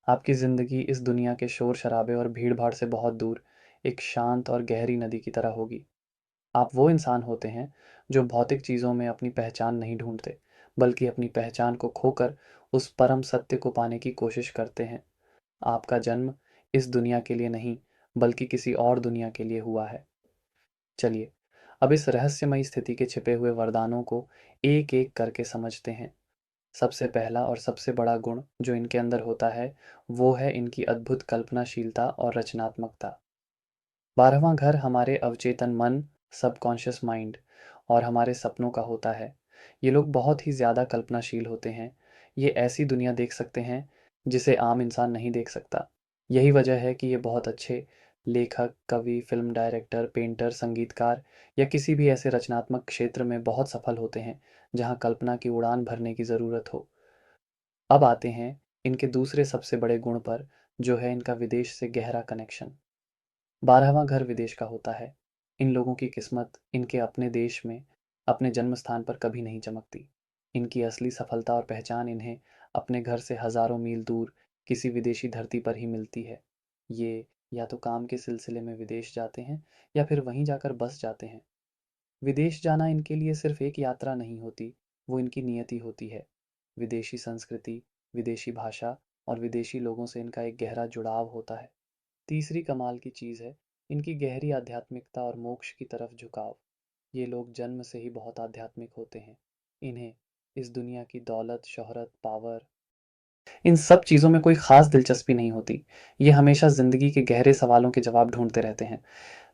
आपकी ज़िंदगी इस दुनिया के शोर-शराबे और भीड़-भाड़ से बहुत दूर, एक शांत और गहरी नदी की तरह होगी। आप वो इंसान होते हैं, जो भौतिक चीज़ों में अपनी पहचान नहीं ढूँढते, बल्कि अपनी पहचान को खोकर उस परम सत्य को पाने की कोशिश करते हैं। आपका जन्म इस दुनिया के लिए नहीं, बल्कि किसी और दुनिया के लिए हुआ है। चलिए, अब इस रहस्यमयी स्थिति के छिपे हुए वरदानों को एक-एक करके समझते हैं। सबसे पहला और सबसे बड़ा गुण जो इनके अंदर होता है, वो है इनकी अद्भुत कल्पनाशीलता और रचनात्मकता। 12वां घर हमारे अवचेतन मन, सबकॉन्शियस माइंड और हमारे सपनों का होता है। ये लोग बहुत ही ज़्यादा कल्पनाशील होते हैं। ये ऐसी दुनिया देख सकते हैं, जिसे आम इंसान नहीं देख सकता। यही वजह है कि ये बहुत अच्छे लेखक, कवि, फ़िल्म डायरेक्टर, पेंटर, संगीतकार या किसी भी ऐसे रचनात्मक क्षेत्र में बहुत सफल होते हैं, जहाँ कल्पना की उड़ान भरने की ज़रूरत हो। अब आते हैं इनके दूसरे सबसे बड़े गुण पर, जो है इनका विदेश से गहरा कनेक्शन। 12वां घर विदेश का होता है। इन लोगों की किस्मत इनके अपने देश में, अपने जन्म स्थान पर कभी नहीं चमकती। इनकी असली सफलता और पहचान इन्हें अपने घर से हजारों मील दूर किसी विदेशी धरती पर ही मिलती है। ये या तो काम के सिलसिले में विदेश जाते हैं या फिर वहीं जाकर बस जाते हैं। विदेश जाना इनके लिए सिर्फ एक यात्रा नहीं होती, वो इनकी नियति होती है। विदेशी संस्कृति, विदेशी भाषा और विदेशी लोगों से इनका एक गहरा जुड़ाव होता है। तीसरी कमाल की चीज़ है इनकी गहरी आध्यात्मिकता और मोक्ष की तरफ झुकाव। ये लोग जन्म से ही बहुत आध्यात्मिक होते हैं। इन्हें इस दुनिया की दौलत, शोहरत, पावर, इन सब चीज़ों में कोई खास दिलचस्पी नहीं होती। ये हमेशा जिंदगी के गहरे सवालों के जवाब ढूंढते रहते हैं।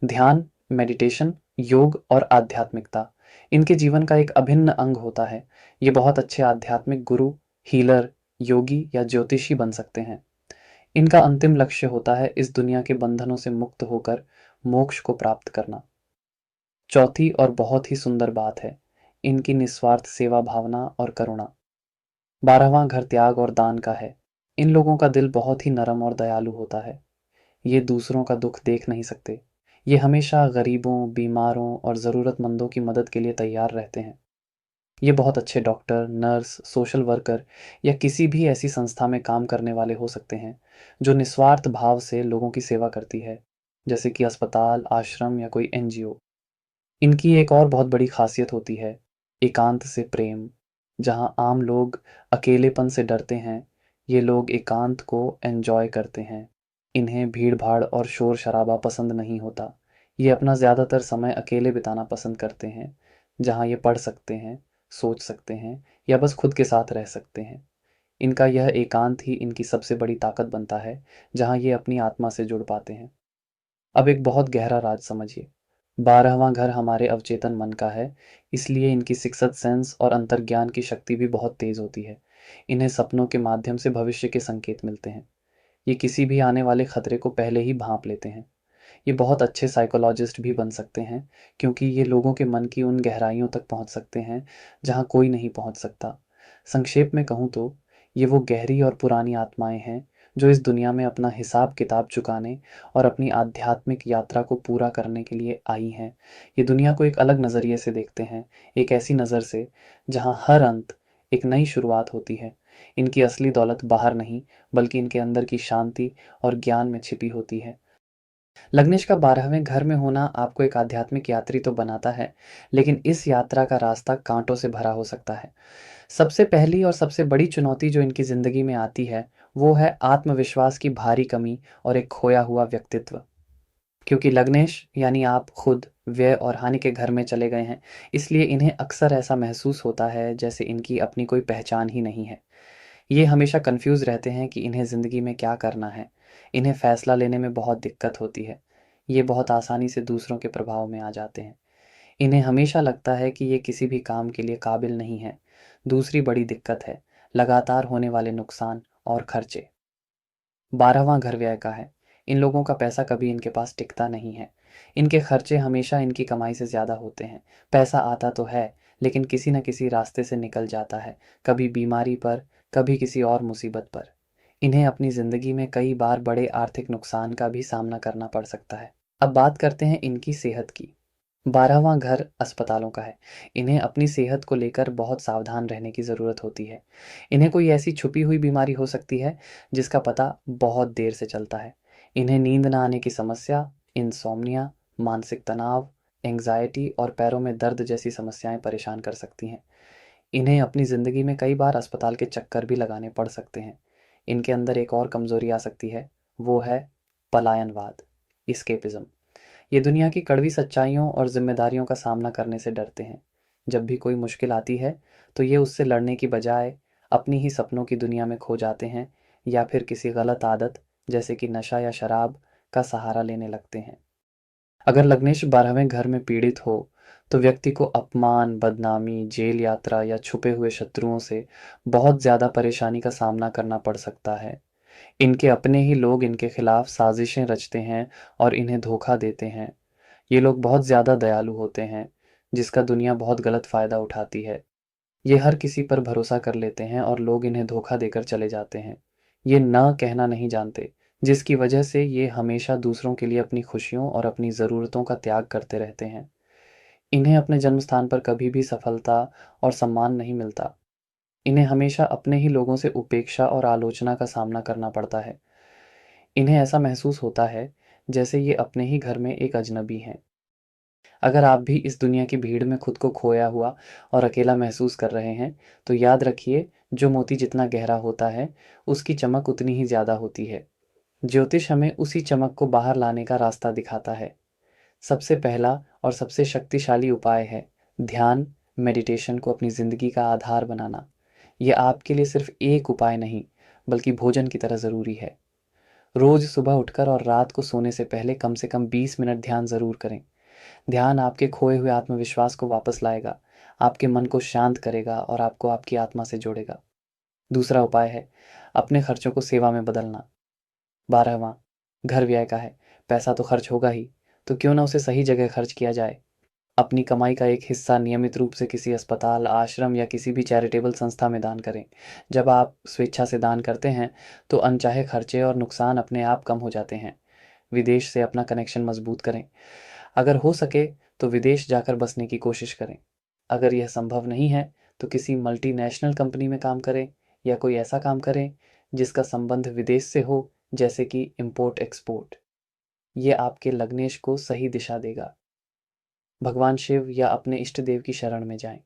ध्यान, मेडिटेशन, योग और आध्यात्मिकता इनके जीवन का एक अभिन्न अंग होता है। ये बहुत अच्छे आध्यात्मिक गुरु, हीलर, योगी या ज्योतिषी बन सकते हैं। इनका अंतिम लक्ष्य होता है इस दुनिया के बंधनों से मुक्त होकर मोक्ष को प्राप्त करना। चौथी और बहुत ही सुंदर बात है इनकी निस्वार्थ सेवा भावना और करुणा। 12वां घर त्याग और दान का है। इन लोगों का दिल बहुत ही नरम और दयालु होता है। ये दूसरों का दुख देख नहीं सकते। ये हमेशा गरीबों, बीमारों और ज़रूरतमंदों की मदद के लिए तैयार रहते हैं। ये बहुत अच्छे डॉक्टर, नर्स, सोशल वर्कर या किसी भी ऐसी संस्था में काम करने वाले हो सकते हैं जो निस्वार्थ भाव से लोगों की सेवा करती है, जैसे कि अस्पताल, आश्रम या कोई एनजीओ। इनकी एक और बहुत बड़ी खासियत होती है एकांत से प्रेम। जहां आम लोग अकेलेपन से डरते हैं, ये लोग एकांत को एंजॉय करते हैं। इन्हें भीड़ भाड़ और शोर शराबा पसंद नहीं होता। ये अपना ज़्यादातर समय अकेले बिताना पसंद करते हैं, जहाँ ये पढ़ सकते हैं, सोच सकते हैं या बस खुद के साथ रह सकते हैं। इनका यह एकांत ही इनकी सबसे बड़ी ताकत बनता है, जहाँ ये अपनी आत्मा से जुड़ पाते हैं। अब एक बहुत गहरा राज समझिए। 12वां घर हमारे अवचेतन मन का है, इसलिए इनकी सिक्स्थ सेंस और अंतर्ज्ञान की शक्ति भी बहुत तेज होती है। इन्हें सपनों के माध्यम से भविष्य के संकेत मिलते हैं। ये किसी भी आने वाले खतरे को पहले ही भांप लेते हैं। ये बहुत अच्छे साइकोलॉजिस्ट भी बन सकते हैं, क्योंकि ये लोगों के मन की उन गहराइयों तक पहुंच सकते हैं जहां कोई नहीं पहुंच सकता। संक्षेप में कहूँ तो ये वो गहरी और पुरानी आत्माएं हैं जो इस दुनिया में अपना हिसाब किताब चुकाने और अपनी आध्यात्मिक यात्रा को पूरा करने के लिए आई हैं। ये दुनिया को एक अलग नज़रिए से देखते हैं, एक ऐसी नज़र से जहाँ हर अंत एक नई शुरुआत होती है। इनकी असली दौलत बाहर नहीं, बल्कि इनके अंदर की शांति और ज्ञान में छिपी होती है। लग्नेश का 12वें घर में होना आपको एक आध्यात्मिक यात्री तो बनाता है, लेकिन इस यात्रा का रास्ता कांटों से भरा हो सकता है। सबसे पहली और सबसे बड़ी चुनौती जो इनकी ज़िंदगी में आती है, वो है आत्मविश्वास की भारी कमी और एक खोया हुआ व्यक्तित्व। क्योंकि लग्नेश यानी आप खुद व्यय और हानि के घर में चले गए हैं, इसलिए इन्हें अक्सर ऐसा महसूस होता है जैसे इनकी अपनी कोई पहचान ही नहीं है। ये हमेशा कन्फ्यूज़ रहते हैं कि इन्हें ज़िंदगी में क्या करना है। इन्हें फ़ैसला लेने में बहुत दिक्कत होती है। ये बहुत आसानी से दूसरों के प्रभाव में आ जाते हैं। इन्हें हमेशा लगता है कि ये किसी भी काम के लिए काबिल नहीं है। दूसरी बड़ी दिक्कत है लगातार होने वाले नुकसान और खर्चे। 12वां घर व्यय का है। इन लोगों का पैसा कभी इनके पास टिकता नहीं है। इनके खर्चे हमेशा इनकी कमाई से ज़्यादा होते हैं। पैसा आता तो है, लेकिन किसी न किसी रास्ते से निकल जाता है, कभी बीमारी पर, कभी किसी और मुसीबत पर। इन्हें अपनी ज़िंदगी में कई बार बड़े आर्थिक नुकसान का भी सामना करना पड़ सकता है। अब बात करते हैं इनकी सेहत की। 12वां घर अस्पतालों का है। इन्हें अपनी सेहत को लेकर बहुत सावधान रहने की ज़रूरत होती है। इन्हें कोई ऐसी छुपी हुई बीमारी हो सकती है जिसका पता बहुत देर से चलता है। इन्हें नींद ना आने की समस्या, इंसोम्निया, मानसिक तनाव, एंग्जायटी और पैरों में दर्द जैसी समस्याएं परेशान कर सकती हैं। इन्हें अपनी ज़िंदगी में कई बार अस्पताल के चक्कर भी लगाने पड़ सकते हैं। इनके अंदर एक और कमज़ोरी आ सकती है, वो है पलायनवाद, इस्केपिज्म। ये दुनिया की कड़वी सच्चाइयों और जिम्मेदारियों का सामना करने से डरते हैं। जब भी कोई मुश्किल आती है, तो ये उससे लड़ने की बजाय अपनी ही सपनों की दुनिया में खो जाते हैं या फिर किसी गलत आदत, जैसे कि नशा या शराब, का सहारा लेने लगते हैं। अगर लग्नेश 12वें घर में पीड़ित हो, तो व्यक्ति को अपमान, बदनामी, जेल यात्रा या छुपे हुए शत्रुओं से बहुत ज़्यादा परेशानी का सामना करना पड़ सकता है। इनके अपने ही लोग इनके खिलाफ साजिशें रचते हैं और इन्हें धोखा देते हैं। ये लोग बहुत ज़्यादा दयालु होते हैं, जिसका दुनिया बहुत गलत फ़ायदा उठाती है। ये हर किसी पर भरोसा कर लेते हैं और लोग इन्हें धोखा देकर चले जाते हैं। ये ना कहना नहीं जानते, जिसकी वजह से ये हमेशा दूसरों के लिए अपनी खुशियों और अपनी ज़रूरतों का त्याग करते रहते हैं। इन्हें अपने जन्म स्थान पर कभी भी सफलता और सम्मान नहीं मिलता। इन्हें हमेशा अपने ही लोगों से उपेक्षा और आलोचना का सामना करना पड़ता है। इन्हें ऐसा महसूस होता है जैसे ये अपने ही घर में एक अजनबी हैं। अगर आप भी इस दुनिया की भीड़ में खुद को खोया हुआ और अकेला महसूस कर रहे हैं, तो याद रखिए, जो मोती जितना गहरा होता है, उसकी चमक उतनी ही ज़्यादा होती है। ज्योतिष हमें उसी चमक को बाहर लाने का रास्ता दिखाता है। सबसे पहला और सबसे शक्तिशाली उपाय है ध्यान, मेडिटेशन को अपनी ज़िंदगी का आधार बनाना। ये आपके लिए सिर्फ एक उपाय नहीं, बल्कि भोजन की तरह ज़रूरी है। रोज़ सुबह उठकर और रात को सोने से पहले कम से कम 20 मिनट ध्यान ज़रूर करें। ध्यान आपके खोए हुए आत्मविश्वास को वापस लाएगा, आपके मन को शांत करेगा और आपको आपकी आत्मा से जोड़ेगा। दूसरा उपाय है अपने खर्चों को सेवा में बदलना। 12वां, घर व्यय का है। पैसा तो खर्च होगा ही, तो क्यों ना उसे सही जगह खर्च किया जाए। अपनी कमाई का एक हिस्सा नियमित रूप से किसी अस्पताल, आश्रम या किसी भी चैरिटेबल संस्था में दान करें। जब आप स्वेच्छा से दान करते हैं, तो अनचाहे खर्चे और नुकसान अपने आप कम हो जाते हैं। विदेश से अपना कनेक्शन मजबूत करें। अगर हो सके तो विदेश जाकर बसने की कोशिश करें। अगर यह संभव नहीं है, तो किसी मल्टीनेशनल कंपनी में काम करें या कोई ऐसा काम करें जिसका संबंध विदेश से हो, जैसे कि इम्पोर्ट एक्सपोर्ट। ये आपके लग्नेश को सही दिशा देगा। भगवान शिव या अपने इष्ट देव की शरण में जाएं।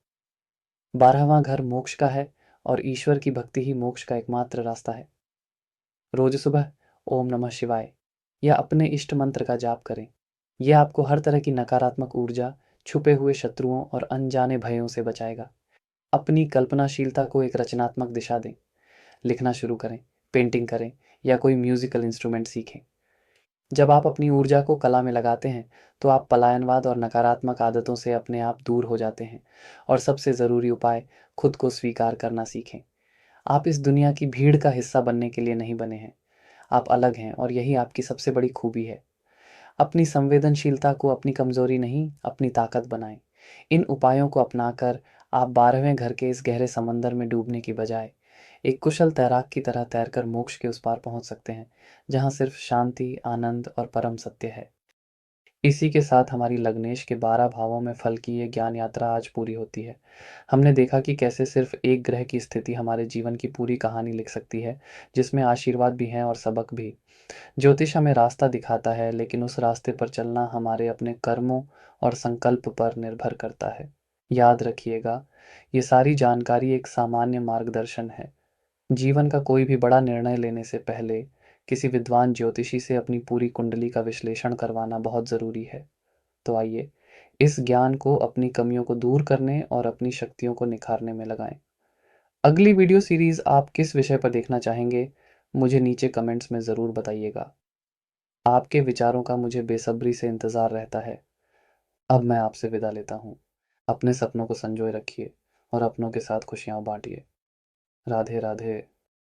12वां घर मोक्ष का है और ईश्वर की भक्ति ही मोक्ष का एकमात्र रास्ता है। रोज सुबह ओम नमः शिवाय या अपने इष्ट मंत्र का जाप करें। यह आपको हर तरह की नकारात्मक ऊर्जा, छुपे हुए शत्रुओं और अनजाने भयों से बचाएगा। अपनी कल्पनाशीलता को एक रचनात्मक दिशा दें। लिखना शुरू करें, पेंटिंग करें या कोई म्यूजिकल इंस्ट्रूमेंट सीखें। जब आप अपनी ऊर्जा को कला में लगाते हैं, तो आप पलायनवाद और नकारात्मक आदतों से अपने आप दूर हो जाते हैं। और सबसे ज़रूरी उपाय, खुद को स्वीकार करना सीखें। आप इस दुनिया की भीड़ का हिस्सा बनने के लिए नहीं बने हैं। आप अलग हैं और यही आपकी सबसे बड़ी खूबी है। अपनी संवेदनशीलता को अपनी कमजोरी नहीं, अपनी ताकत बनाएं। इन उपायों को अपनाकर आप 12वें घर के इस गहरे समंदर में डूबने की बजाय एक कुशल तैराक की तरह तैरकर मोक्ष के उस पार पहुंच सकते हैं, जहां सिर्फ शांति, आनंद और परम सत्य है। इसी के साथ हमारी लग्नेश के 12 भावों में फल की ये ज्ञान यात्रा आज पूरी होती है। हमने देखा कि कैसे सिर्फ एक ग्रह की स्थिति हमारे जीवन की पूरी कहानी लिख सकती है, जिसमें आशीर्वाद भी हैं और सबक भी। ज्योतिष हमें रास्ता दिखाता है, लेकिन उस रास्ते पर चलना हमारे अपने कर्मों और संकल्प पर निर्भर करता है। याद रखिएगा, ये सारी जानकारी एक सामान्य मार्गदर्शन है। जीवन का कोई भी बड़ा निर्णय लेने से पहले किसी विद्वान ज्योतिषी से अपनी पूरी कुंडली का विश्लेषण करवाना बहुत ज़रूरी है। तो आइए, इस ज्ञान को अपनी कमियों को दूर करने और अपनी शक्तियों को निखारने में लगाएं। अगली वीडियो सीरीज आप किस विषय पर देखना चाहेंगे, मुझे नीचे कमेंट्स में ज़रूर बताइएगा। आपके विचारों का मुझे बेसब्री से इंतज़ार रहता है। अब मैं आपसे विदा लेता हूँ। अपने सपनों को संजोए रखिए और अपनों के साथ खुशियाँ बांटिए। राधे राधे।